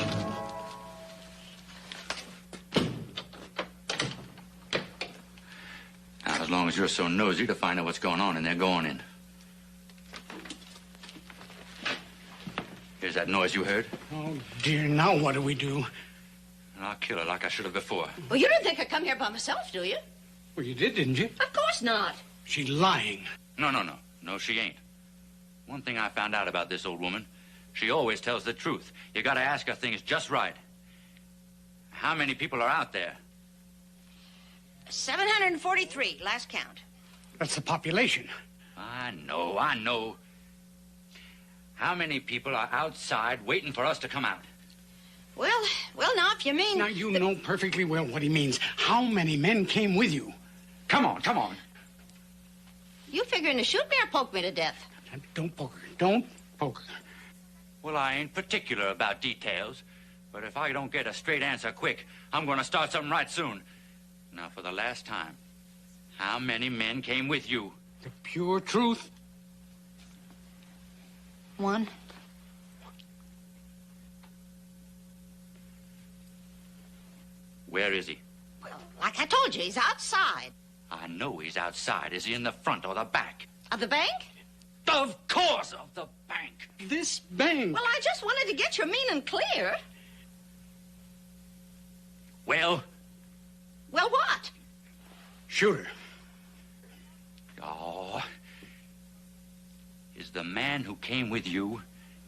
Now, as long as you're so nosy to find out what's going on in there, go on in. Here's that noise you heard? Oh, dear, now what do we do? And I'll kill her like I should have before. Well, you didn't think I'd come here by myself, do you? Well, you did, didn't you? Of course not. She's lying. No. No, she ain't. One thing I found out about this old woman, she always tells the truth. You gotta ask her things just right. How many people are out there? 743, last count. That's the population. I know. How many people are outside waiting for us to come out? Well, now, if you mean... Now, you know perfectly well what he means. How many men came with you? Come on. You figuring to shoot me or poke me to death? Don't poke her. Don't poke her. Well, I ain't particular about details, but if I don't get a straight answer quick, I'm going to start something right soon. Now, for the last time, how many men came with you? The pure truth? One. Where is he? Well, like I told you, he's outside. I know he's outside. Is he in the front or the back? Of the bank? Of course, of the bank. This bank? Well, I just wanted to get your meaning clear. Well? Well, what? Shoot her. Oh. Is the man who came with you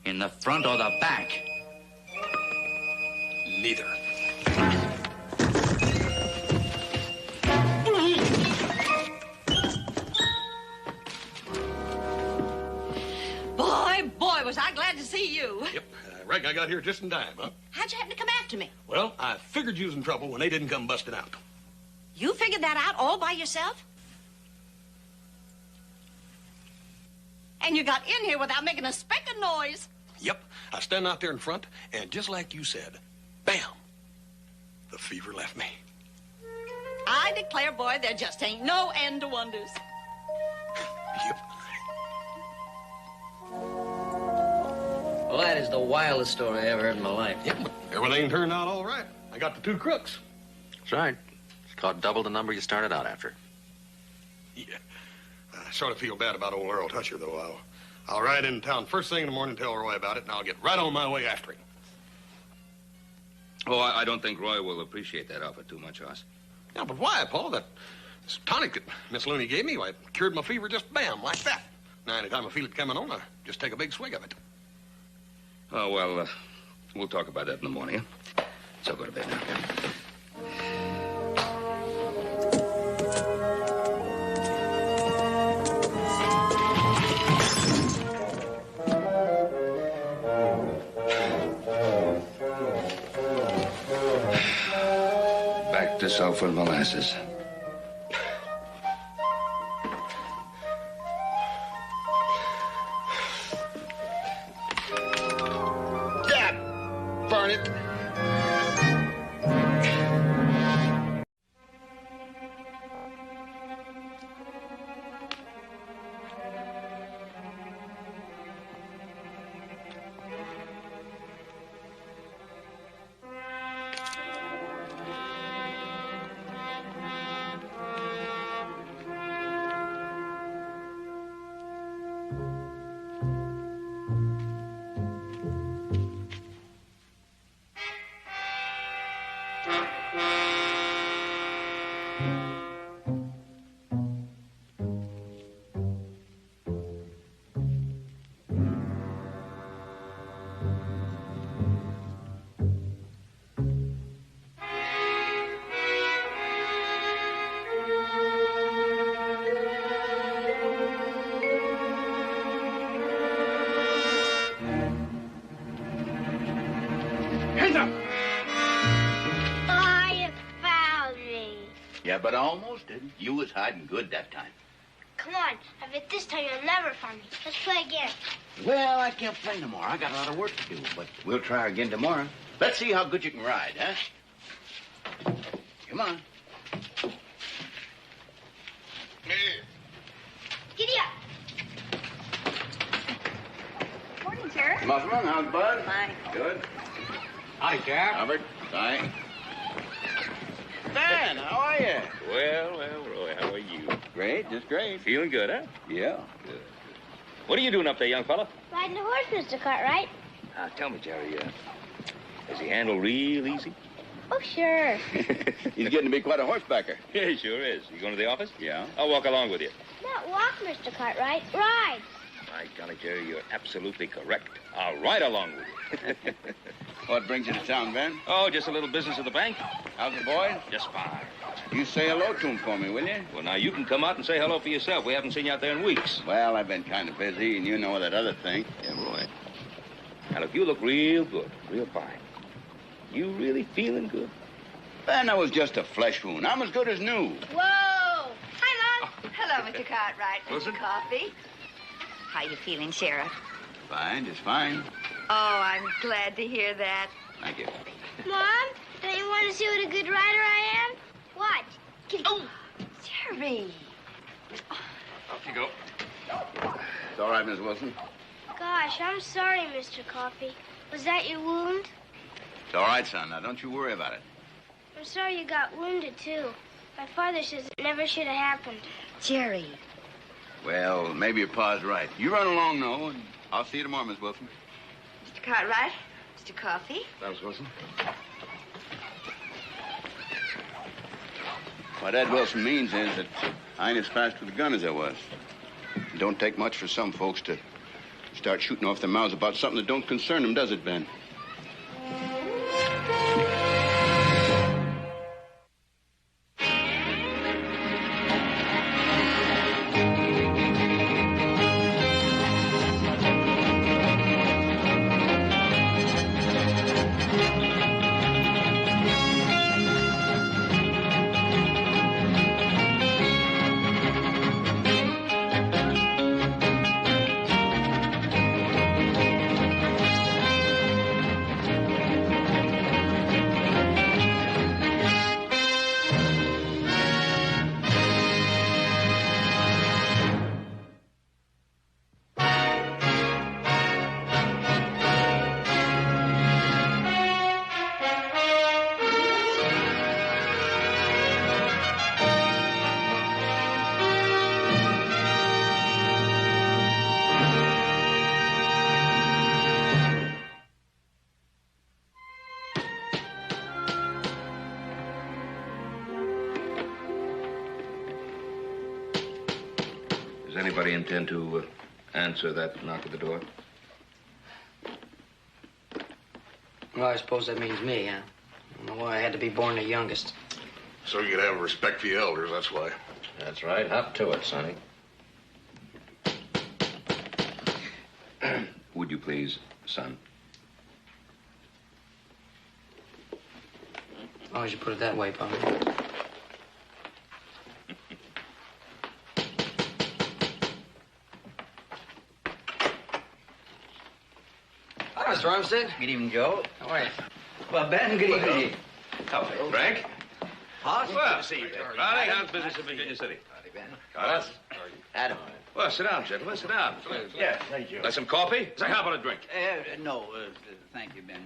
in the front or the back? Neither. Boy, was I glad to see you. Yep, I reckon I got here just in time, huh? How'd you happen to come after me? Well, I figured you was in trouble when they didn't come busting out. You figured that out all by yourself? And you got in here without making a speck of noise. Yep, I stand out there in front, and just like you said, bam, the fever left me. I declare, boy, there just ain't no end to wonders. Yep. Well, that is the wildest story I ever heard in my life. Yep, everything turned out all right. I got the two crooks. That's right. It's caught double the number you started out after. Yeah. I sort of feel bad about old Earl Toucher, though. I'll ride in town first thing in the morning, tell Roy about it, and I'll get right on my way after him. Oh, I don't think Roy will appreciate that offer too much, Hoss. Yeah, but why, Paul? This tonic that Miss Looney gave me, why, it cured my fever just bam, like that. Now, anytime I feel it coming on, I just take a big swig of it. Oh, well, we'll talk about that in the morning, huh? So go to bed now. Back to sulfur and molasses. Burn it. Yeah, but I almost didn't. You was hiding good that time. Come on. I bet this time you'll never find me. Let's play again. Well, I can't play no more. I got a lot of work to do, but we'll try again tomorrow. Let's see how good you can ride, huh? Come on. Giddy up. Morning, Sheriff. Mufflin, how's Bud? Fine. Good. Hi, Sheriff. Albert. Hi. Dan, how are you? Well, Roy, how are you? Great, just great. Feeling good, huh? Yeah. Good. What are you doing up there, young fella? Riding a horse, Mr. Cartwright. Tell me, Jerry, does he handle real easy? Oh, sure. He's getting to be quite a horsebacker. Yeah, he sure is. You going to the office? Yeah. I'll walk along with you. Not walk, Mr. Cartwright. Ride. My golly, Jerry, you're absolutely correct. I'll ride along with you. What brings you to town, Ben? Oh, just a little business at the bank. How's the boy? Just fine. You say hello to him for me, will you? Well, now you can come out and say hello for yourself. We haven't seen you out there in weeks. Well, I've been kind of busy, and you know that other thing. Yeah, Roy. Now, look, you look real good, real fine. You really feeling good? Ben, that was just a flesh wound. I'm as good as new. Whoa! Hi, Mom. Hello, Mr. Cartwright. Wilson? Mr. Coffee. How you feeling, Sheriff? Fine, just fine. Oh, I'm glad to hear that. Thank you. Mom, don't you want to see what a good rider I am? What? Oh, Jerry. Off you go. It's all right, Miss Wilson. Gosh, I'm sorry, Mr. Coffee. Was that your wound? It's all right, son. Now, don't you worry about it. I'm sorry you got wounded, too. My father says it never should have happened. Jerry. Well, maybe your pa's right. You run along, though, and I'll see you tomorrow, Miss Wilson. Mr. Cartwright. Mr. Coffee. Thanks, Wilson. What Ed Wilson means is that I ain't as fast with a gun as I was. It don't take much for some folks to start shooting off their mouths about something that don't concern them, does it, Ben? Does anybody intend to answer that knock at the door? Well, I suppose that means me, huh? I don't know why I had to be born the youngest. So you could have respect for your elders, that's why. That's right. Hop to it, Sonny. Would you please, son? As long as you put it that way, Pop. Hi, Mr. Armstead. Good evening, Joe. How are you? Well, Ben, good evening. Hello, Frank. Hoss? Well, see you, Ben. Riley, how's business in Virginia City? Carlos? Adam. Well, sit down, gentlemen. Sit down. Yes, thank you. Like some coffee? Say, how about a drink? No, thank you, Ben.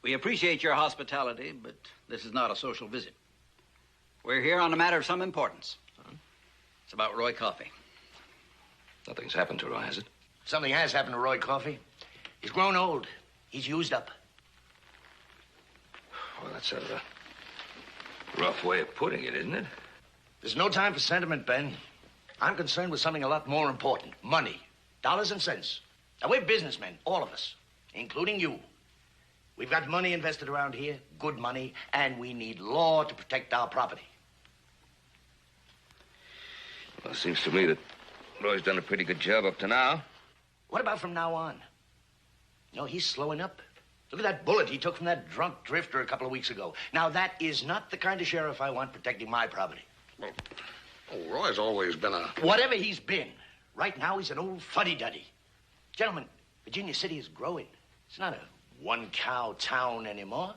We appreciate your hospitality, but this is not a social visit. We're here on a matter of some importance. It's about Roy Coffey. Nothing's happened to Roy, has it? Something has happened to Roy Coffey. He's grown old. He's used up. Well, that's a rough way of putting it, isn't it? There's no time for sentiment, Ben. I'm concerned with something a lot more important. Money. Dollars and cents. Now, we're businessmen, all of us, including you. We've got money invested around here, good money, and we need law to protect our property. Well, it seems to me that Roy's done a pretty good job up to now. What about from now on? No, he's slowing up. Look at that bullet he took from that drunk drifter a couple of weeks ago. Now, that is not the kind of sheriff I want protecting my property. Well, oh, Roy's always been a... Whatever he's been, right now he's an old fuddy-duddy. Gentlemen, Virginia City is growing. It's not a one-cow town anymore.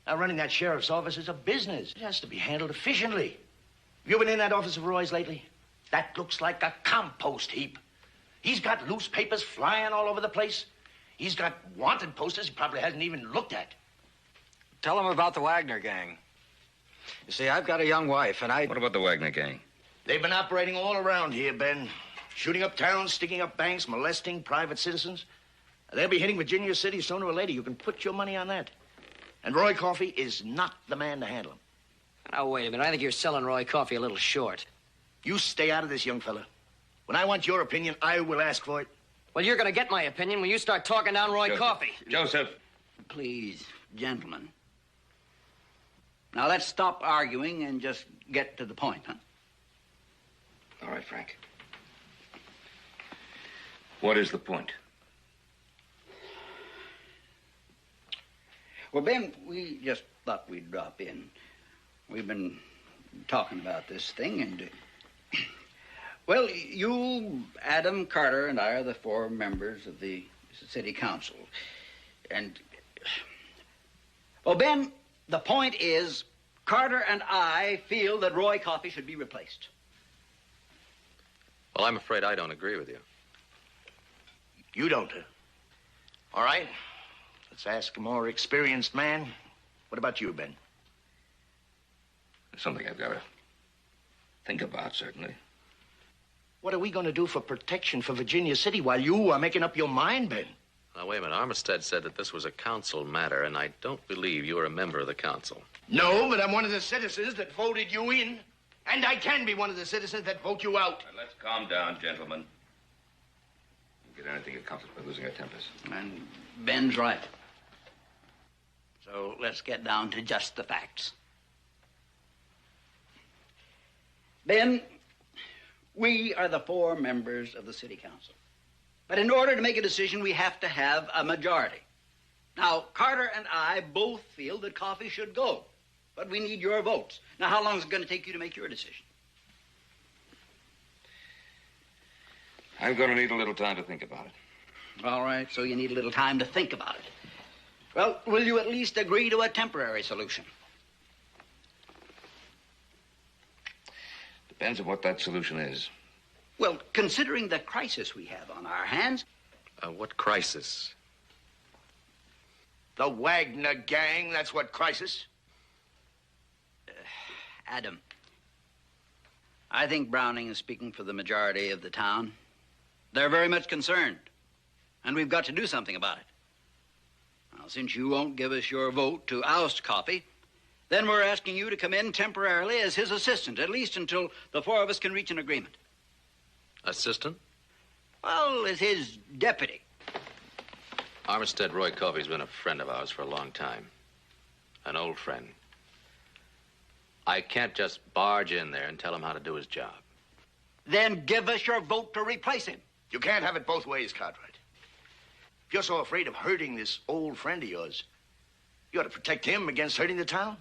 Now, running that sheriff's office is a business. It has to be handled efficiently. You been in that office of Roy's lately? That looks like a compost heap. He's got loose papers flying all over the place. He's got wanted posters he probably hasn't even looked at. Tell him about the Wagner gang. You see, I've got a young wife, and What about the Wagner gang? They've been operating all around here, Ben. Shooting up towns, sticking up banks, molesting private citizens. They'll be hitting Virginia City sooner or later. You can put your money on that. And Roy Coffey is not the man to handle them. Now, wait a minute. I think you're selling Roy Coffey a little short. You stay out of this, young fella. When I want your opinion, I will ask for it. Well, you're going to get my opinion when you start talking down Roy Coffey. Joseph. Please, gentlemen. Now, let's stop arguing and just get to the point, huh? All right, Frank. What is the point? Well, Ben, we just thought we'd drop in. We've been talking about this thing, and... well, you, Adam, Carter, and I are the 4 members of the city council. And... well, Ben, the point is, Carter and I feel that Roy Coffey should be replaced. Well, I'm afraid I don't agree with you. You don't, huh? All right. Let's ask a more experienced man. What about you, Ben? It's something I've got to think about, certainly. What are we going to do for protection for Virginia City while you are making up your mind, Ben? Now, wait a minute. Armistead said that this was a council matter, and I don't believe you are a member of the council. No, but I'm one of the citizens that voted you in. And I can be one of the citizens that vote you out. Now, let's calm down, gentlemen. We'll get anything accomplished by losing our tempers. And Ben's right. So let's get down to just the facts. Ben, we are the 4 members of the city council. But in order to make a decision, we have to have a majority. Now, Carter and I both feel that Coffey should go. But we need your votes. Now, how long is it going to take you to make your decision? I'm going to need a little time to think about it. All right, so you need a little time to think about it. Well, will you at least agree to a temporary solution? Depends on what that solution is. Well, considering the crisis we have on our hands... What crisis? The Wagner gang, that's what crisis. Adam, I think Browning is speaking for the majority of the town. They're very much concerned, and we've got to do something about it. Now, since you won't give us your vote to oust Coffey, then we're asking you to come in temporarily as his assistant, at least until the 4 of us can reach an agreement. Assistant? Well, as his deputy. Armistead Roy Coffey's been a friend of ours for a long time. An old friend. I can't just barge in there and tell him how to do his job. Then give us your vote to replace him. You can't have it both ways, Cartwright. If you're so afraid of hurting this old friend of yours, you ought to protect him against hurting the town.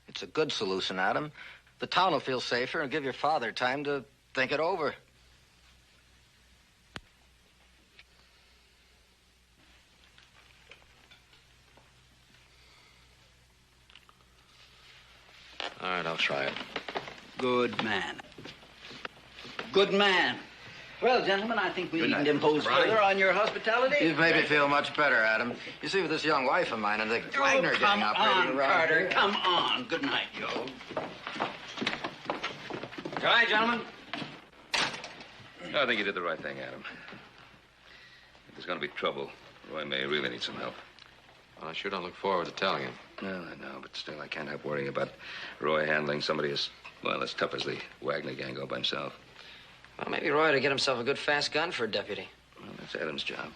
It's a good solution, Adam. The town will feel safer and give your father time to think it over. All right, I'll try it. Good man. Good man. Well, gentlemen, I think we needn't impose further on your hospitality. You've made me feel much better, Adam. You see, with this young wife of mine and the Wagner gang operating around Carter, here... come on. Good night, Joe. Good night, gentlemen. I think you did the right thing, Adam. If there's going to be trouble, Roy may really need some help. Well, I sure don't look forward to telling him. Well, I know, but still, I can't help worrying about Roy handling somebody as, well, as tough as the Wagner gang all by himself. Well, maybe Roy ought to get himself a good fast gun for a deputy. Well, that's Adam's job.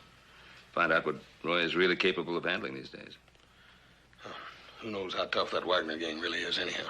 Find out what Roy is really capable of handling these days. Who knows how tough that Wagner gang really is, anyhow.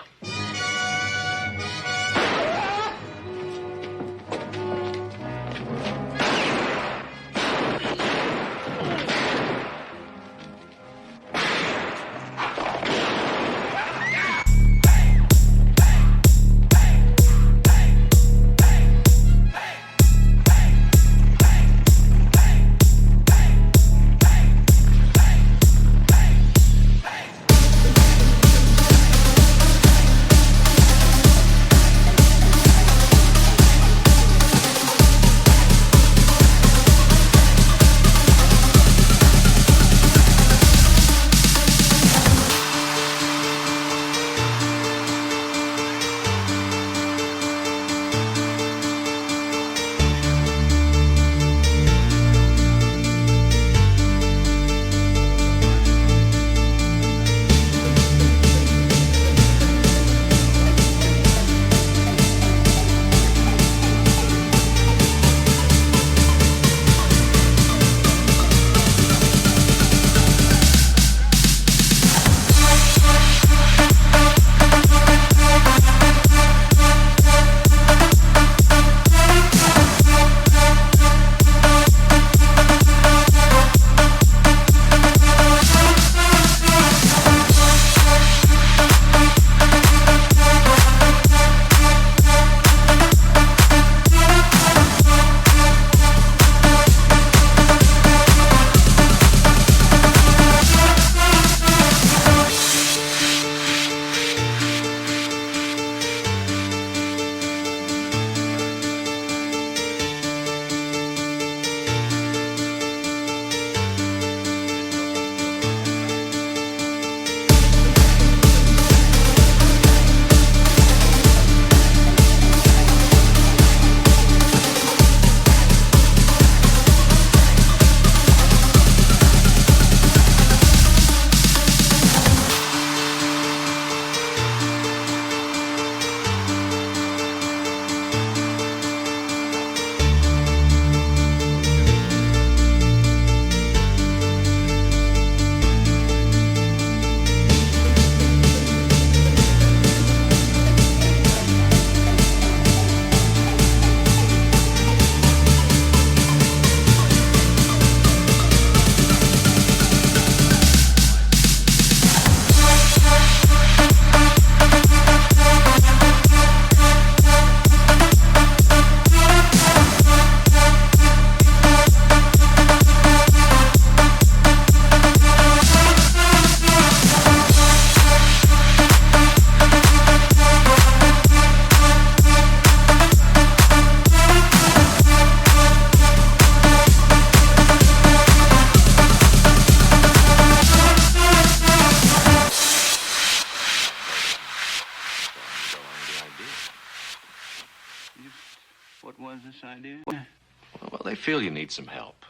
idea? Well, they feel you need some help.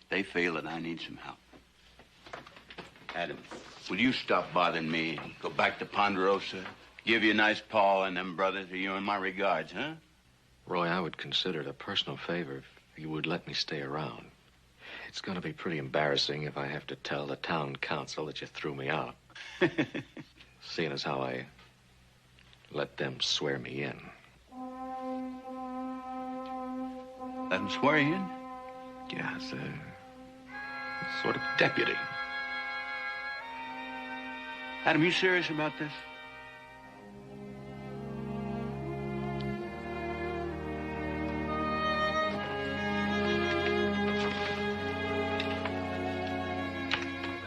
They feel that I need some help. Adam, will you stop bothering me and go back to Ponderosa? Give you a nice paw and them brothers to you and my regards, huh? Roy, I would consider it a personal favor if you would let me stay around. It's going to be pretty embarrassing if I have to tell the town council that you threw me out. Seeing as how I let them swear me in. Let them swear you in? Yeah, it's a sort of deputy. Adam, you serious about this?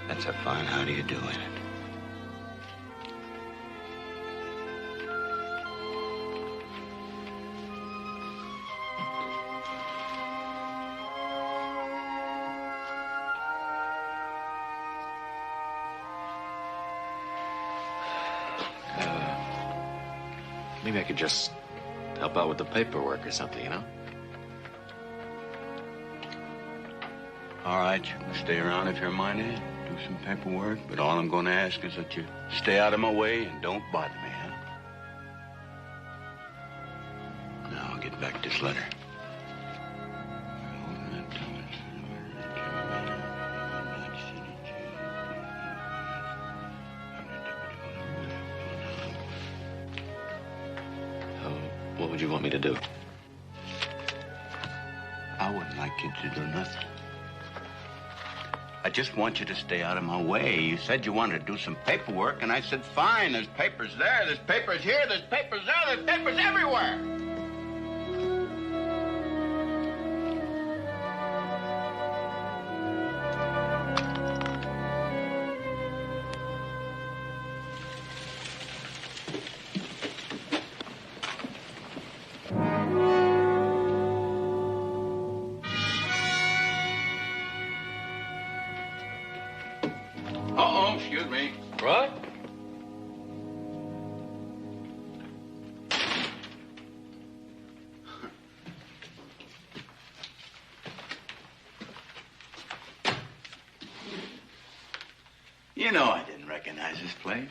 That's a fine how do you do in it. Maybe I could just help out with the paperwork or something, you know? All right, you can stay around if you're minded, do some paperwork, but all I'm going to ask is that you stay out of my way and don't bother me, huh? Now, I'll get back this letter. What would you want me to do? I wouldn't like you to do nothing. I just want you to stay out of my way. You said you wanted to do some paperwork, and I said, fine, there's papers there, there's papers here, there's papers there, there's papers everywhere. Uh-oh, excuse me. What? You know I didn't recognize this place.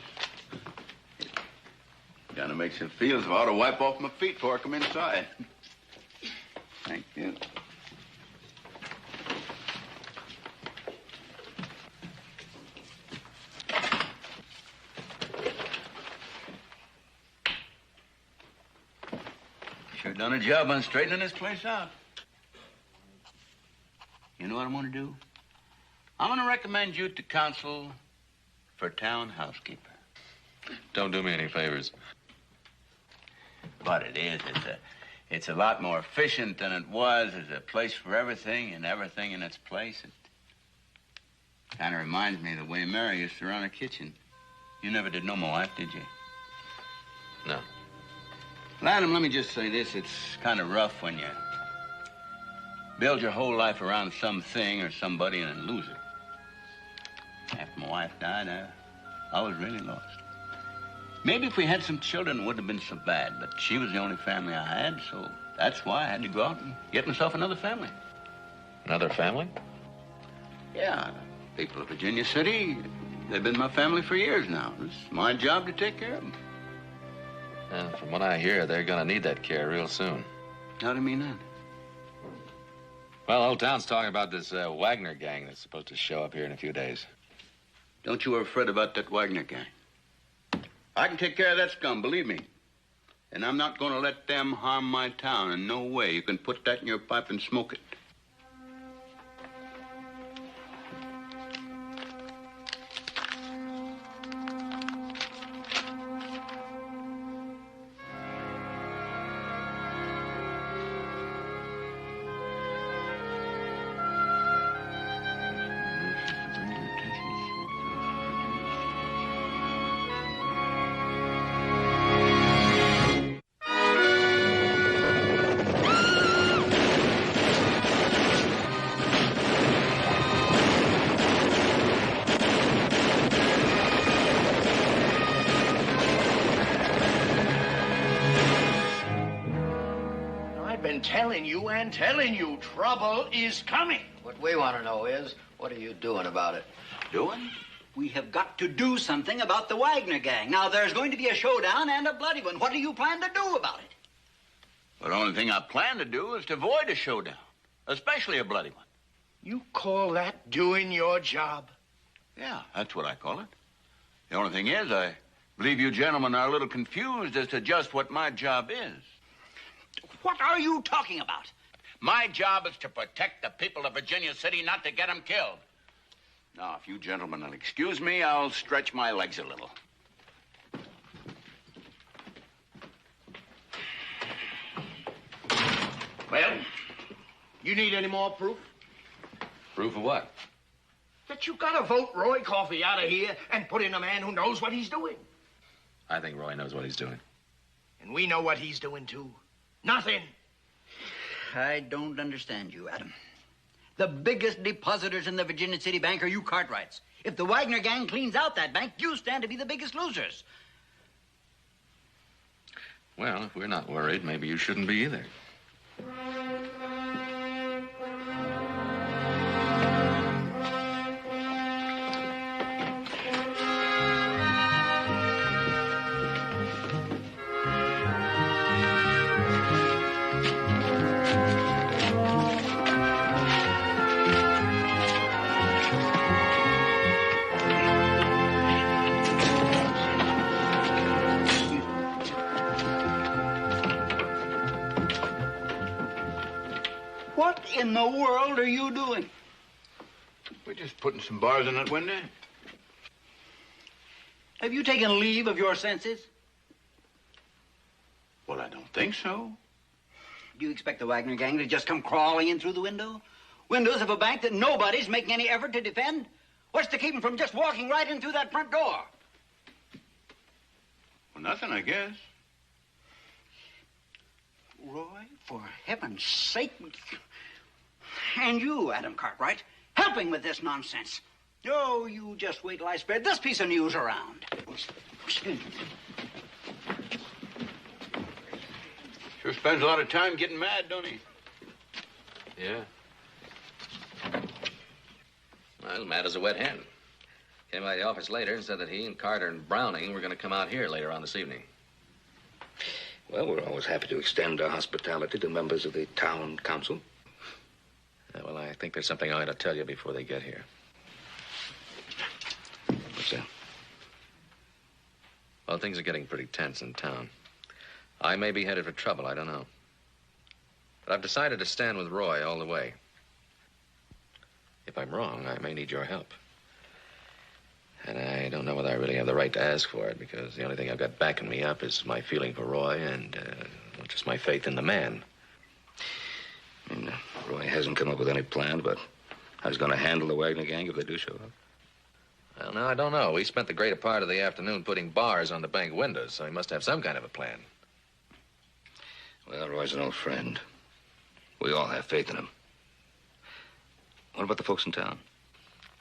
Kind of makes it feel as if I ought to wipe off my feet before I come inside. Thank you. Sure done a job on straightening this place out. You know what I'm going to do? I'm going to recommend you to council for town housekeeper. Don't do me any favors. But it is. It's a lot more efficient than it was. There's a place for everything and everything in its place. It kind of reminds me of the way Mary used to run her kitchen. You never did know my wife, did you? No. Well, Adam, let me just say this. It's kind of rough when you build your whole life around something or somebody and then lose it. After my wife died, I was really lost. Maybe if we had some children, it wouldn't have been so bad. But she was the only family I had, so that's why I had to go out and get myself another family. Another family? Yeah, people of Virginia City, they've been my family for years now. It's my job to take care of them. From what I hear, they're going to need that care real soon. How do you mean that? Well, old town's talking about this Wagner gang that's supposed to show up here in a few days. Don't you ever fret about that Wagner gang. I can take care of that scum, believe me. And I'm not going to let them harm my town in no way. You can put that in your pipe and smoke it. telling you, trouble is coming. What we want to know is, what are you doing about it? Doing? We have got to do something about the Wagner gang. Now, there's going to be a showdown and a bloody one. What do you plan to do about it? Well, the only thing I plan to do is to avoid a showdown, especially a bloody one. You call that doing your job? Yeah, that's what I call it. The only thing is, I believe you gentlemen are a little confused as to just what my job is. What are you talking about? My job is to protect the people of Virginia City, not to get them killed. Now, if you gentlemen will excuse me, I'll stretch my legs a little. Well, you need any more proof? Proof of what? That you gotta vote Roy Coffey out of here and put in a man who knows what he's doing. I think Roy knows what he's doing. And we know what he's doing, too. Nothing. I don't understand you, Adam. The biggest depositors in the Virginia City Bank are you Cartwrights. If the Wagner gang cleans out that bank, you stand to be the biggest losers. Well, if we're not worried, maybe you shouldn't be either. What in the world are you doing? We're just putting some bars in that window. Have you taken leave of your senses? Well, I don't think so. Do you expect the Wagner gang to just come crawling in through the window? Windows of a bank that nobody's making any effort to defend? What's to keep them from just walking right in through that front door? Well, nothing, I guess. Roy, for heaven's sake. And you, Adam Cartwright, helping with this nonsense. Oh, you just wait till I spread this piece of news around. Sure spends a lot of time getting mad, don't he? Yeah. Well, mad as a wet hen. Came by the office later and said that he and Carter and Browning were going to come out here later on this evening. Well, we're always happy to extend our hospitality to members of the town council. Well, I think there's something I ought to tell you before they get here. What's that? Well, things are getting pretty tense in town. I may be headed for trouble, I don't know. But I've decided to stand with Roy all the way. If I'm wrong, I may need your help. And I don't know whether I really have the right to ask for it, because the only thing I've got backing me up is my feeling for Roy and just my faith in the man. I mean, Roy hasn't come up with any plan about how he's going to handle the Wagner gang if they do show up. Well, now, I don't know. We spent the greater part of the afternoon putting bars on the bank windows, so he must have some kind of a plan. Well, Roy's an old friend. We all have faith in him. What about the folks in town?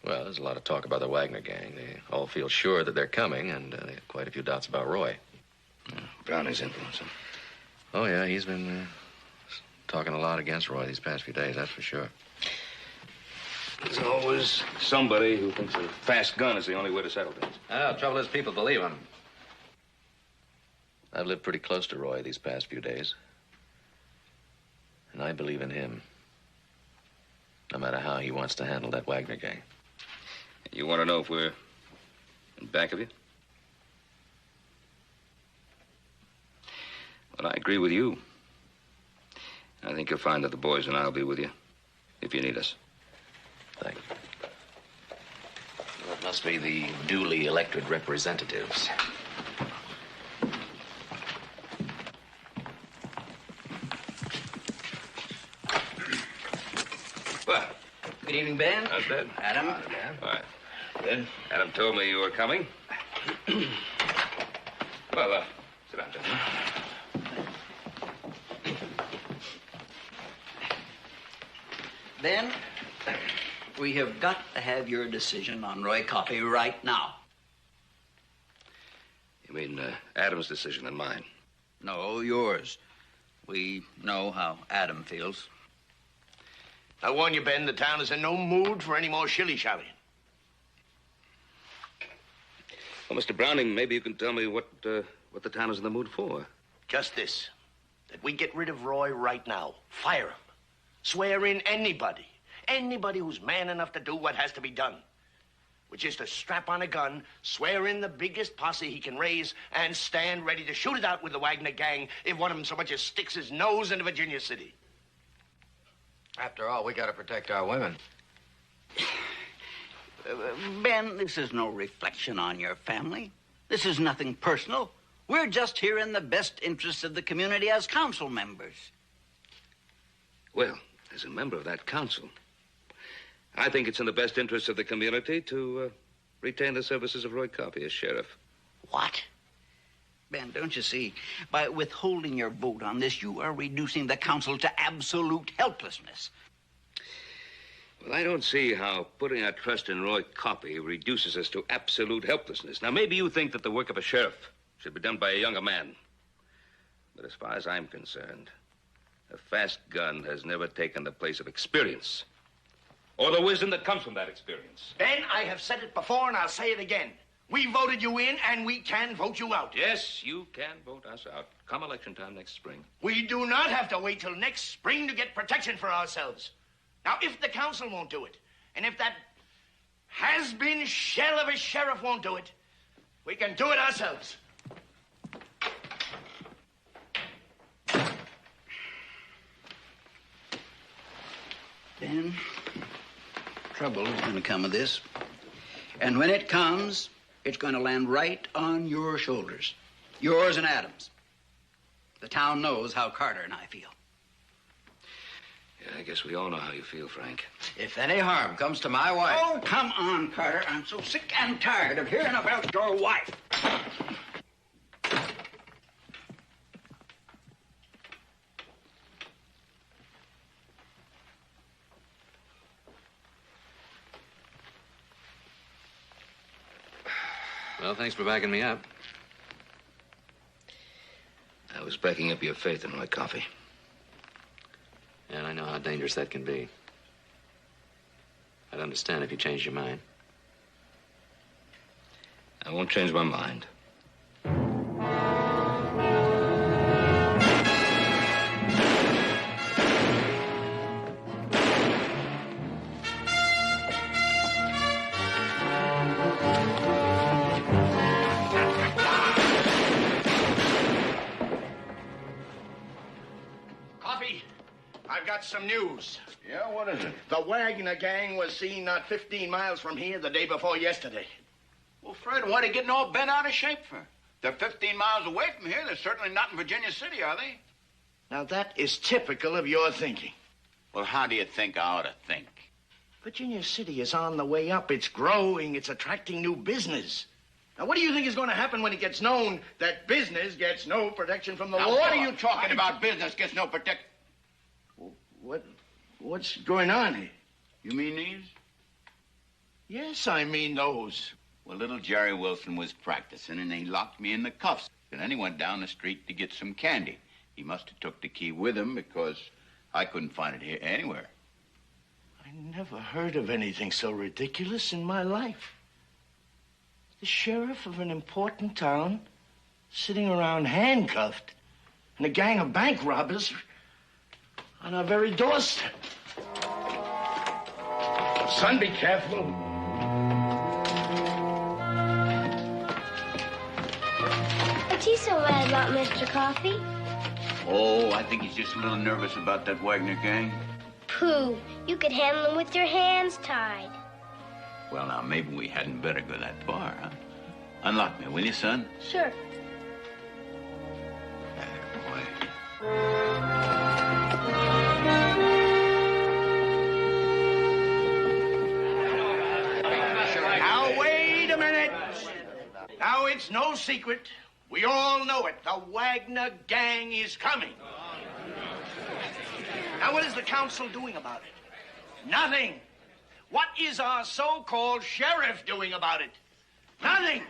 Well, there's a lot of talk about the Wagner gang. They all feel sure that they're coming, and they have quite a few doubts about Roy. Yeah, Browning's influence him. Oh, yeah, he's been talking a lot against Roy these past few days, that's for sure. There's always somebody who thinks a fast gun is the only way to settle things. Well, the trouble is people believe him. I've lived pretty close to Roy these past few days. And I believe in him. No matter how he wants to handle that Wagner gang. You want to know if we're in back of you? Well, I agree with you. I think you'll find that the boys and I'll be with you if you need us. Thank you. Well, it must be the duly elected representatives. Well, good evening, Ben. How's that? Adam. All right. Ben, Adam told me you were coming. Well, sit down, gentlemen. Ben, we have got to have your decision on Roy Coffey right now. You mean Adam's decision and mine? No, yours. We know how Adam feels. I warn you, Ben, the town is in no mood for any more shilly-shallying. Well, Mr. Browning, maybe you can tell me what the town is in the mood for. Just this, that we get rid of Roy right now. Fire him. Swear in anybody who's man enough to do what has to be done, which is to strap on a gun, swear in the biggest posse he can raise, and stand ready to shoot it out with the Wagner gang if one of them so much as sticks his nose into Virginia City. After all, we got to protect our women. Ben, this is no reflection on your family. This is nothing personal. We're just here in the best interests of the community as council members. Well, as a member of that council, I think it's in the best interest of the community to retain the services of Roy Coffey as sheriff. What? Ben, don't you see? By withholding your vote on this, you are reducing the council to absolute helplessness. Well, I don't see how putting our trust in Roy Coffey reduces us to absolute helplessness. Now, maybe you think that the work of a sheriff should be done by a younger man. But as far as I'm concerned, a fast gun has never taken the place of experience, or the wisdom that comes from that experience. Ben, I have said it before and I'll say it again. We voted you in and we can vote you out. Yes, you can vote us out come election time next spring. We do not have to wait till next spring to get protection for ourselves. Now, if the council won't do it, and if that has-been shell of a sheriff won't do it, we can do it ourselves. Ben, trouble is going to come of this. And when it comes, it's going to land right on your shoulders. Yours and Adam's. The town knows how Carter and I feel. Yeah, I guess we all know how you feel, Frank. If any harm comes to my wife... Oh, come on, Carter. I'm so sick and tired of hearing about your wife. Well, thanks for backing me up. I was backing up your faith in Roy Coffey. And I know how dangerous that can be. I'd understand if you changed your mind. I won't change my mind. I've got some news. Yeah, what is it? The Wagner gang was seen not 15 miles from here the day before yesterday. Well, Fred, what are they getting all bent out of shape for? They're 15 miles away from here. They're certainly not in Virginia City, are they? Now, that is typical of your thinking. Well, how do you think I ought to think? Virginia City is on the way up. It's growing. It's attracting new business. Now, what do you think is going to happen when it gets known that business gets no protection from the Now, law? what are you talking about? Business gets no protection. What's going on here? You mean these? Yes, I mean those. Well, little Jerry Wilson was practicing, and he locked me in the cuffs. And then he went down the street to get some candy. He must have took the key with him because I couldn't find it here anywhere. I never heard of anything so ridiculous in my life. The sheriff of an important town sitting around handcuffed and a gang of bank robbers on our very doorstep. Son, be careful. What's he so mad about, Mr. Coffey? Oh, I think he's just a little nervous about that Wagner gang. Pooh, you could handle him with your hands tied. Well, now, maybe we hadn't better go that far, huh? Unlock me, will you, son? Sure. Now, wait a minute. Now, it's no secret. We all know it. The Wagner gang is coming. Now, what is the council doing about it? Nothing. What is our so-called sheriff doing about it? Nothing.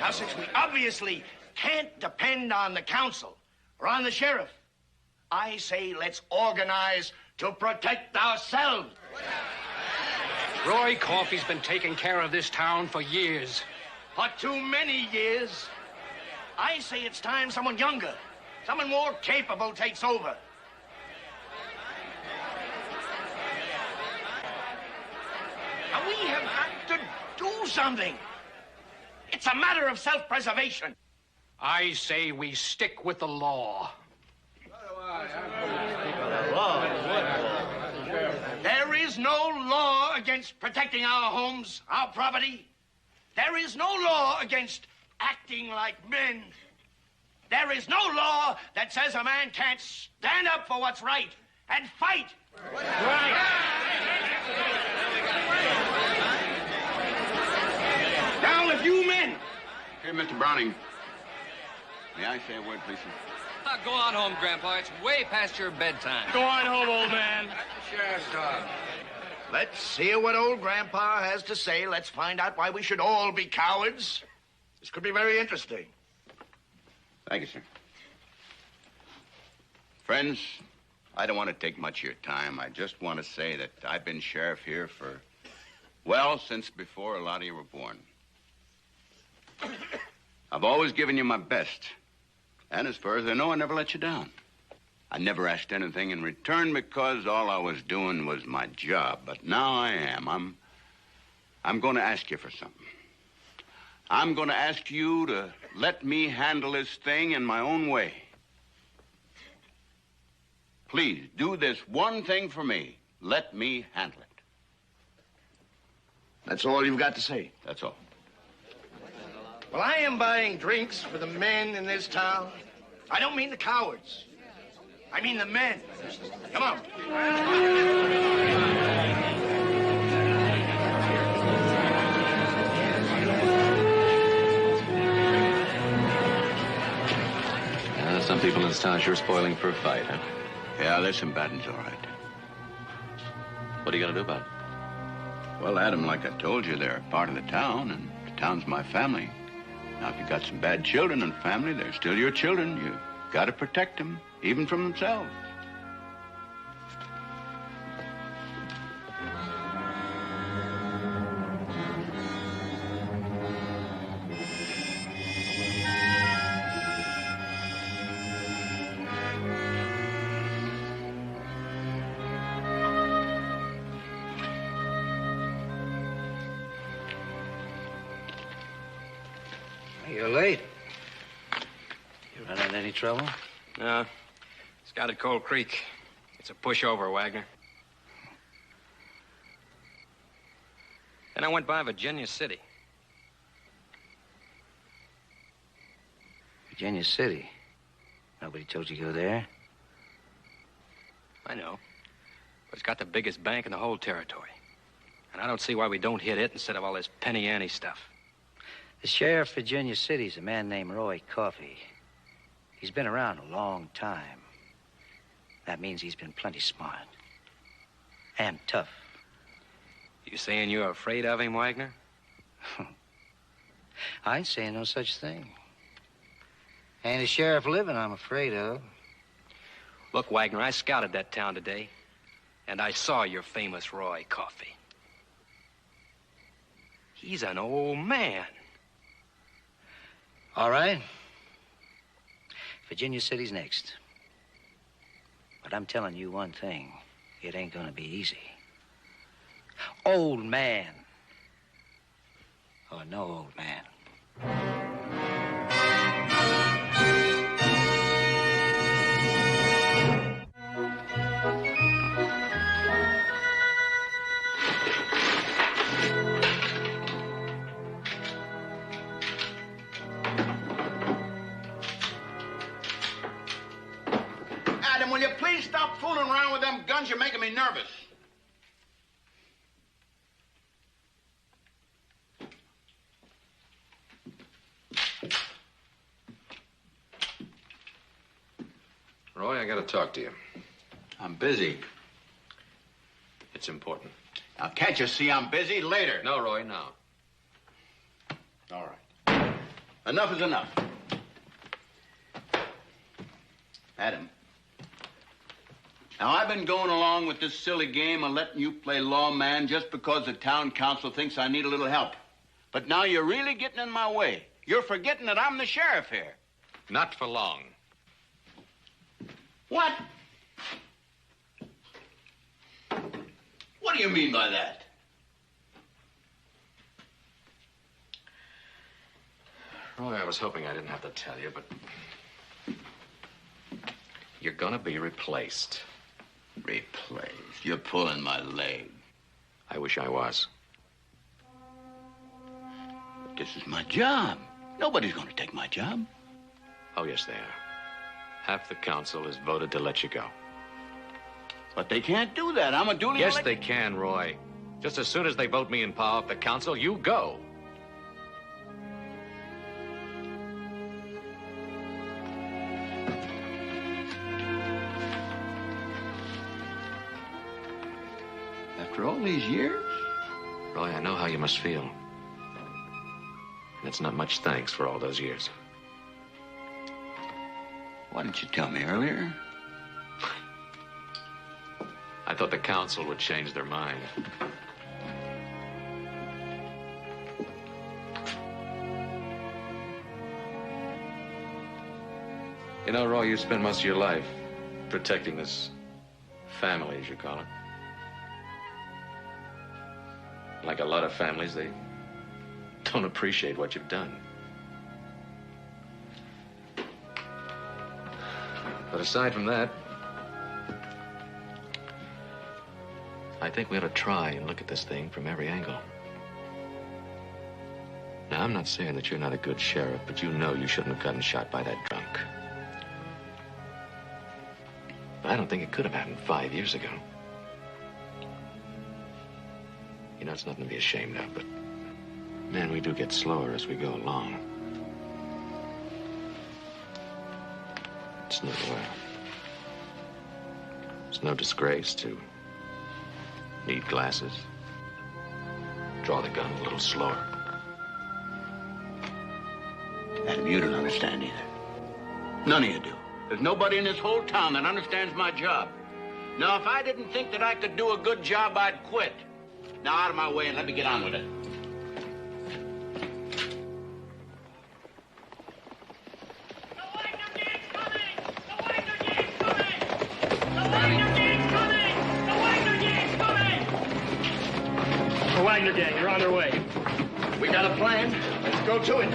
Now, since we obviously can't depend on the council or on the sheriff. I say let's organize to protect ourselves. Roy Coffey's been taking care of this town for years. For too many years. I say it's time someone younger, someone more capable takes over. Now, we have got to do something. It's a matter of self-preservation. I say we stick with the law. There is no law against protecting our homes, our property. There is no law against acting like men. There is no law that says a man can't stand up for what's right and fight. Right. Now, if you men... Here, Mr. Browning. May I say a word, please, sir? Go on home, Grandpa. It's way past your bedtime. Go on home, old man. Sheriff's dog. Let's hear what old Grandpa has to say. Let's find out why we should all be cowards. This could be very interesting. Thank you, sir. Friends, I don't want to take much of your time. I just want to say that I've been sheriff here for, well, since before a lot of you were born. I've always given you my best. And as far as I know, I never let you down. I never asked anything in return because all I was doing was my job. But now I am. I'm going to ask you for something. I'm going to ask you to let me handle this thing in my own way. Please, do this one thing for me. Let me handle it. That's all you've got to say? That's all. Well, I am buying drinks for the men in this town. I don't mean the cowards. I mean the men. Come on. Some people in this town sure spoiling for a fight, huh? Yeah, there's some bad ones, all right. What are you going to do about it? Well, Adam, like I told you, they're a part of the town, and the town's my family. Now, if you've got some bad children in the family, they're still your children. You've got to protect them, even from themselves. You're late. You run into any trouble? No. It's got at Cold Creek. It's a pushover, Wagner. Then I went by Virginia City. Virginia City? Nobody told you to go there? I know. But it's got the biggest bank in the whole territory. And I don't see why we don't hit it instead of all this penny ante stuff. The sheriff of Virginia City's a man named Roy Coffey. He's been around a long time. That means he's been plenty smart. And tough. You saying you're afraid of him, Wagner? I ain't saying no such thing. Ain't a sheriff living I'm afraid of. Look, Wagner, I scouted that town today, and I saw your famous Roy Coffey. He's an old man. All right. Virginia City's next. But I'm telling you one thing. It ain't gonna be easy. Old man. Or no old man. Adam, will you please stop fooling around with them guns? You're making me nervous. Roy, I gotta talk to you. I'm busy. It's important. Now, can't you see I'm busy? Later. No, Roy, now. All right. Enough is enough. Adam. Now, I've been going along with this silly game of letting you play lawman just because the town council thinks I need a little help. But now you're really getting in my way. You're forgetting that I'm the sheriff here. Not for long. What? What do you mean by that? Roy, I was hoping I didn't have to tell you, but you're gonna be replaced. Replaced? You're pulling my leg. I wish I was. But this is my job. Nobody's gonna take my job. Oh, yes, they are. Half the council has voted to let you go. But they can't do that. I'm a duly Yes, elected... they can, Roy. Just as soon as they vote me in power of the council, you go. After all these years? Roy, I know how you must feel. And it's not much thanks for all those years. Why didn't you tell me earlier? I thought the council would change their mind. You know, Roy, you spent most of your life protecting this family, as you call it. Like a lot of families, they don't appreciate what you've done. But aside from that, I think we ought to try and look at this thing from every angle. Now, I'm not saying that you're not a good sheriff, but you know you shouldn't have gotten shot by that drunk. I don't think it could have happened 5 years ago. You know, it's nothing to be ashamed of, but, man, we do get slower as we go along. It's no disgrace to need glasses, draw the gun a little slower. Adam, you don't understand either. None of you do. There's nobody in this whole town that understands my job. Now, if I didn't think that I could do a good job, I'd quit. Now, out of my way and let me get on with it. The Wagner gang, you're on their way. We got a plan. Let's go to it.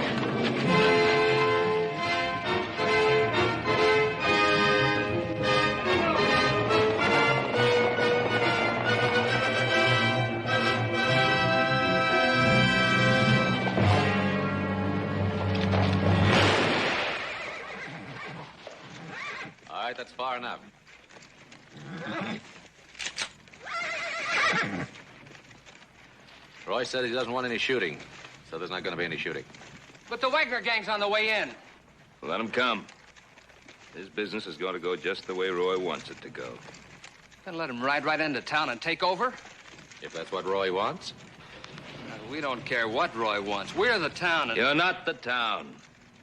All right, that's far enough. Roy said he doesn't want any shooting, so there's not going to be any shooting. But the Wagner gang's on the way in. Let him come. His business is going to go just the way Roy wants it to go. Then let him ride right into town and take over? If that's what Roy wants. We don't care what Roy wants. We're the town and... You're not the town.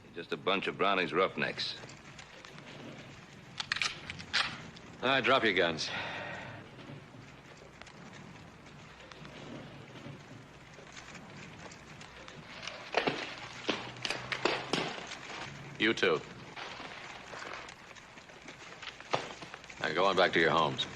You're just a bunch of Browning's roughnecks. All right, drop your guns. You too. Now go on back to your homes.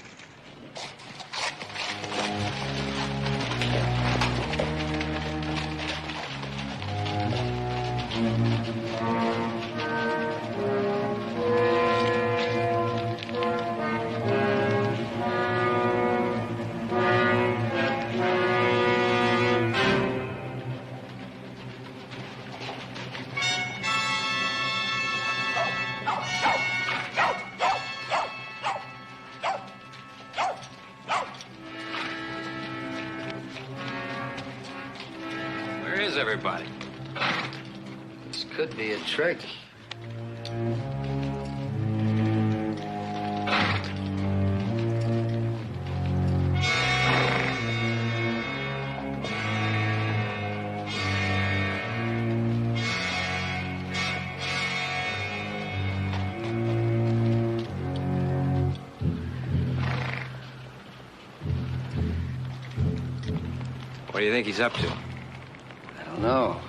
Where is everybody? This could be a trick. What do you think he's up to? I don't know.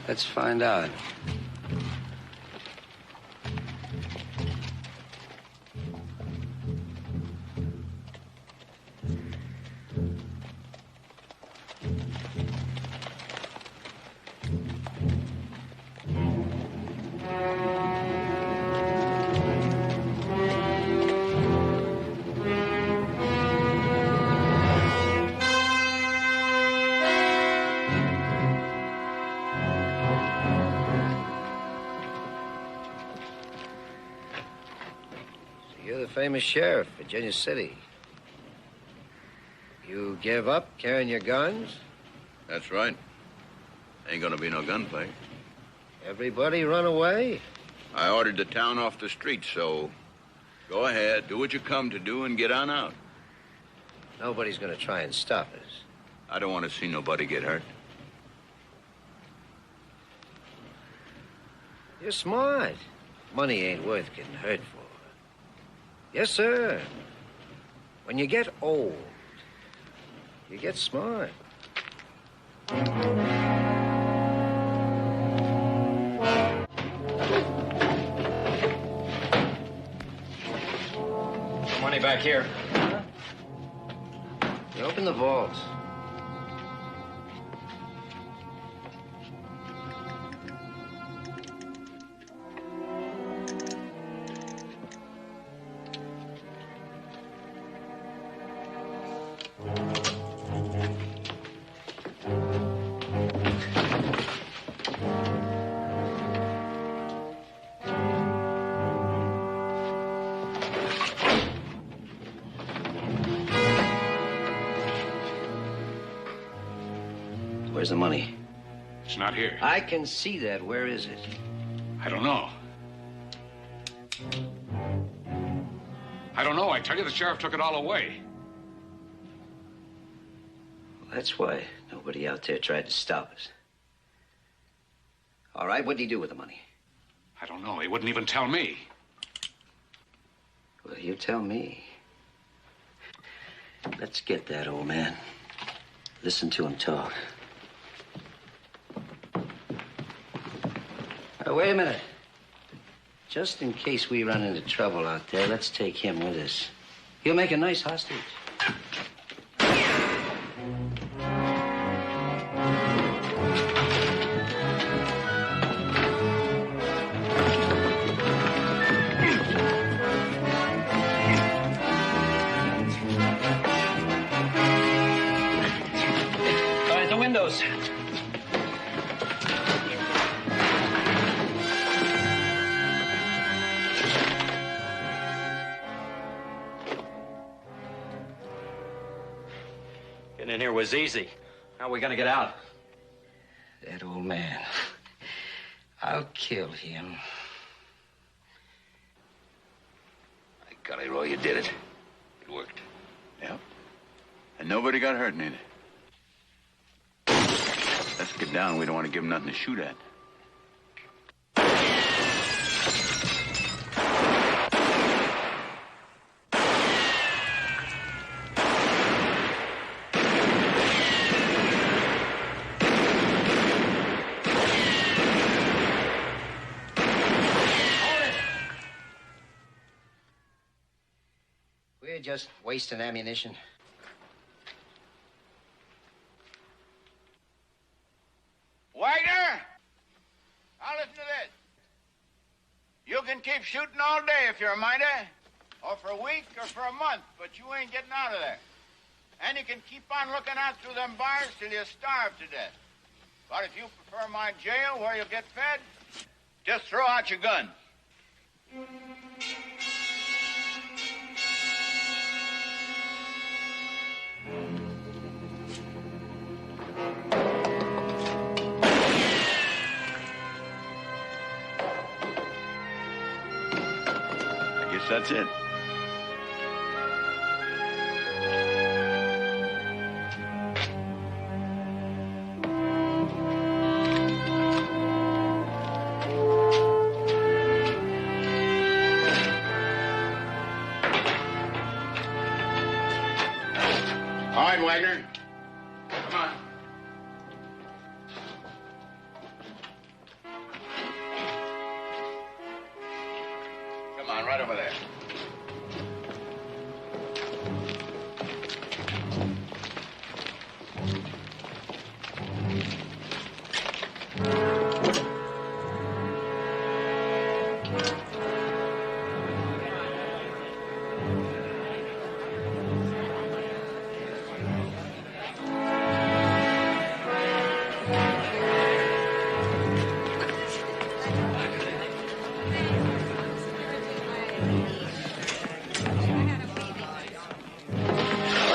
Let's find out. You're the famous sheriff, Virginia City. You give up carrying your guns? That's right. Ain't gonna be no gunfight. Everybody run away? I ordered the town off the street, so go ahead, do what you come to do, and get on out. Nobody's gonna try and stop us. I don't want to see nobody get hurt. You're smart. Money ain't worth getting hurt for. Yes, sir. When you get old, you get smart. Money back here. You open the vaults. Where's the money? It's not here. I can see that. Where is it? I don't know. I don't know. I tell you, the sheriff took it all away. Well, that's why nobody out there tried to stop us. All right, what did he do with the money? I don't know. He wouldn't even tell me. Well, you tell me. Let's get that old man. Listen to him talk. Wait a minute. Just in case we run into trouble out there, let's take him with us. He'll make a nice hostage. All right, the windows. Getting in here was easy. How are we gonna get out? That old man. I'll kill him. By golly, Roy, you did it. It worked. Yep. And nobody got hurt neither. Let's get down. We don't want to give them nothing to shoot at. We're just wasting ammunition. Wagner! Now listen to this. You can keep shooting all day if you're a miner, or for a week, or for a month, but you ain't getting out of there. And you can keep on looking out through them bars till you starve to death. But if you prefer my jail where you get fed, just throw out your gun. I guess that's it. All right, Wagner. there.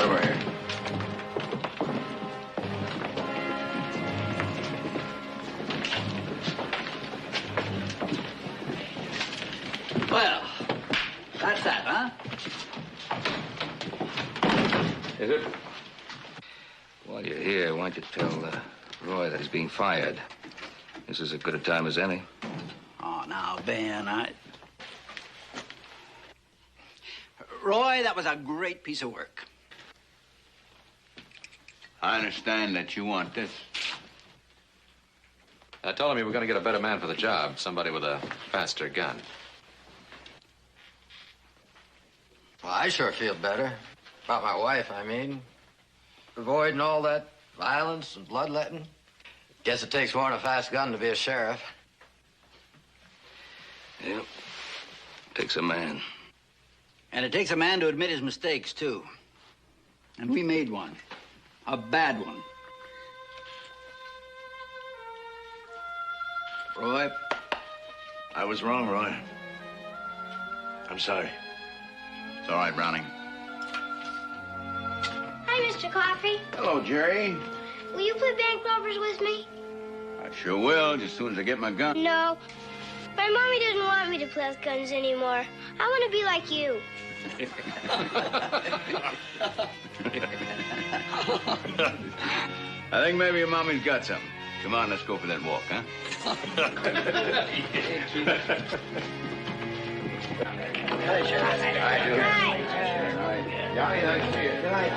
Over here. Well, that's that, huh? Is it? While you're here, why don't you tell Roy that he's being fired? This is as good a time as any. Oh, now, Ben, Roy, that was a great piece of work. I understand that you want this. I told him you were going to get a better man for the job, somebody with a faster gun. Well, I sure feel better. About my wife, I mean. Avoiding all that violence and bloodletting. Guess it takes more than a fast gun to be a sheriff. Yeah. Takes a man. And it takes a man to admit his mistakes, too. And we made one. A bad one. Roy? I was wrong, Roy. I'm sorry. It's all right, Browning. Hi, Mr. Coffee. Hello, Jerry. Will you play bank robbers with me? I sure will, just as soon as I get my gun. No. My mommy doesn't want me to play with guns anymore. I want to be like you. I think maybe your mommy's got something. Come on, let's go for that walk, huh? Johnny, nice to see you. Good night.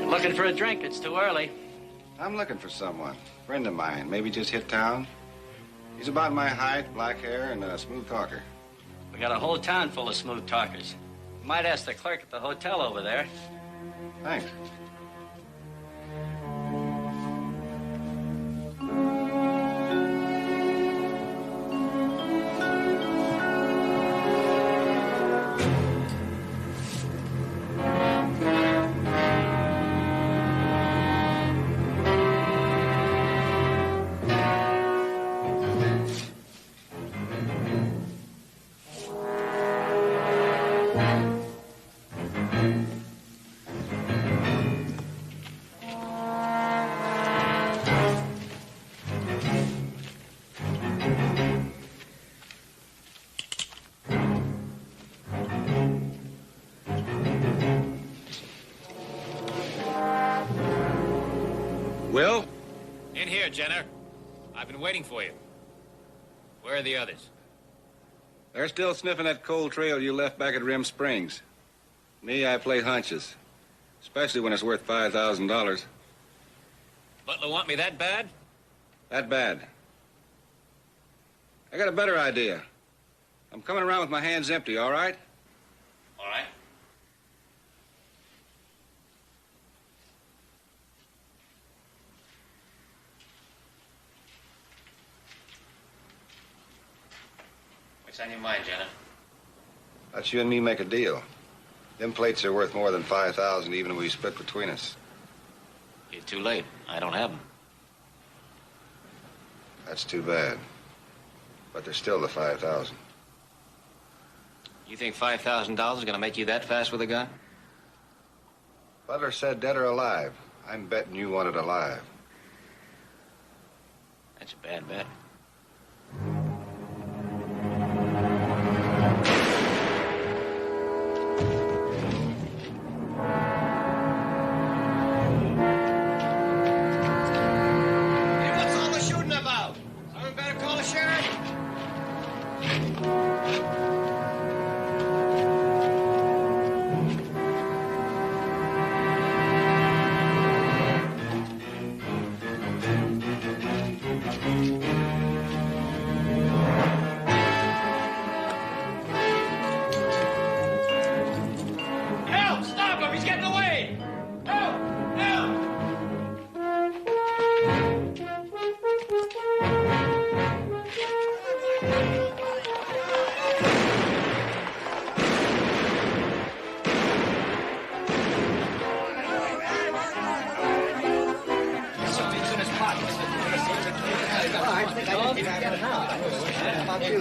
Looking for a drink. It's too early. I'm looking for someone. Friend of mine. Maybe just hit town. He's about my height, black hair, and a smooth talker. We got a whole town full of smooth talkers. Might ask the clerk at the hotel over there. Thanks. Will? In here, Jenner. I've been waiting for you. Where are the others? They're still sniffing that cold trail you left back at Rim Springs. Me, I play hunches. Especially when it's worth $5,000. Butler want me that bad? That bad. I got a better idea. I'm coming around with my hands empty, all right? All right. What's on your mind, Jenna? Let's you and me make a deal. Them plates are worth more than $5,000 even if we split between us. You're too late. I don't have them. That's too bad. But there's still the $5,000. You think $5,000 is going to make you that fast with a gun? Butler said dead or alive. I'm betting you want it alive. That's a bad bet.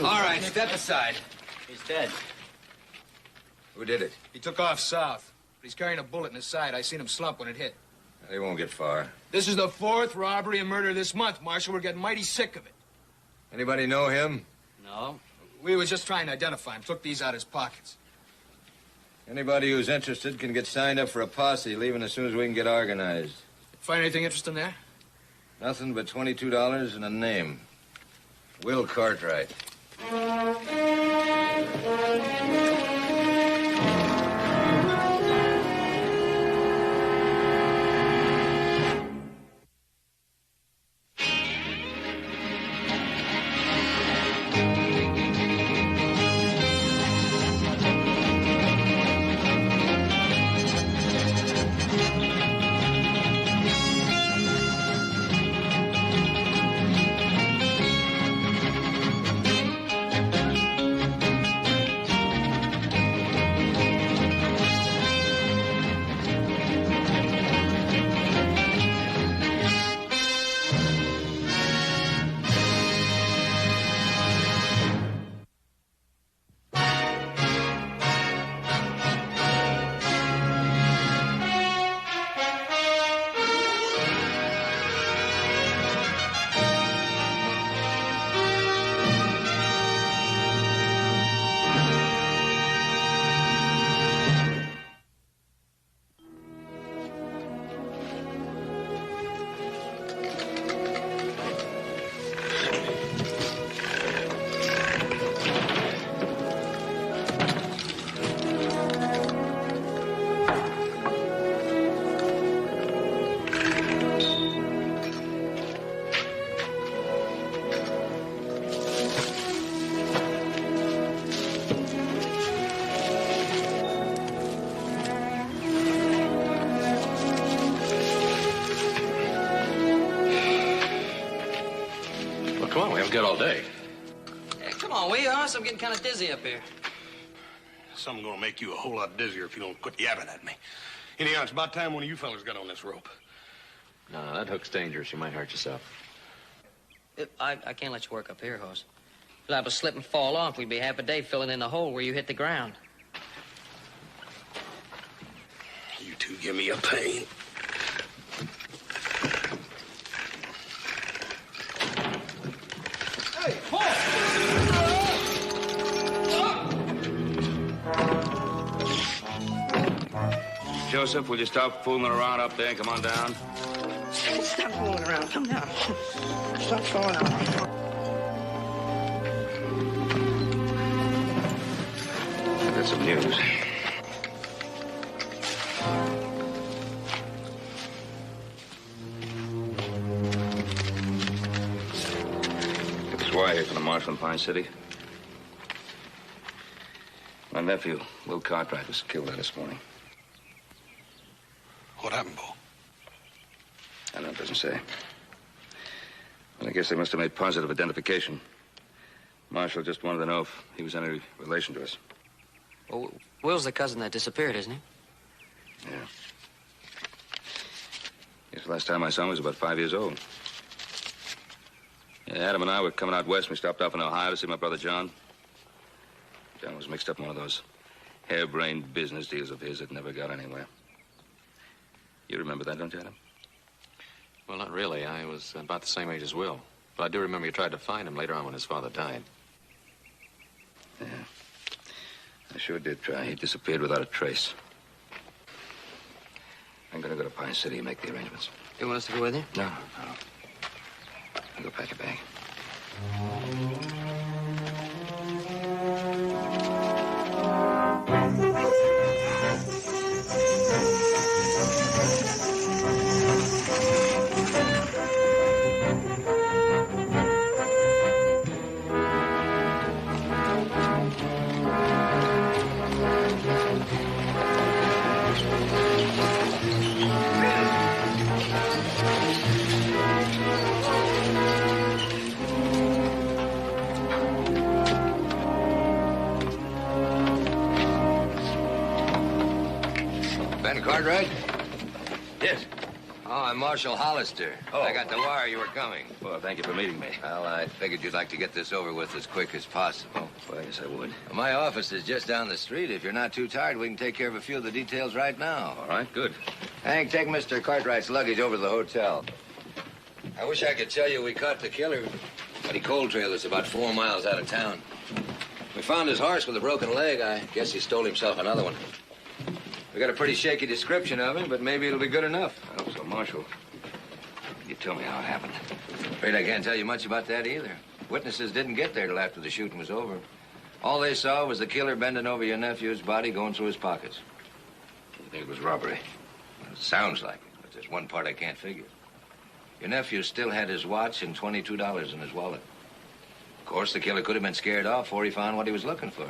All right, step aside. He's dead. Who did it? He took off south. But he's carrying a bullet in his side. I seen him slump when it hit. They won't get far. This is the 4th robbery and murder this month, Marshal. We're getting mighty sick of it. Anybody know him? No. We was just trying to identify him. Took these out his pockets. Anybody who's interested can get signed up for a posse, leaving as soon as we can get organized. Find anything interesting there? Nothing but $22 and a name. Will Cartwright. Come on, we haven't got all day. Hey, come on, will you, honest? I'm getting kind of dizzy up here. Something gonna make you a whole lot dizzier if you don't quit yapping at me. Anyhow, it's about time one of you fellas got on this rope. No, that hook's dangerous. You might hurt yourself. I can't let you work up here, Hoss. If I was slip and fall off, we'd be half a day filling in the hole where you hit the ground. You two give me a pain. Hey, Hoss! Joseph, will you stop fooling around up there and come on down? Stop rolling around. Come down. Stop falling out. I got some news. It's Wire here from the marshal in Pine City. My nephew, Will Cartwright, was killed there this morning. What happened, Bo? I know it doesn't say. But I guess they must have made positive identification. Marshal just wanted to know if he was any relation to us. Well, Will's the cousin that disappeared, isn't he? Yeah. Guess the last time I saw him was about 5 years old. Yeah, Adam and I were coming out west. We stopped off in Ohio to see my brother John. John was mixed up in one of those harebrained business deals of his that never got anywhere. You remember that, don't you, Adam? Well, not really. I was about the same age as Will. But I do remember you tried to find him later on when his father died. Yeah. I sure did try. He disappeared without a trace. I'm gonna go to Pine City and make the arrangements. You want us to go with you? No. I'll go pack a bag. Ben Cartwright? Yes. Oh, I'm Marshal Hollister. Oh. I got the wire you were coming. Well, thank you for meeting me. Well, I figured you'd like to get this over with as quick as possible. Well, I guess I would. My office is just down the street. If you're not too tired, we can take care of a few of the details right now. All right, good. Hank, take Mr. Cartwright's luggage over to the hotel. I wish I could tell you we caught the killer, but he cold trailed us about 4 miles out of town. We found his horse with a broken leg. I guess he stole himself another one. We got a pretty shaky description of him, but maybe it'll be good enough. I hope so, Marshal. Can you tell me how it happened? Afraid I can't tell you much about that either. Witnesses didn't get there till after the shooting was over. All they saw was the killer bending over your nephew's body, going through his pockets. You think it was robbery? Well, it sounds like it, but there's one part I can't figure. Your nephew still had his watch and $22 in his wallet. Of course, the killer could have been scared off before he found what he was looking for.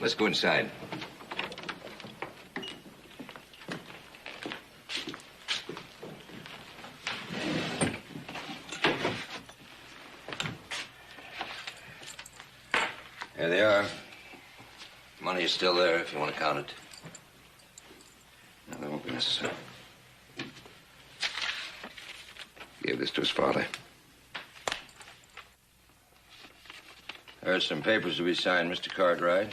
Let's go inside. There they are. Money is still there if you want to count it. No, that won't be necessary. Gave this to his father. There's some papers to be signed, Mr. Cartwright.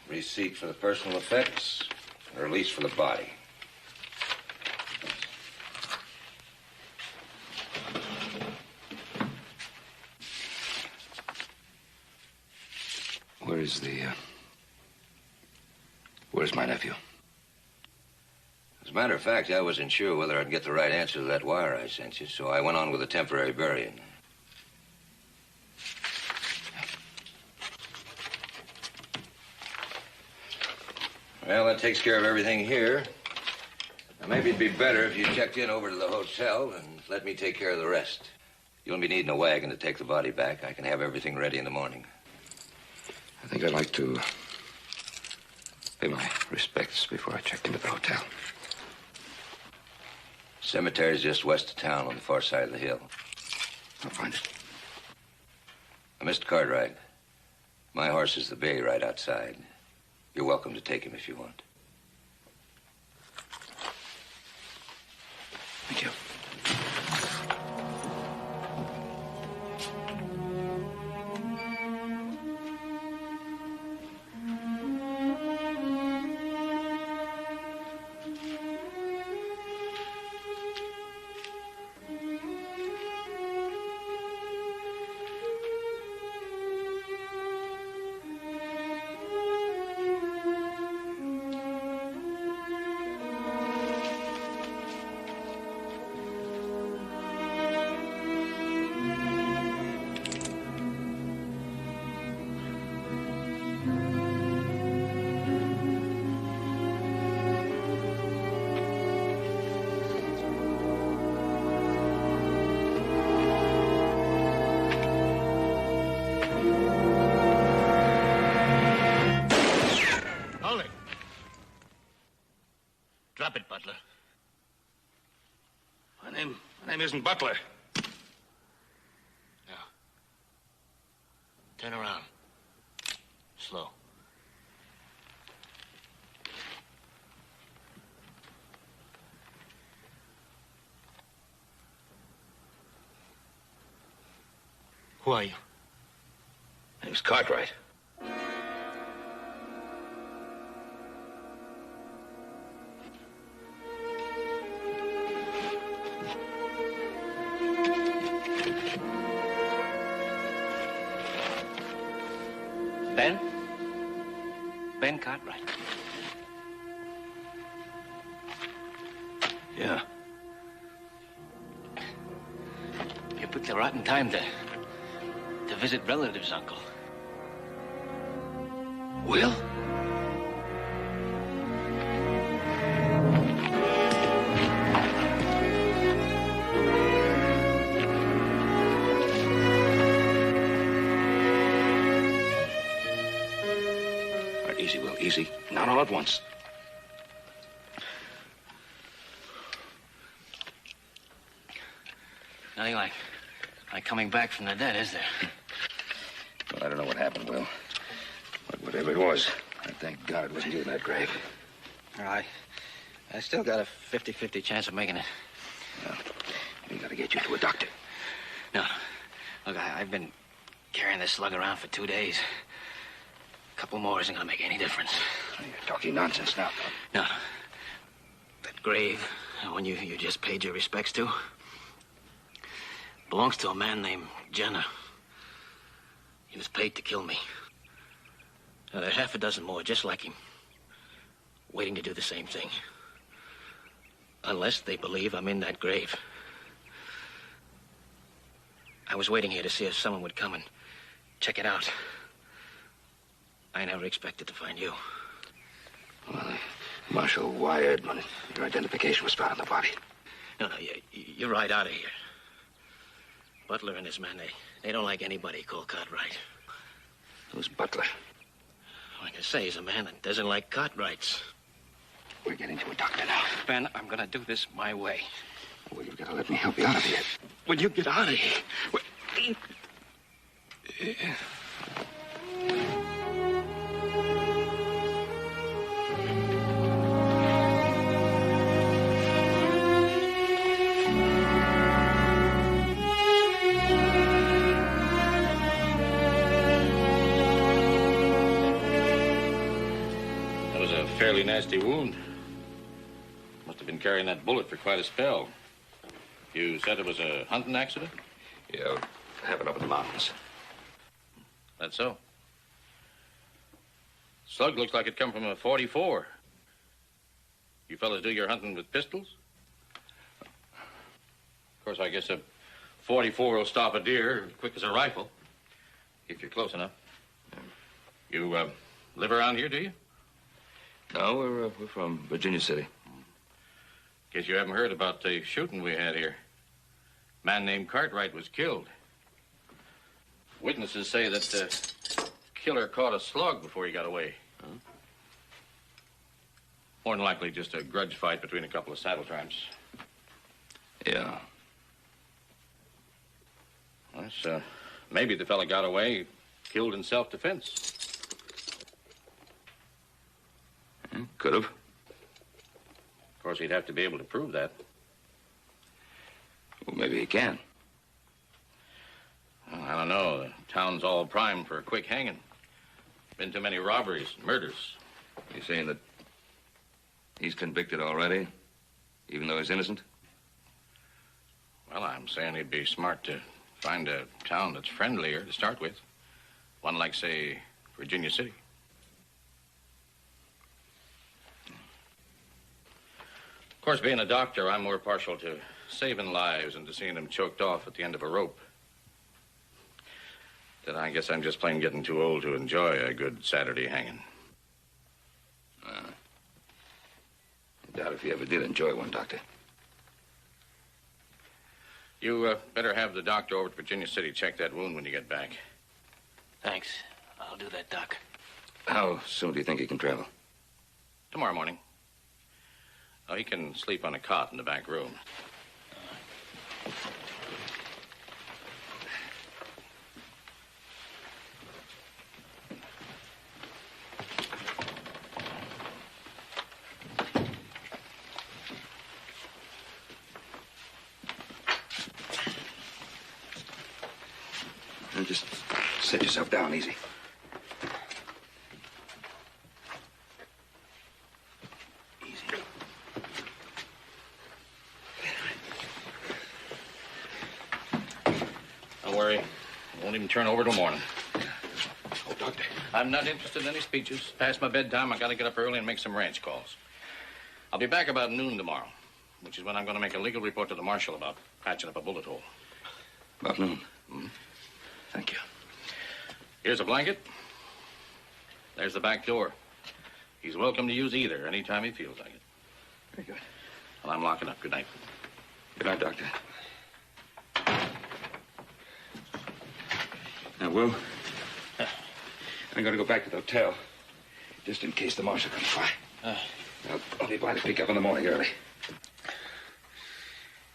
Receipt for the personal effects, and release for the body. Where's my nephew? As a matter of fact, I wasn't sure whether I'd get the right answer to that wire I sent you, so I went on with a temporary burying. Well, that takes care of everything here. Now, maybe it'd be better if you checked in over to the hotel and let me take care of the rest. You'll be needing a wagon to take the body back. I can have everything ready in the morning. I think I'd like to pay my respects before I check into the hotel. Cemetery's just west of town on the far side of the hill. I'll find it. Mr. Cartwright, my horse is the bay right outside. You're welcome to take him if you want. Thank you. My name isn't Butler. Now, turn around. Slow. Who are you? My name's Cartwright. Ben? Ben Cartwright. Yeah. You picked a rotten time to visit relatives, Uncle. Will? All right, easy, Will, easy. Not all at once. Nothing like coming back from the dead, is there? Well, I don't know what happened, Will. But whatever it was, I thank God it wasn't you in that grave. I still got a 50-50 chance of making it. Well, we gotta get you to a doctor. No. Look, I've been carrying this slug around for 2 days. A couple more isn't gonna make any difference. You're talking nonsense now, No. That grave, the one you just paid your respects to, belongs to a man named Jenner. He was paid to kill me. Now, there are half a dozen more just like him, waiting to do the same thing. Unless they believe I'm in that grave. I was waiting here to see if someone would come and check it out. I never expected to find you. Well, Marshal wired when your identification was found on the body. No, you're right out of here. Butler and his men, they don't like anybody called Cartwright. Who's Butler? Like I say, he's a man that doesn't like Cartwrights. We're getting to a doctor now. Ben, I'm gonna do this my way. Well, you've got to let me help you out of here. Will you get out of here? Fairly nasty wound. Must have been carrying that bullet for quite a spell. You said it was a hunting accident? Yeah, happened up in the mountains. That's so. Slug looks like it come from a 44. You fellas do your hunting with pistols? Of course, I guess a 44 will stop a deer as quick as a rifle, if you're close enough. You live around here, do you? No, we're from Virginia City. Guess you haven't heard about the shooting we had here. A man named Cartwright was killed. Witnesses say that the killer caught a slug before he got away. Huh? More than likely just a grudge fight between a couple of saddle tramps. Yeah. Well, maybe the fella got away, killed in self-defense. Could have. Of course, he'd have to be able to prove that. Well, maybe he can. Well, I don't know. The town's all primed for a quick hanging. Been too many robberies, murders. You saying that he's convicted already, even though he's innocent? Well, I'm saying he'd be smart to find a town that's friendlier to start with. One like, say, Virginia City. Of course, being a doctor, I'm more partial to saving lives and to seeing them choked off at the end of a rope. Then I guess I'm just plain getting too old to enjoy a good Saturday hanging. I doubt if you ever did enjoy one, Doctor. You better have the doctor over at Virginia City check that wound when you get back. Thanks. I'll do that, Doc. How soon do you think he can travel? Tomorrow morning. Oh, he can sleep on a cot in the back room. Now just set yourself down easy. Don't worry. I won't even turn over till morning. Oh, Doctor. I'm not interested in any speeches. Past my bedtime, I gotta get up early and make some ranch calls. I'll be back about noon tomorrow, which is when I'm gonna make a legal report to the marshal about patching up a bullet hole. About noon. Thank you. Here's a blanket. There's the back door. He's welcome to use either anytime he feels like it. Very good. Well, I'm locking up. Good night. Good night, Doctor. Now, Will, I'm going to go back to the hotel, just in case the marshal comes by. I'll be by to pick up in the morning early.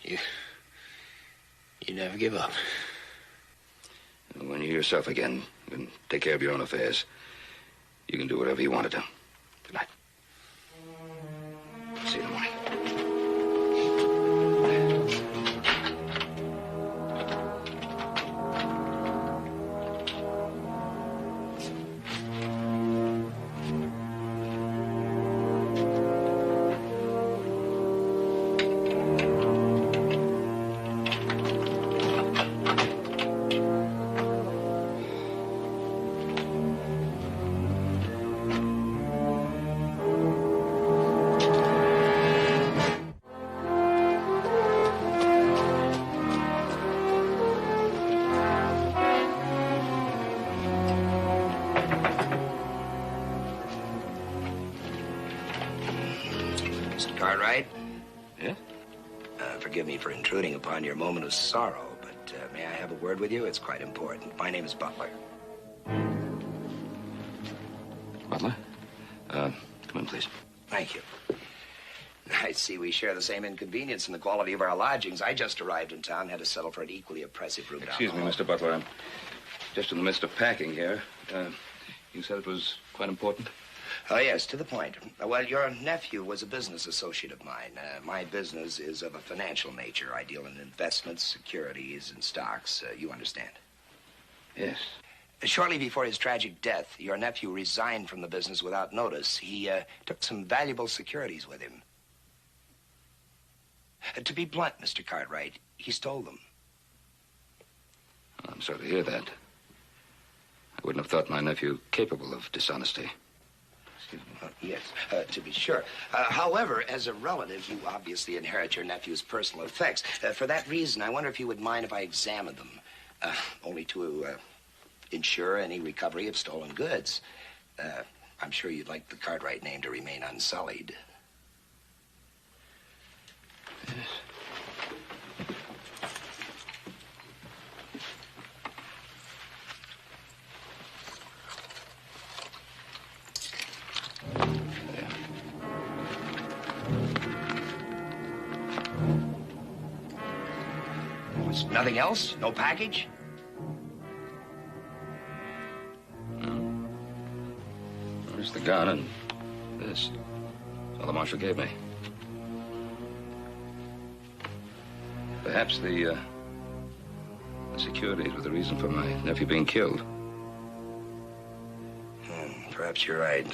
You never give up. When you're yourself again and take care of your own affairs, you can do whatever you want to do. Good night. See you in the morning. Cartwright? Yeah? Forgive me for intruding upon your moment of sorrow, but may I have a word with you? It's quite important. My name is Butler. Butler? Come in, please. Thank you. I see we share the same inconvenience in the quality of our lodgings. I just arrived in town, had to settle for an equally oppressive room. Excuse me, Mr. Butler. I'm just in the midst of packing here. You said it was quite important? Oh, yes, to the point. Well, your nephew was a business associate of mine. My business is of a financial nature. I deal in investments, securities, and stocks. You understand? Yes. Shortly before his tragic death, your nephew resigned from the business without notice. He took some valuable securities with him. To be blunt, Mr. Cartwright, he stole them. I'm sorry to hear that. I wouldn't have thought my nephew capable of dishonesty. Yes, to be sure. However, as a relative, you obviously inherit your nephew's personal effects. For that reason, I wonder if you would mind if I examined them, only to ensure any recovery of stolen goods. I'm sure you'd like the Cartwright name to remain unsullied. Yes. Nothing else? No package? No. There's the gun and this. That's all the marshal gave me. Perhaps the securities were the reason for my nephew being killed. Perhaps you're right.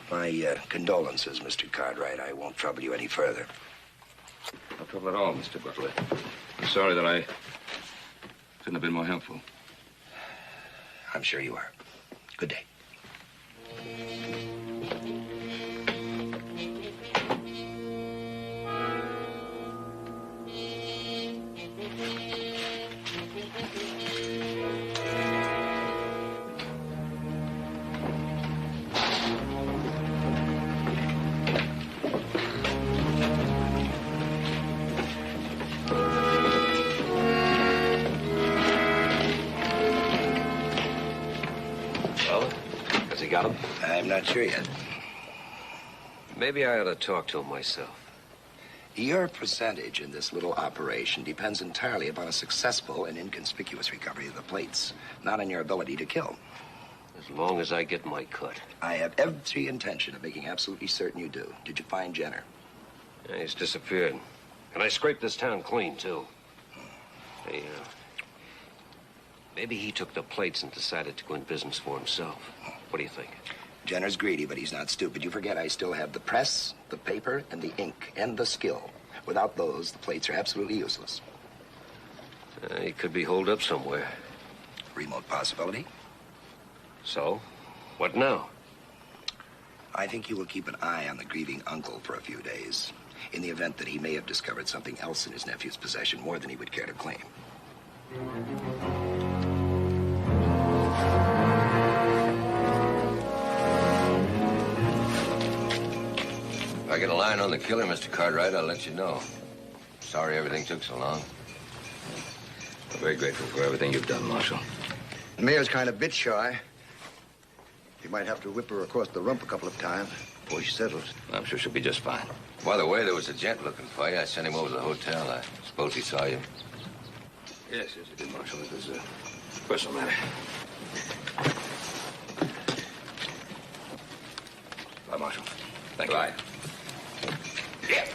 My condolences, Mr. Cartwright. I won't trouble you any further. No trouble at all, Mr. Butler. I'm sorry that I couldn't have been more helpful. I'm sure you are. Good day. Got him? I'm not sure yet. Maybe I ought to talk to him myself. Your percentage in this little operation depends entirely upon a successful and inconspicuous recovery of the plates, not on your ability to kill. As long as I get my cut. I have every intention of making absolutely certain you do. Did you find Jenner? Yeah, he's disappeared. And I scraped this town clean, too. Hey, Maybe he took the plates and decided to go in business for himself. What do you think? Jenner's greedy, but he's not stupid. You forget I still have the press, the paper, and the ink, and the skill. Without those, the plates are absolutely useless. He could be holed up somewhere. Remote possibility. So? What now? I think you will keep an eye on the grieving uncle for a few days, in the event that he may have discovered something else in his nephew's possession, more than he would care to claim. If I get a line on the killer, Mr. Cartwright, I'll let you know. Sorry everything took so long. I'm very grateful for everything you've done, Marshal. The mayor's kind of bit shy. You might have to whip her across the rump a couple of times before she settles. I'm sure she'll be just fine. By the way, there was a gent looking for you. I sent him over to the hotel. I suppose he saw you. Yes, I did, Marshal. It was a personal matter. Bye, Marshal. Thank you. Bye. Yeah.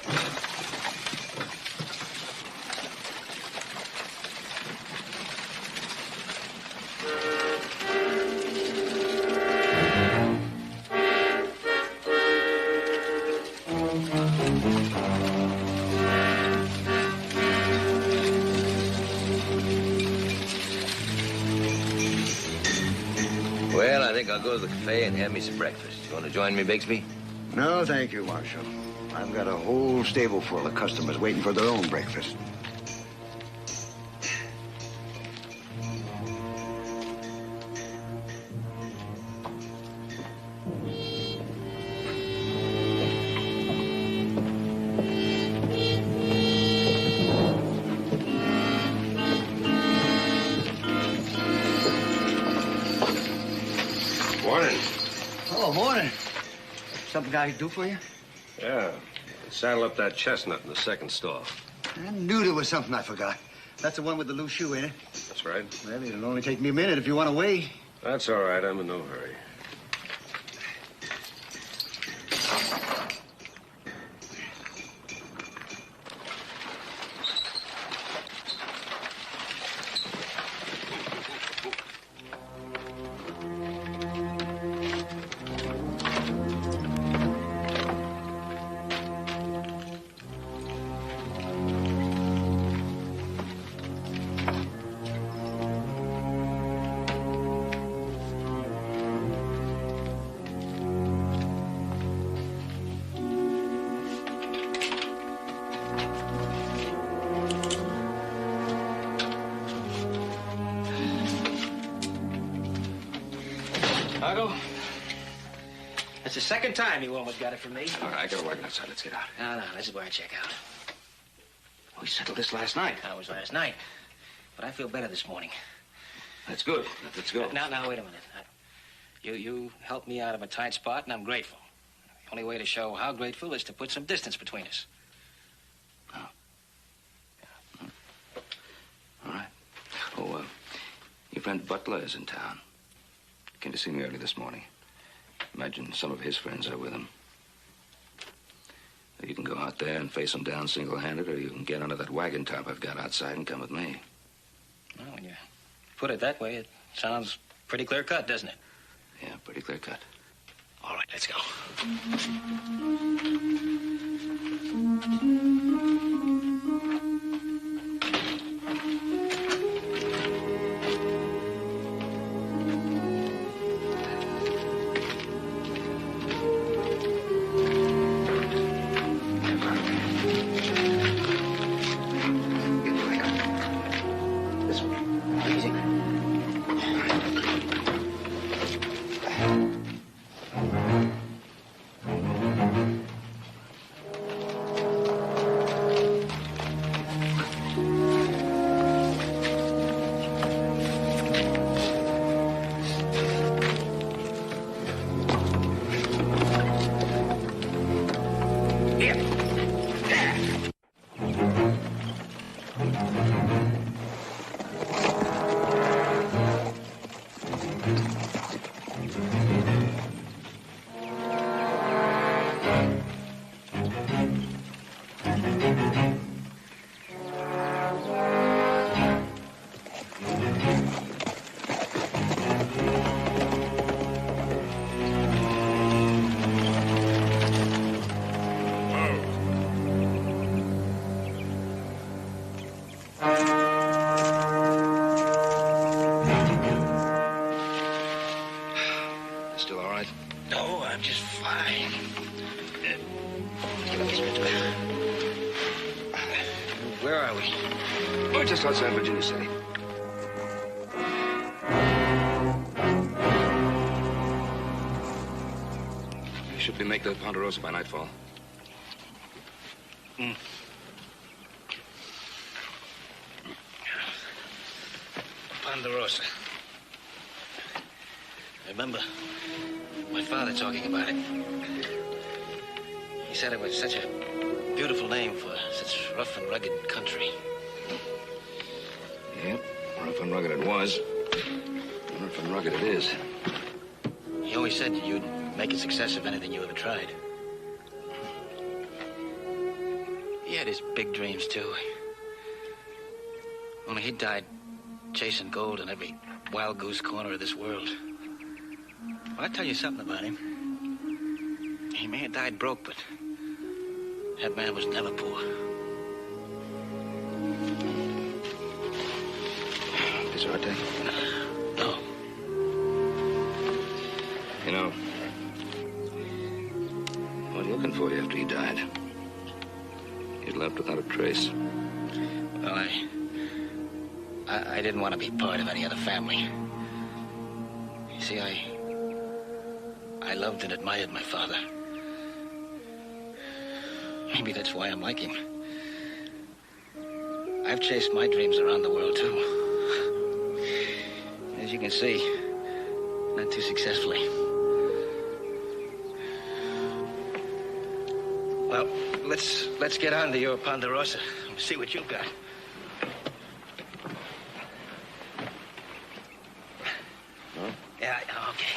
Well, I think I'll go to the cafe and have me some breakfast. You want to join me, Bixby? No, thank you, Marshal. I've got a whole stable full of customers waiting for their own breakfast. Morning. Oh, morning. Something I can do for you? Yeah. Saddle up that chestnut in the second stall. I knew there was something I forgot. That's the one with the loose shoe, ain't it? That's right. Well, it'll only take me a minute if you want to wait. That's all right. I'm in no hurry. Margot, that's the second time you almost got it from me. All right, I gotta work outside. Let's get out. No, this is where I check out. We settled this last night. That was last night. But I feel better this morning. That's good. Let's go. Now, wait a minute. You helped me out of a tight spot, and I'm grateful. The only way to show how grateful is to put some distance between us. Oh. Yeah. All right. Oh, your friend Butler is in town. Came to see me early this morning. Imagine some of his friends are with him. You can go out there and face him down single-handed, or you can get under that wagon top I've got outside and come with me. Well, when you put it that way, it sounds pretty clear-cut, doesn't it? Yeah, pretty clear-cut. All right, let's go. We're just outside Virginia City. We should be making to Ponderosa by nightfall. Ponderosa. I remember my father talking about it. He said it was such a beautiful name for such rough and rugged country. Yep, rough and rugged it was. Rough and rugged it is. He always said you'd make a success of anything you ever tried. He had his big dreams, too. Only he died chasing gold in every wild goose corner of this world. Well, I'll tell you something about him. He may have died broke, but that man was never poor. Is it right there? No. You know, I went looking for you after you died. You left without a trace. Well, I didn't want to be part of any other family. You see, I loved and admired my father. Maybe that's why I'm like him. I've chased my dreams around the world, too. As you can see, not too successfully. Well, let's get on to your Ponderosa and see what you've got. Huh? Yeah, okay.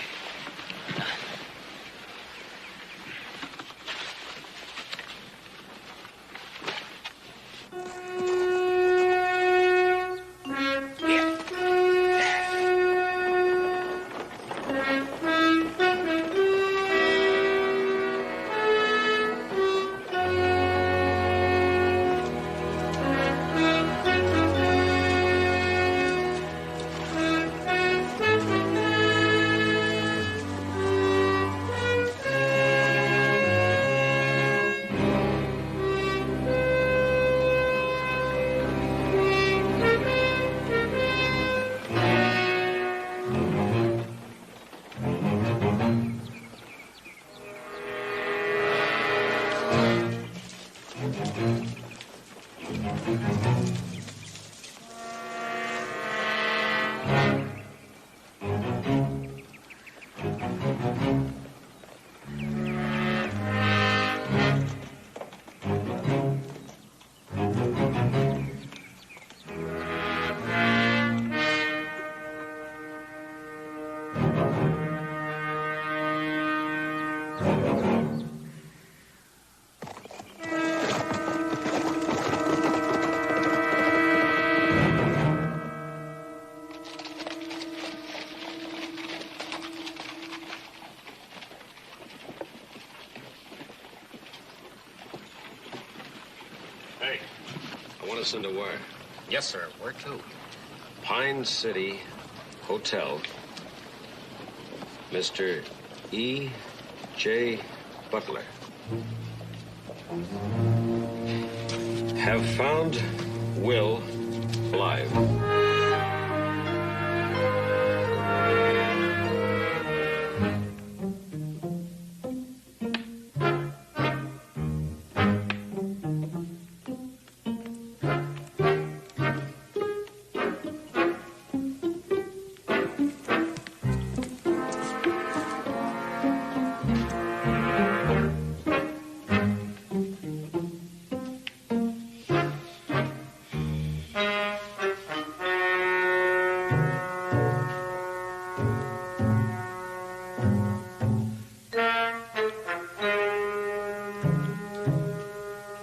Hey, I want to send a wire. Yes, sir. Where to? Pine City Hotel. Mr. E. J. Butler. Have found Will alive.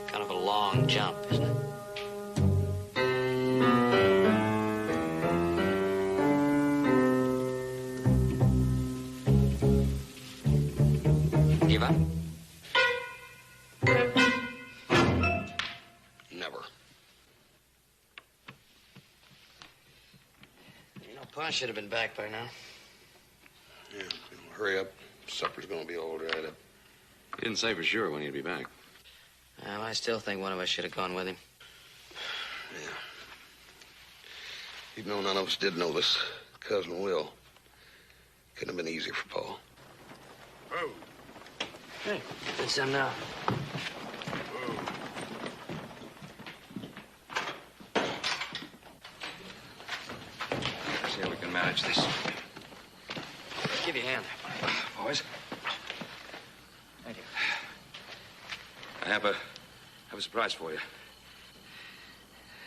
Kind of a long jump, isn't it? Give up? Never. You know, Pa should have been back by now. Yeah, hurry up. Supper's gonna be all dried up. He didn't say for sure when he'd be back. Well, I still think one of us should have gone with him. Yeah, Even though none of us did know this, Cousin Will couldn't have been easier for Paul. Oh. Hey, get some now. See how we can manage this. Give you a hand. Boys. Thank you. I have a surprise for you.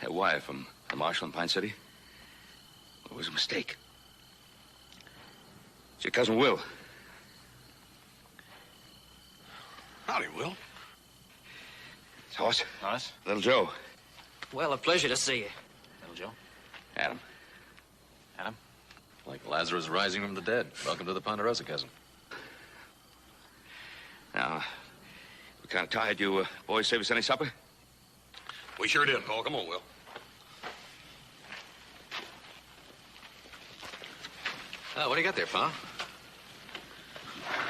That wire from the marshal in Pine City. It was a mistake. It's your cousin Will. Howdy, Will. It's Hoss. Hoss? Little Joe. Well, a pleasure to see you. Little Joe? Adam. Adam? Like Lazarus rising from the dead. Welcome to the Ponderosa, cousin. Now, we're kind of tired. You boys save us any supper? We sure did, Paul. Come on, Will. Oh, what do you got there, Pa?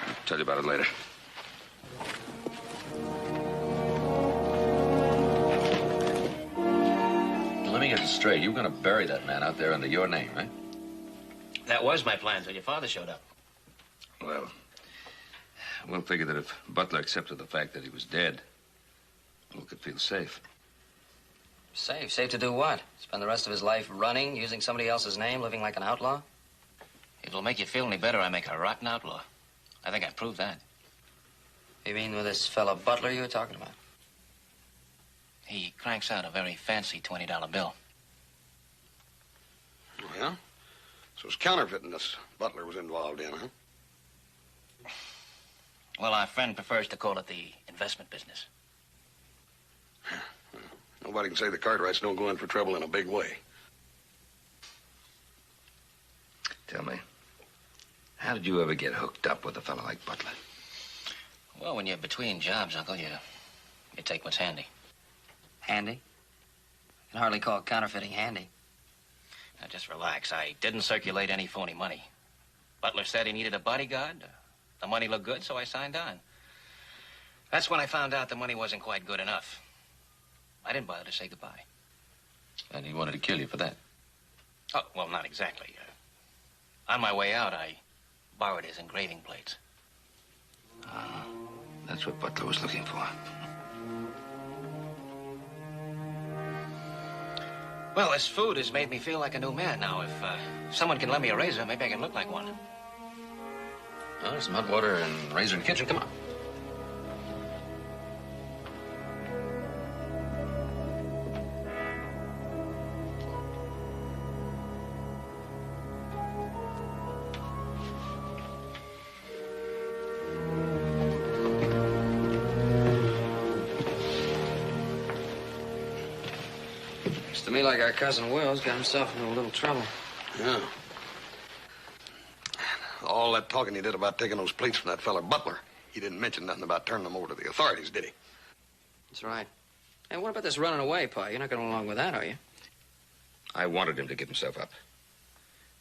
I'll tell you about it later. Let me get this straight. You were going to bury that man out there under your name, right? That was my plan until your father showed up. Well, Will figured that if Butler accepted the fact that he was dead, Will could feel safe. Safe? Safe to do what? Spend the rest of his life running, using somebody else's name, living like an outlaw? If it'll make you feel any better, I make a rotten outlaw. I think I proved that. You mean with this fellow Butler you were talking about? He cranks out a very fancy $20 bill. Oh, yeah? So it's counterfeiting this Butler was involved in, huh? Well, our friend prefers to call it the investment business. Nobody can say the Cartwrights don't go in for trouble in a big way. Tell me, how did you ever get hooked up with a fellow like Butler? Well, when you're between jobs, Uncle, you take what's handy. Handy? You can hardly call counterfeiting handy. Now, just relax. I didn't circulate any phony money. Butler said he needed a bodyguard. The money looked good, so I signed on. That's when I found out the money wasn't quite good enough. I didn't bother to say goodbye. And he wanted to kill you for that. Oh, well, not exactly. On my way out, I borrowed his engraving plates. That's what Butler was looking for. Well, this food has made me feel like a new man. Now, if someone can lend me a razor, maybe I can look like one. Oh, there's some hot water and razor in the kitchen. Come on. Looks to me like our cousin Will's got himself into a little trouble. Yeah. All that talking he did about taking those plates from that fella Butler, he didn't mention nothing about turning them over to the authorities, did he? That's right. Hey, what about this running away, Pa? You're not going along with that, are you? I wanted him to give himself up.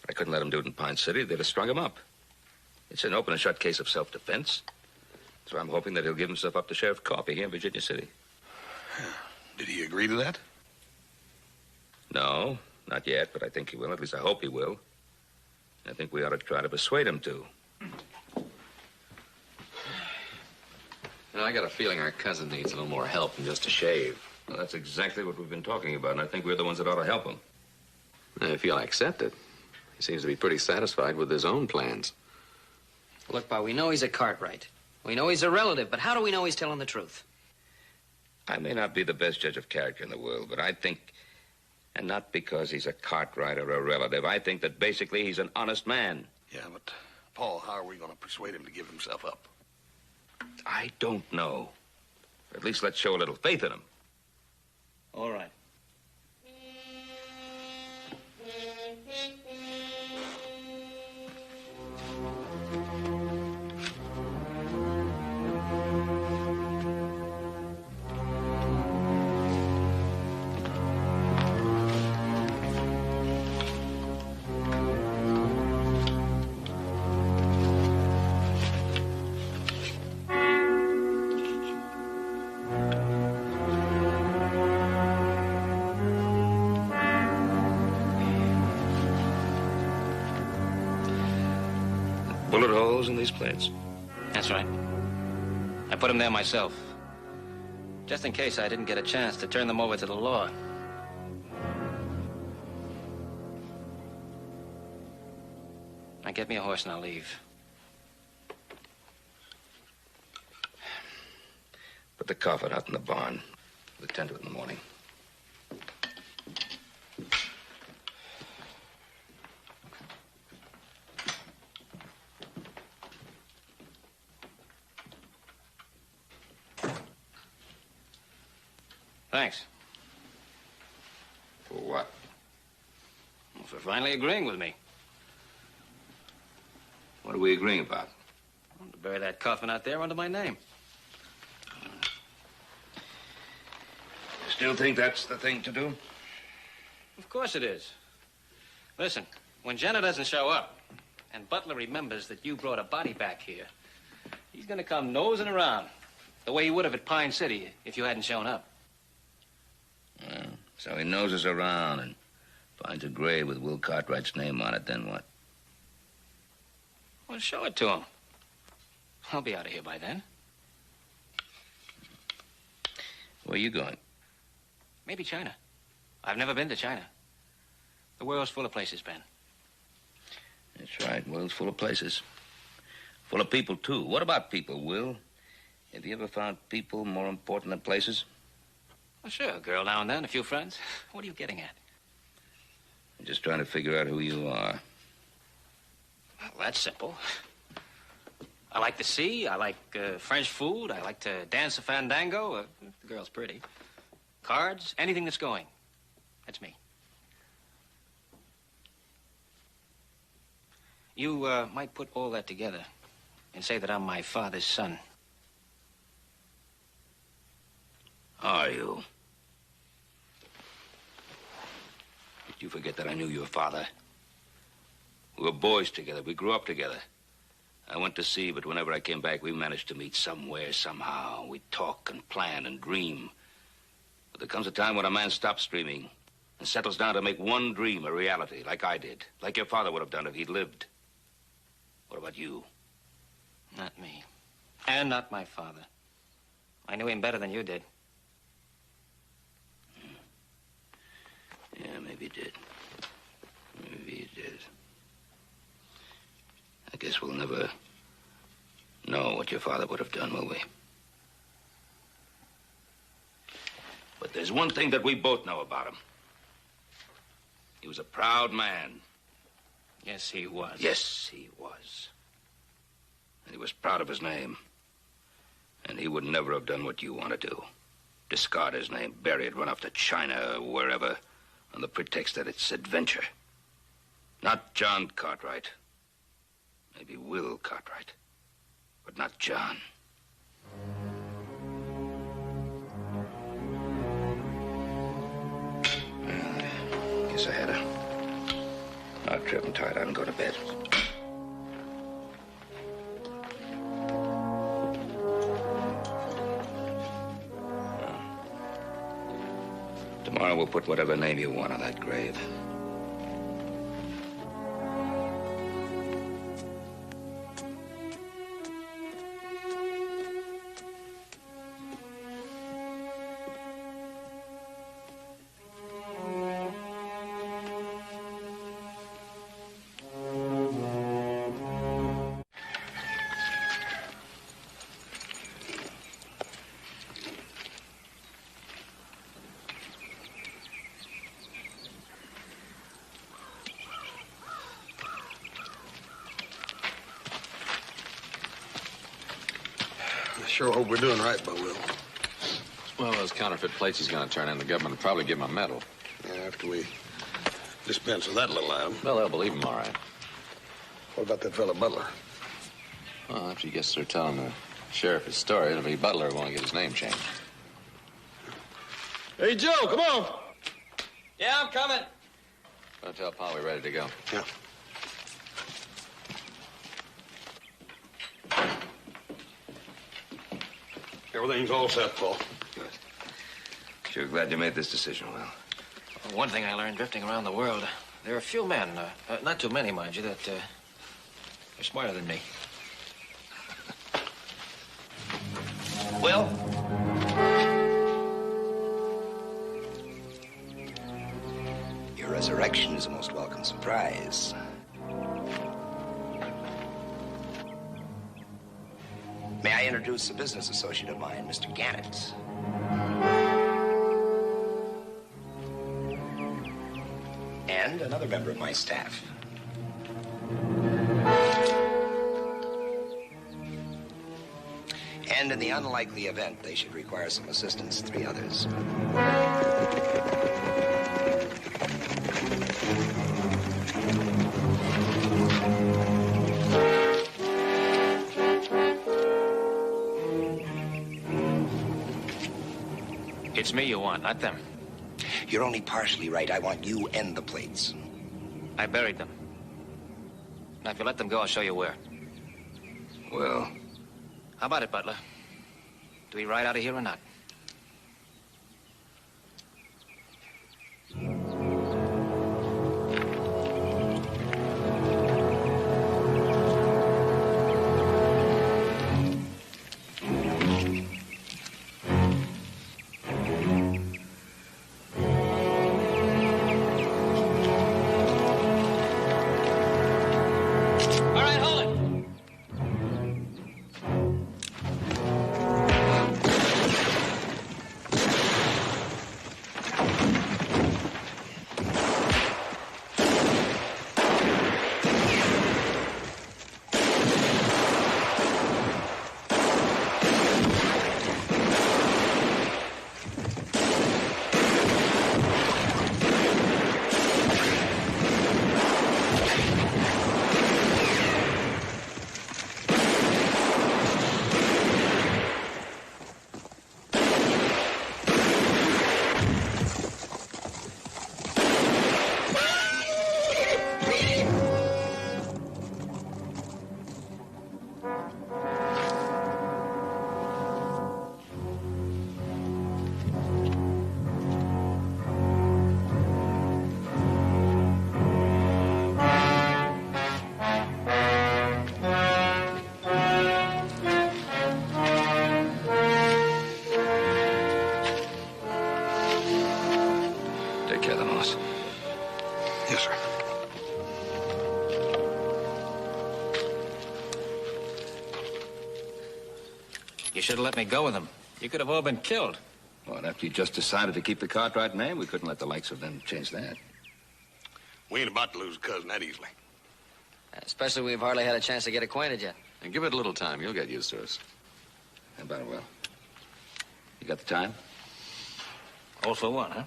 But I couldn't let him do it in Pine City. They'd have strung him up. It's an open and shut case of self-defense. So I'm hoping that he'll give himself up to Sheriff Coffey here in Virginia City. Did he agree to that? No, not yet, but I think he will. At least I hope he will. I think we ought to try to persuade him to. You know, I got a feeling our cousin needs a little more help than just a shave. Well, that's exactly what we've been talking about, and I think we're the ones that ought to help him. If you'll accept it. He seems to be pretty satisfied with his own plans. Look, Pa, we know he's a Cartwright. We know he's a relative, but how do we know he's telling the truth? I may not be the best judge of character in the world, but I think, and not because he's a Cartwright or a relative, I think that basically he's an honest man. Yeah, but, Paul, how are we going to persuade him to give himself up? I don't know. At least let's show a little faith in him. All right. bullet holes in these plates? That's right. I put them there myself. Just in case I didn't get a chance to turn them over to the law. Now get me a horse and I'll leave. Put the coffin out in the barn. We'll attend to it in the morning. Thanks. For what? Well, for finally agreeing with me. What are we agreeing about? To bury that coffin out there under my name. You still think that's the thing to do? Of course it is. Listen, when Jenner doesn't show up, and Butler remembers that you brought a body back here, he's gonna come nosing around, the way he would have at Pine City if you hadn't shown up. So he noses around and finds a grave with Will Cartwright's name on it, then what? Well, show it to him. I'll be out of here by then. Where are you going? Maybe China. I've never been to China. The world's full of places, Ben. That's right. World's full of places. Full of people, too. What about people, Will? Have you ever found people more important than places? Well, sure, a girl now and then, a few friends. What are you getting at? I'm just trying to figure out who you are. Well, that's simple. I like the sea. I like French food. I like to dance a fandango. The girl's pretty. Cards, anything that's going. That's me. You might put all that together and say that I'm my father's son. Are you? Did you forget that I knew your father? We were boys together. We grew up together. I went to sea, but whenever I came back, we managed to meet somewhere, somehow. We'd talk and plan and dream. But there comes a time when a man stops dreaming and settles down to make one dream a reality, like I did, like your father would have done if he'd lived. What about you? Not me. And not my father. I knew him better than you did. Yeah, maybe you did. Maybe you did. I guess we'll never know what your father would have done, will we? But there's one thing that we both know about him. He was a proud man. Yes, he was. Yes, he was. And he was proud of his name. And he would never have done what you want to do. Discard his name, bury it, run off to China or wherever, on the pretext that it's adventure. Not John Cartwright. Maybe Will Cartwright. But not John. Well, I guess I had a hard trip. I'm tired. I'm going to bed. Tomorrow we'll put whatever name you want on that grave. Sure hope we're doing right by Will. Well, those counterfeit plates he's going to turn in, the government will probably give him a medal. Yeah, after we dispense with that little item. Well, they'll believe him, all right. What about that fellow Butler? Well, after he gets through telling the sheriff his story, it'll be Butler who won't get his name changed. Hey, Joe, come on. Yeah, I'm coming. Don't tell Pa we're ready to go. Yeah. Everything's all set, Paul. Good. Sure glad you made this decision, Will. Well, one thing I learned drifting around the world, there are few men, not too many, mind you, that You're smarter than me. Will? Your resurrection is a most welcome surprise. May I introduce a business associate of mine, Mr. Gannett? And another member of my staff. And in the unlikely event they should require some assistance, 3 others. It's me you want, not them. You're only partially right. I want you and the plates. I buried them. Now, if you let them go, I'll show you where. Well... How about it, Butler? Do we ride out of here or not? Take care of them, Moss. Yes, sir. You should have let me go with them. You could have all been killed. Well, after you just decided to keep the Cartwright name, we couldn't let the likes of them change that. We ain't about to lose a cousin that easily. Especially we've hardly had a chance to get acquainted yet. And give it a little time. You'll get used to us. How about it, Will? You got the time? All for one, huh?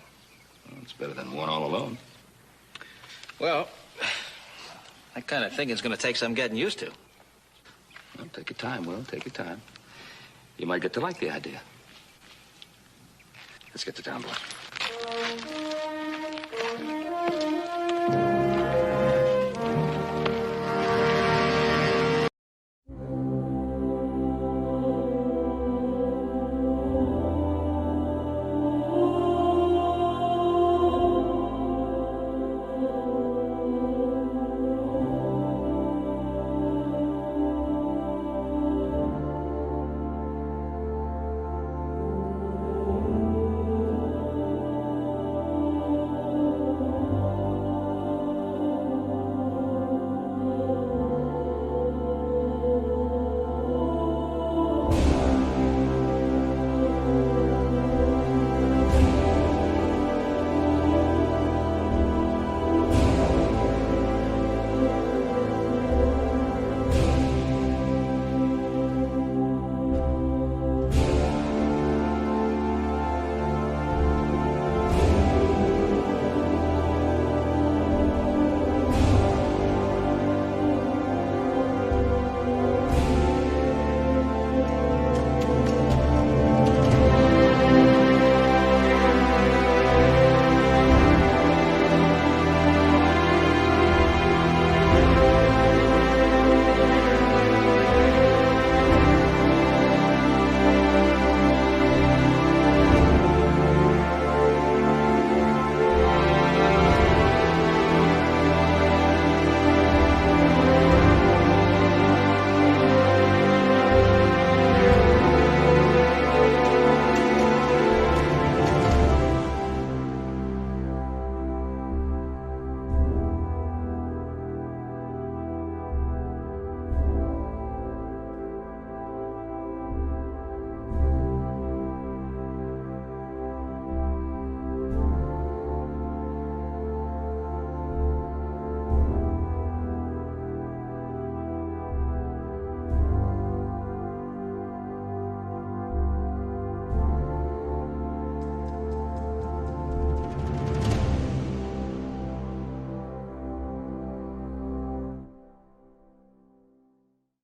Well, it's better than one all alone. Well, that kind of thing is going to take some getting used to. Well, take your time, Will. Take your time. You might get to like the idea. Let's get to town, boys.